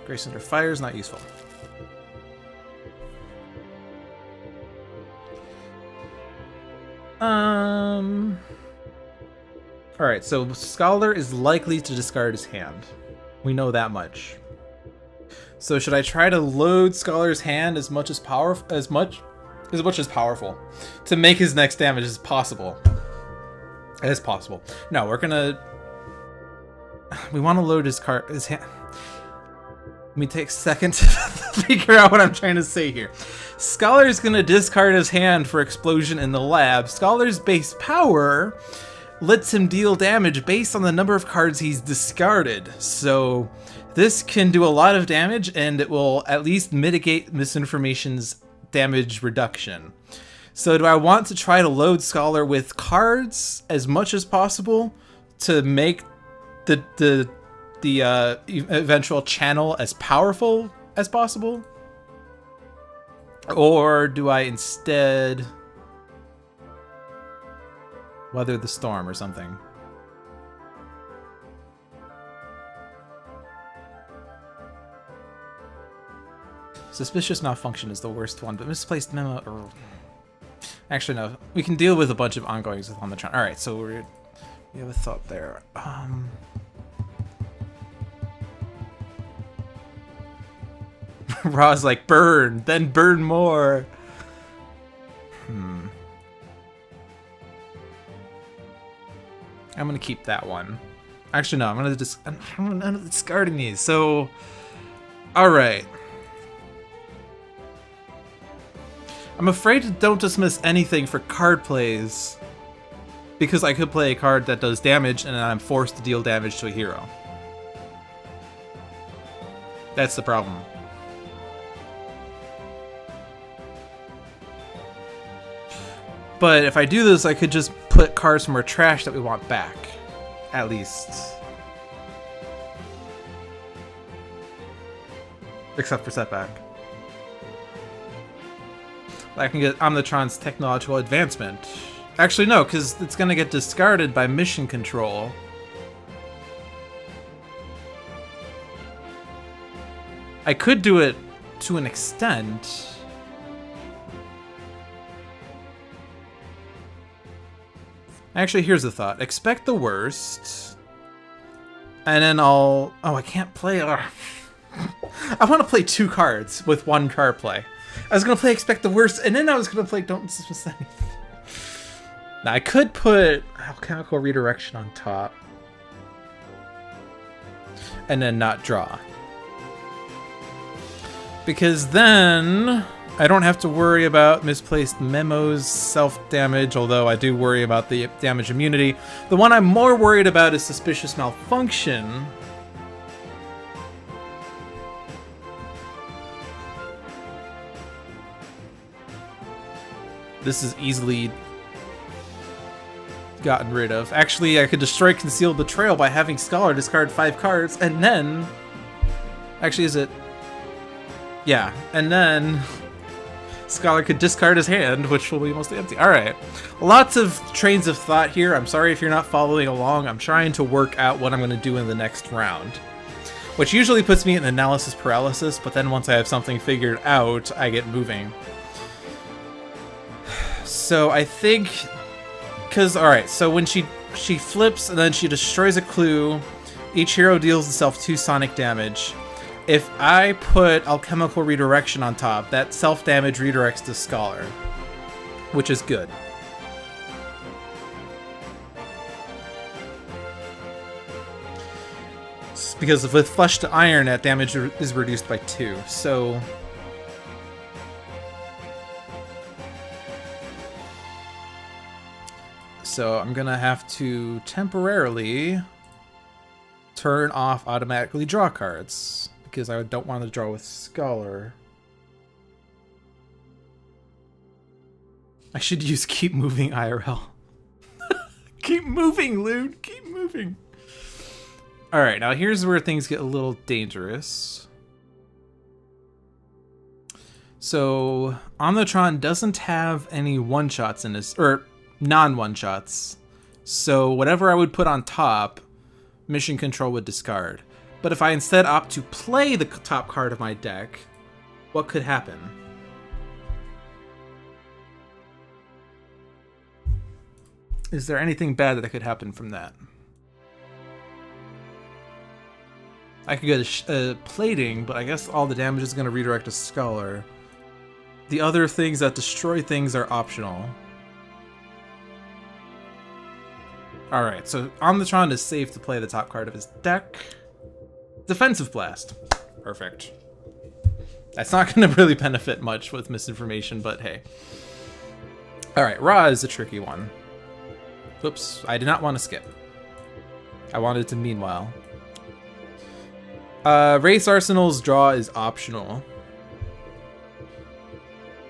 Grace Under Fire is not useful. Alright, so Scholar is likely to discard his hand. We know that much. So should I try to load Scholar's hand as much as powerful to make his next damage as possible? No, we're gonna We want to load his card. His hand. Let me take a second to figure out what I'm trying to say here. Scholar's gonna discard his hand for explosion in the lab. Scholar's base power lets him deal damage based on the number of cards he's discarded. So this can do a lot of damage, and it will at least mitigate Misinformation's damage reduction. So do I want to try to load Scholar with cards as much as possible to make the eventual channel as powerful as possible? Or do I instead weather the storm or something? Suspicious malfunction is the worst one, but misplaced memo... Actually, no. We can deal with a bunch of ongoings with Omnitron. Alright, so we have a thought there. Ra's like, burn, then burn more. I'm gonna keep that one. Actually, no, I'm discarding these. So, all right. I'm afraid to don't dismiss anything for card plays, because I could play a card that does damage and then I'm forced to deal damage to a hero. That's the problem. But if I do this, I could just put cards from our trash that we want back, at least. Except for Setback. I can get Omnitron's technological advancement. Actually, no, because it's going to get discarded by mission control. I could do it to an extent. Actually, here's the thought. Expect the worst. And then I'll... Oh, I can't play... I want to play 2 cards with 1 card play. I was going to play Expect the Worst, and then I was going to play Don't Dismiss Anything. Now, I could put Alchemical Redirection on top. And then not draw. Because then I don't have to worry about misplaced memos, self-damage, although I do worry about the damage immunity. The one I'm more worried about is Suspicious Malfunction. This is easily gotten rid of. Actually, I could destroy Concealed Betrayal by having Scholar discard 5 cards, and then... Actually, is it... Yeah, and then Scholar could discard his hand, which will be mostly empty. Alright. Lots of trains of thought here. I'm sorry if you're not following along. I'm trying to work out what I'm going to do in the next round. Which usually puts me in analysis paralysis, but then once I have something figured out, I get moving. So I think... Because, alright, so when she flips and then she destroys a clue, each hero deals itself 2 sonic damage. If I put Alchemical Redirection on top, that self-damage redirects to Scholar, which is good. Because with Flesh to Iron, that damage is reduced by 2, so... So I'm gonna have to temporarily turn off automatically draw cards, because I don't want to draw with Scholar. I should use Keep Moving IRL. Keep moving, Lude! Keep moving! Alright, now here's where things get a little dangerous. So, Omnitron doesn't have any one-shots in this, or non-one-shots. So whatever I would put on top, Mission Control would discard. But if I instead opt to play the top card of my deck, what could happen? Is there anything bad that could happen from that? I could get a plating, but I guess all the damage is going to redirect to Scholar. The other things that destroy things are optional. Alright, so Omnitron is safe to play the top card of his deck. Defensive Blast. Perfect. That's not going to really benefit much with misinformation, but hey. Alright, Ra is a tricky one. Whoops, I did not want to skip. I wanted to meanwhile. Wraith's Arsenal's draw is optional.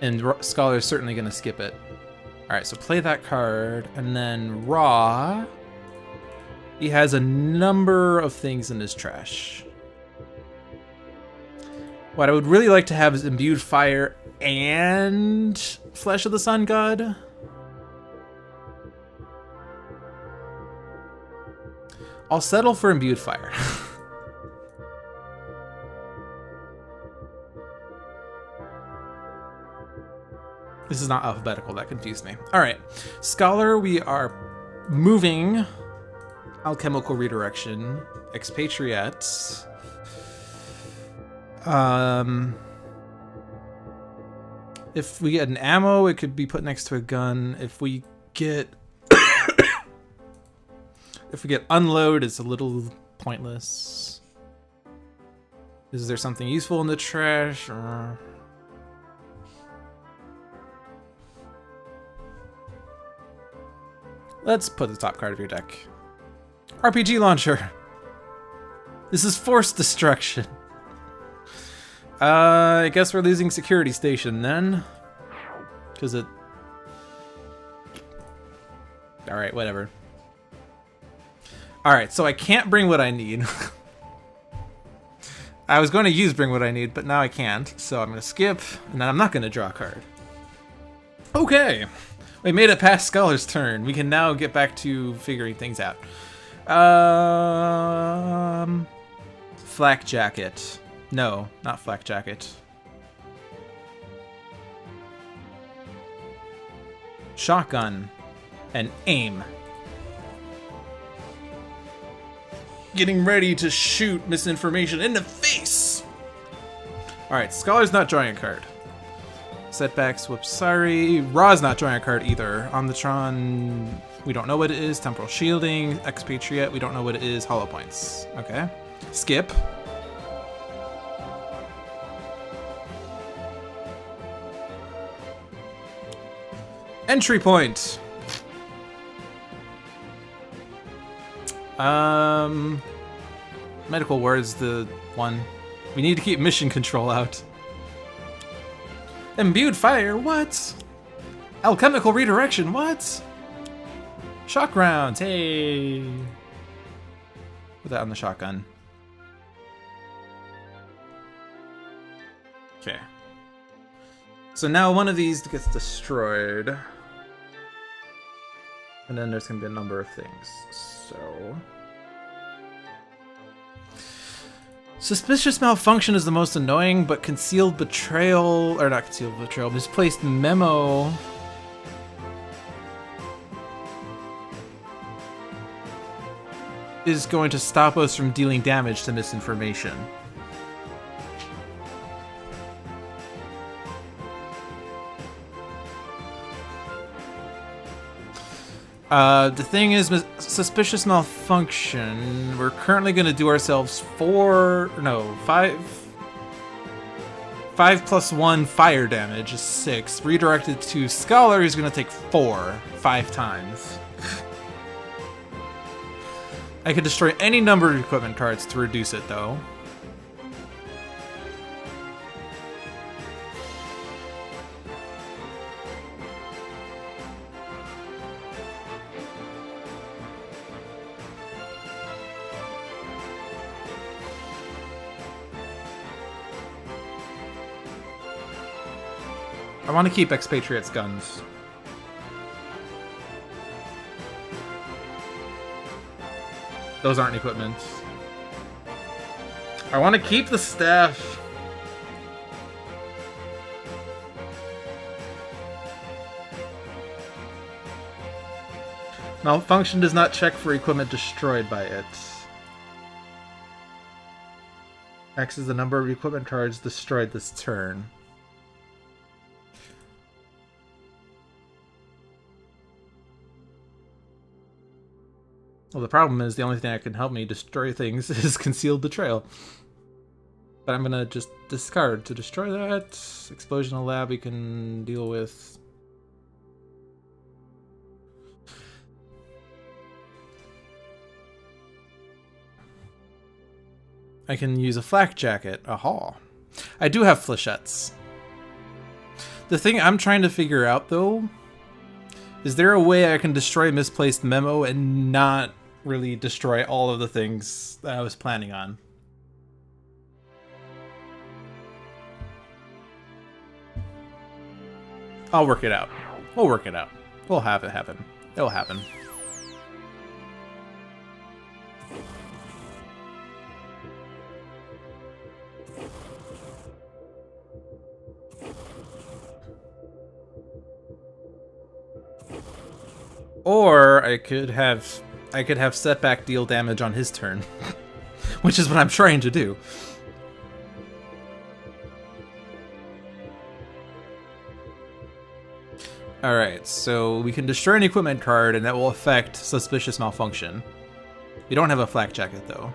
And Scholar's certainly going to skip it. Alright, so play that card, and then Ra... He has a number of things in his trash. What I would really like to have is Imbued Fire and Flesh of the Sun God. I'll settle for Imbued Fire. This is not alphabetical, that confused me. Alright, Scholar, we are moving Alchemical Redirection, Expatriette. If we get an ammo, it could be put next to a gun. If we get if we get unload, it's a little pointless. Is there something useful in the trash? Let's put the top card of your deck. RPG Launcher. This is Forced Destruction. I guess we're losing Security Station then. Because it... Alright, whatever. Alright, so I can't bring what I need. I was going to use Bring What I Need, but now I can't. So I'm going to skip, and then I'm not going to draw a card. Okay. We made it past Scholar's turn. We can now get back to figuring things out. Flak Jacket. No, not Flak Jacket. Shotgun. And aim. Getting ready to shoot misinformation in the face! Alright, Scholar's not drawing a card. Setbacks, whoops, sorry. Ra's not drawing a card either. Omnitron, we don't know what it is. Temporal Shielding. Expatriette, we don't know what it is. Hollow Points. Okay. Skip. Entry point. Medical Ward's the one. We need to keep Mission Control out. Imbued Fire, what? Alchemical Redirection, what? Shock Rounds, hey! Put that on the shotgun. Okay. So now one of these gets destroyed. And then there's gonna be a number of things, so... Suspicious Malfunction is the most annoying, but Concealed Betrayal, or not Concealed Betrayal, Misplaced Memo is going to stop us from dealing damage to misinformation. The thing is, Suspicious Malfunction, we're currently going to do ourselves 5 plus 1 fire damage is 6. Redirected to Scholar, he's going to take 5 times. I could destroy any number of equipment cards to reduce it, though. I want to keep Expatriate's guns. Those aren't equipment. I want to keep the staff. Malfunction does not check for equipment destroyed by it. X is the number of equipment cards destroyed this turn. Well, the problem is the only thing that can help me destroy things is Concealed Betrayal. But I'm gonna just discard to destroy that. Explosional Lab we can deal with. I can use a flak jacket. Aha. I do have flechettes. The thing I'm trying to figure out, though, is there a way I can destroy Misplaced Memo and not really destroy all of the things that I was planning on? I'll work it out. We'll work it out. We'll have it happen. It'll happen. Or I could have Setback deal damage on his turn, which is what I'm trying to do. Alright, so we can destroy an equipment card and that will affect Suspicious Malfunction. We don't have a flak jacket though.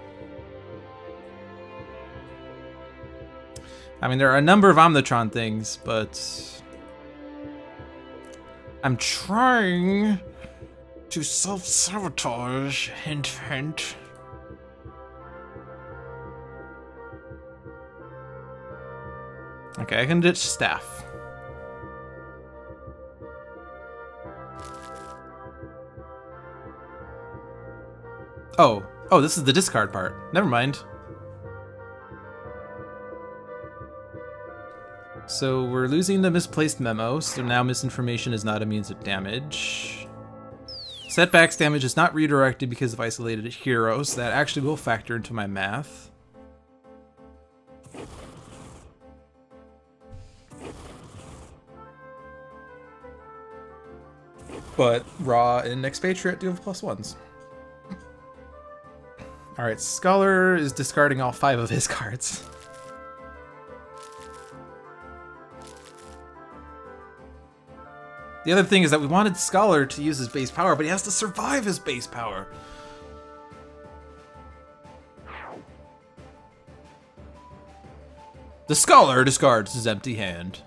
I mean, there are a number of Omnitron things, but I'm trying to self-sabotage. Hint, hint. Okay, I can ditch Staff. Oh, this is the discard part. Never mind. So we're losing the Misplaced Memo, so now Misinformation is not immune to damage. Setback's damage is not redirected because of Isolated Heroes, so that actually will factor into my math. But Raw and Expatriette do have +1s. Alright, Scholar is discarding all 5 of his cards. The other thing is that we wanted Scholar to use his base power, but he has to survive his base power. The Scholar discards his empty hand.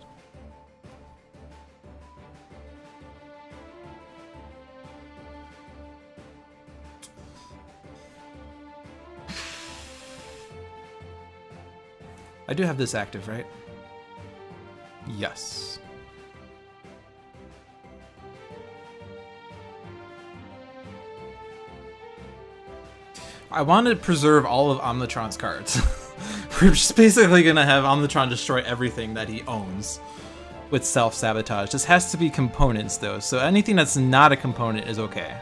I do have this active, right? Yes. I wanted to preserve all of Omnitron's cards. We're just basically gonna have Omnitron destroy everything that he owns with self-sabotage. This has to be components though, so anything that's not a component is okay.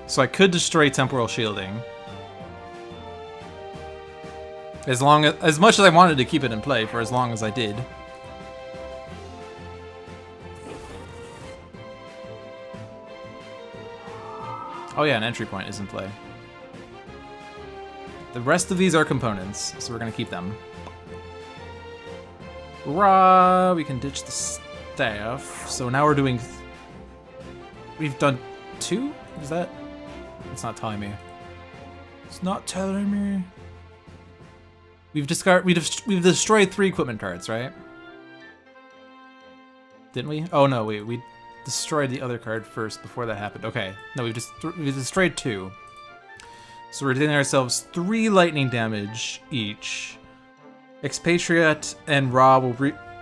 So I could destroy Temporal Shielding. As much as I wanted to keep it in play for as long as I did. Oh yeah, an entry point is in play. The rest of these are components, so we're gonna keep them. Raw, we can ditch the staff. So now we're doing... We've done 2? Is that? It's not telling me. It's not telling me. We've destroyed 3 equipment cards, right? Didn't we? Oh no, we destroyed the other card first before that happened. Okay, no, we've destroyed 2. So we're dealing ourselves 3 lightning damage each. Expatriette and Ra will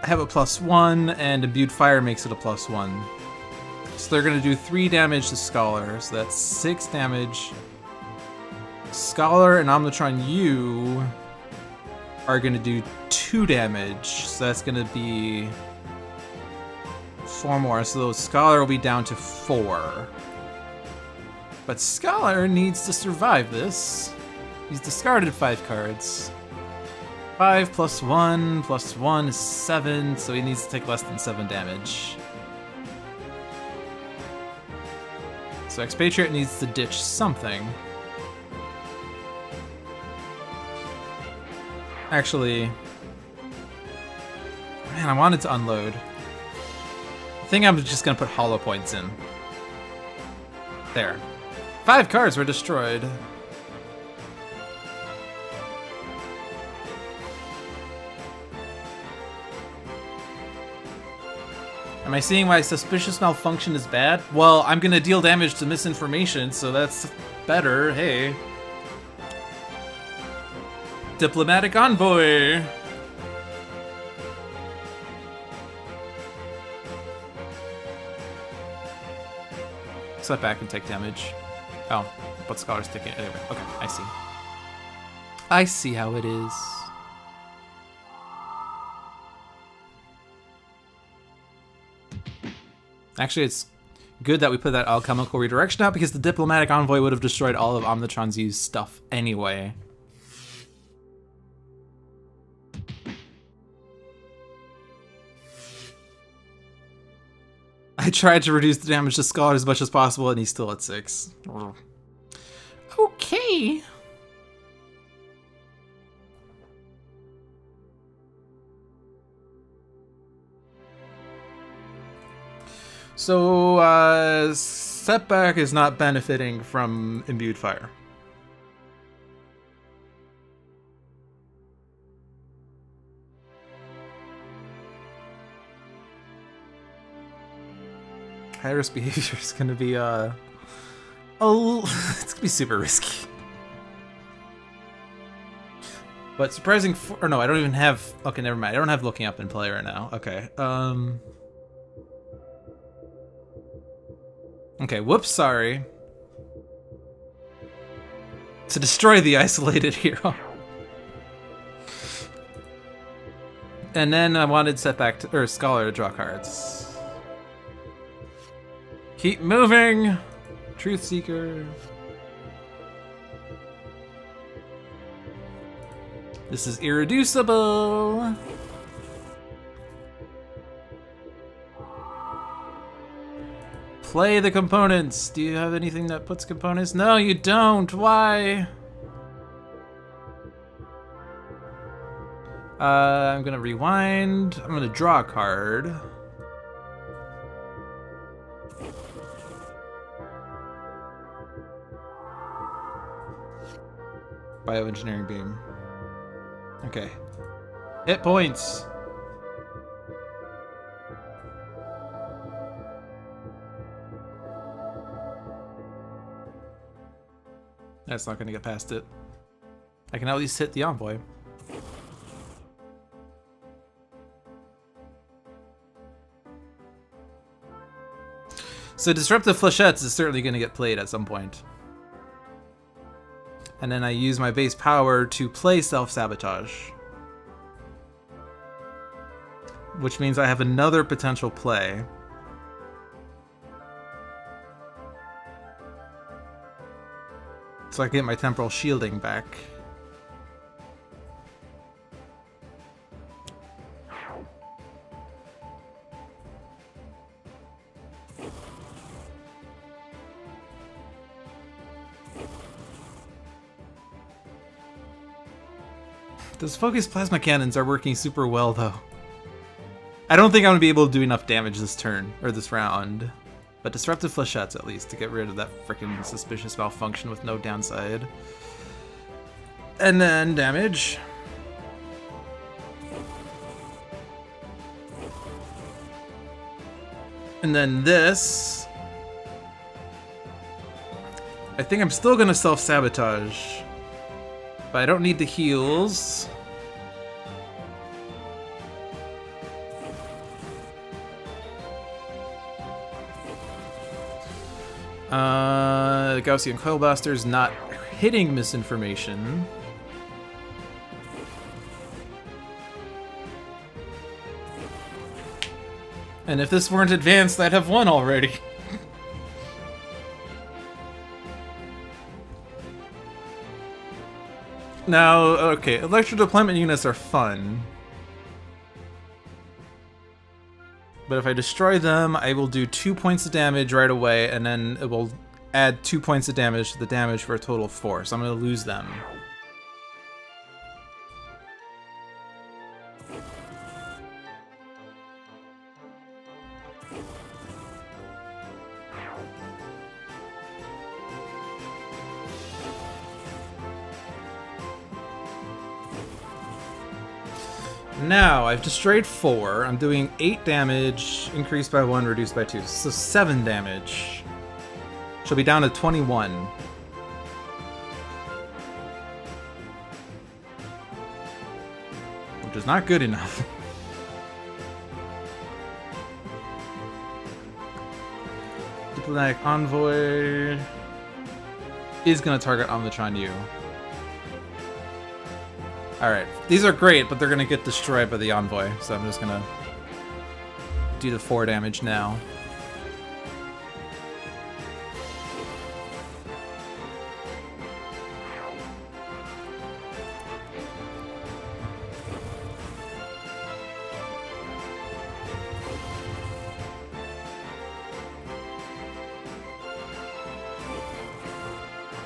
have a +1, and Imbued Fire makes it a +1. So they're gonna do 3 damage to Scholar, so that's 6 damage. Scholar and Omnitron-U are going to do 2 damage, so that's going to be 4 more, so Scholar will be down to 4. But Scholar needs to survive this. He's discarded 5 cards. 5 + 1 + 1 is 7, so he needs to take less than 7 damage. So Expatriate needs to ditch something. Actually, man, I wanted to unload. I think I'm just gonna put hollow points in. There. 5 cards were destroyed. Am I seeing why suspicious malfunction is bad? Well, I'm gonna deal damage to misinformation, so that's better. Hey. Diplomatic envoy. Setback and take damage. Oh, but Scholar's taking it anyway. Okay, I see. I see how it is. Actually, it's good that we put that alchemical redirection out because the diplomatic envoy would have destroyed all of Omnitron-U's stuff anyway. I tried to reduce the damage to Scholar as much as possible and he's still at 6. Okay. So, Setback is not benefiting from Imbued Fire. High risk behavior is gonna be, it's gonna be super risky. But surprising, or no, I don't even have, okay, never mind. I don't have looking up in play right now. Okay, okay, whoops, sorry. To destroy the isolated hero. And then I wanted Setback to, or Scholar to draw cards. Keep moving! Truth Seeker. This is irreducible! Play the components! Do you have anything that puts components? No, you don't! Why? I'm gonna rewind. I'm gonna draw a card. Bioengineering beam. Okay. Hit points. That's not gonna get past it. I can at least hit the envoy. So Disruptive Flechettes is certainly gonna get played at some point. And then I use my base power to play Self-Sabotage. Which means I have another potential play. So I can get my Temporal Shielding back. Those focused plasma cannons are working super well, though. I don't think I'm gonna be able to do enough damage this turn, or this round. But Disruptive Flechettes, at least, to get rid of that freaking suspicious malfunction with no downside. And then damage. And then this. I think I'm still gonna self-sabotage. But I don't need the heals. The Gaussian Coil Blaster's not hitting misinformation. And if this weren't advanced, I'd have won already. Now, okay, electro deployment units are fun. But if I destroy them, I will do 2 points of damage right away, and then it will add 2 points of damage to the damage for a total of 4, so I'm going to lose them. Now, I've destroyed 4. I'm doing 8 damage, increased by 1, reduced by 2. So 7 damage. She'll be down to 21. Which is not good enough. Diplomatic Envoy is going to target Omnitron-U. Alright, these are great, but they're going to get destroyed by the Envoy, so I'm just going to do the 4 damage now.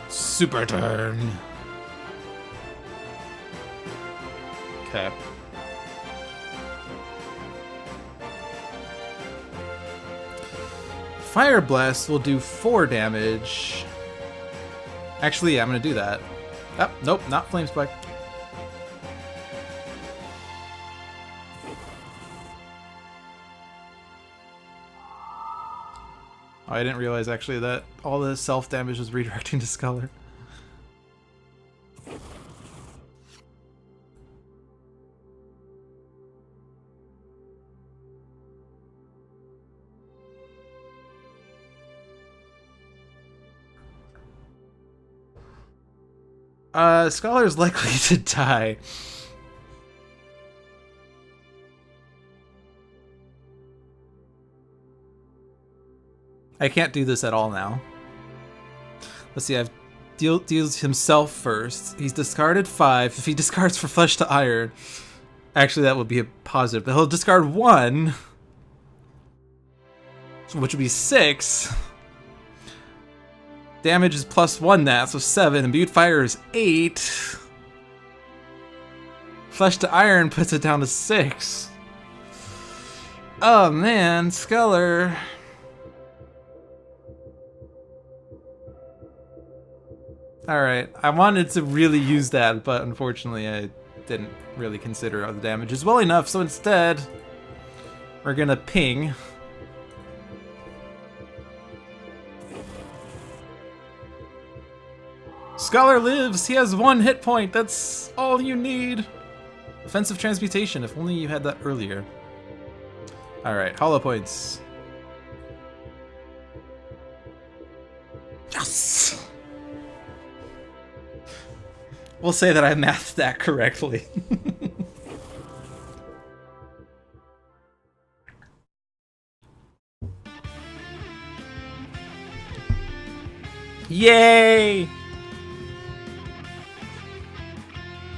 Super turn. Okay. Fire Blast will do 4 damage. Actually, yeah, I'm gonna do that. Oh, nope, not Flame Spike. Oh, I didn't realize actually that all the self damage was redirecting to Scholar. Scholar's likely to die. I can't do this at all now. Let's see, I've deals himself first. He's discarded 5. If he discards for Flesh to Iron, actually that would be a positive, but he'll discard 1, which would be 6. Damage is +1 that, so 7. Imbued Fire is 8. Flesh to Iron puts it down to 6. Oh man, Scholar. Alright, I wanted to really use that, but unfortunately I didn't really consider other damages well enough, so instead we're gonna ping. Scholar lives! He has 1 hit point! That's all you need! Offensive Transmutation, if only you had that earlier. Alright, Hollow Points. Yes! We'll say that I mathed that correctly. Yay!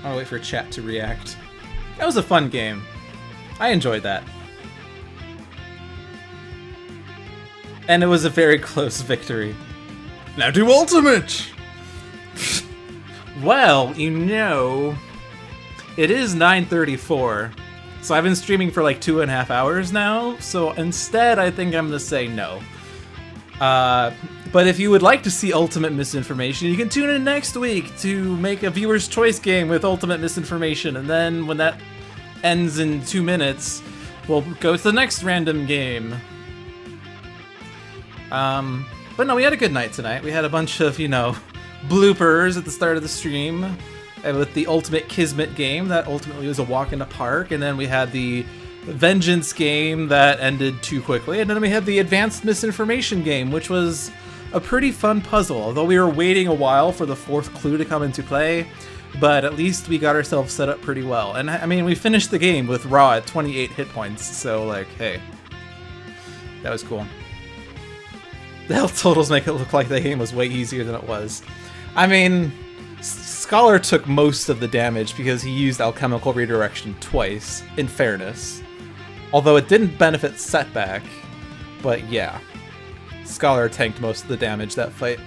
I'll wait for chat to react. That was a fun game. I enjoyed that. And it was a very close victory. Now do Ultimate! Well, you know, it is 9:34, so I've been streaming for like 2.5 hours now, so instead I think I'm gonna say no. But if you would like to see Ultimate Misinformation, you can tune in next week to make a viewer's choice game with Ultimate Misinformation, and then when that ends in 2 minutes, we'll go to the next random game. But no, we had a good night tonight. We had a bunch of, you know, bloopers at the start of the stream with the Ultimate Kismet game that ultimately was a walk in the park, and then we had the Vengeance game that ended too quickly, and then we had the Advanced Misinformation game, which was a pretty fun puzzle, although we were waiting a while for the 4th clue to come into play, but at least we got ourselves set up pretty well. And I mean, we finished the game with Raw at 28 hit points, so like, hey, that was cool. The health totals make it look like the game was way easier than it was. I mean, Scholar took most of the damage because he used Alchemical Redirection twice, in fairness. Although it didn't benefit Setback, but yeah. Scholar tanked most of the damage that fight.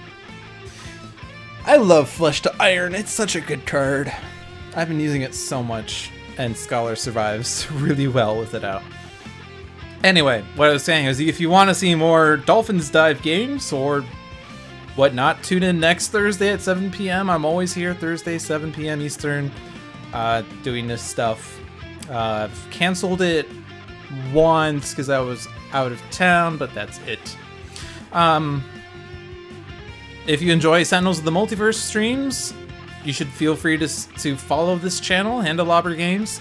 I love Flesh to Iron, it's such a good card. I've been using it so much, and Scholar survives really well with it out. Anyway, what I was saying is if you want to see more Dolphins Dive games or whatnot, tune in next Thursday at 7 p.m. I'm always here Thursday, 7 p.m. Eastern, doing this stuff. I've canceled it once because I was out of town, but that's it. If you enjoy Sentinels of the Multiverse streams, you should feel free to follow this channel, Handelabra Games.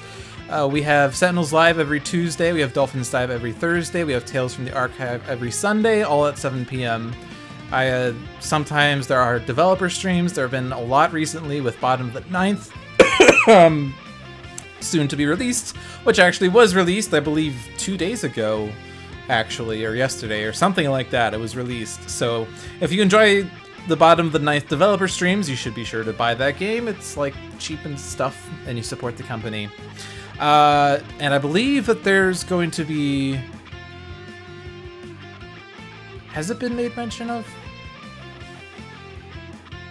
We have Sentinels live every Tuesday. We have Dolphins live every Thursday. We have Tales from the Archive every Sunday, all at 7 p.m. Sometimes there are developer streams. There have been a lot recently with Bottom of the Ninth, soon to be released, which actually was released, I believe, 2 days ago, actually, or yesterday, or something like that. It was released. So if you enjoy the Bottom of the Ninth developer streams, you should be sure to buy that game. It's like cheap and stuff, and you support the company. And I believe that there's going to be... Has it been made mention of?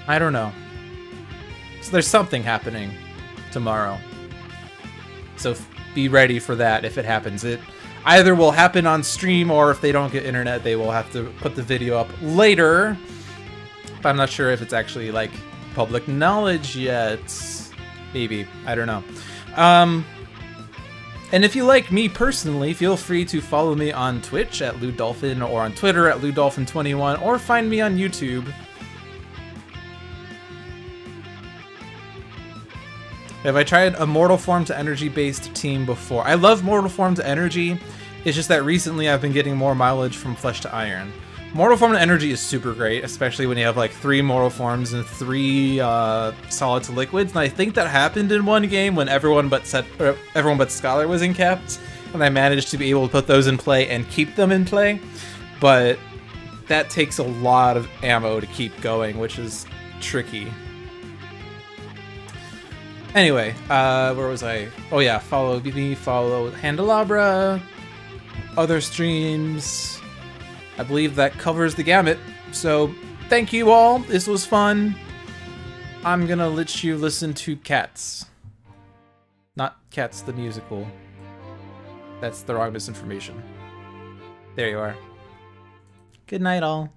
I don't know. So there's something happening tomorrow. So be ready for that if it happens. It either will happen on stream, or if they don't get internet, they will have to put the video up later. But I'm not sure if it's actually like public knowledge yet. Maybe. I don't know. And if you like me personally, feel free to follow me on Twitch at LewDolphin, or on Twitter at LewDolphin21, or find me on YouTube. Have I tried a Mortal Form to Energy based team before? I love Mortal Form to Energy. It's just that recently I've been getting more mileage from Flesh to Iron. Mortal Form to Energy is super great, especially when you have like 3 Mortal Forms and 3 Solid to Liquids. And I think that happened in one game when everyone but Scholar was in caps, and I managed to be able to put those in play and keep them in play. But that takes a lot of ammo to keep going, which is tricky. Anyway, where was I? Oh yeah, follow me, follow Handelabra, other streams. I believe that covers the gamut. So, thank you all. This was fun. I'm gonna let you listen to Cats. Not Cats the musical. That's the wrong misinformation. There you are. Good night, all.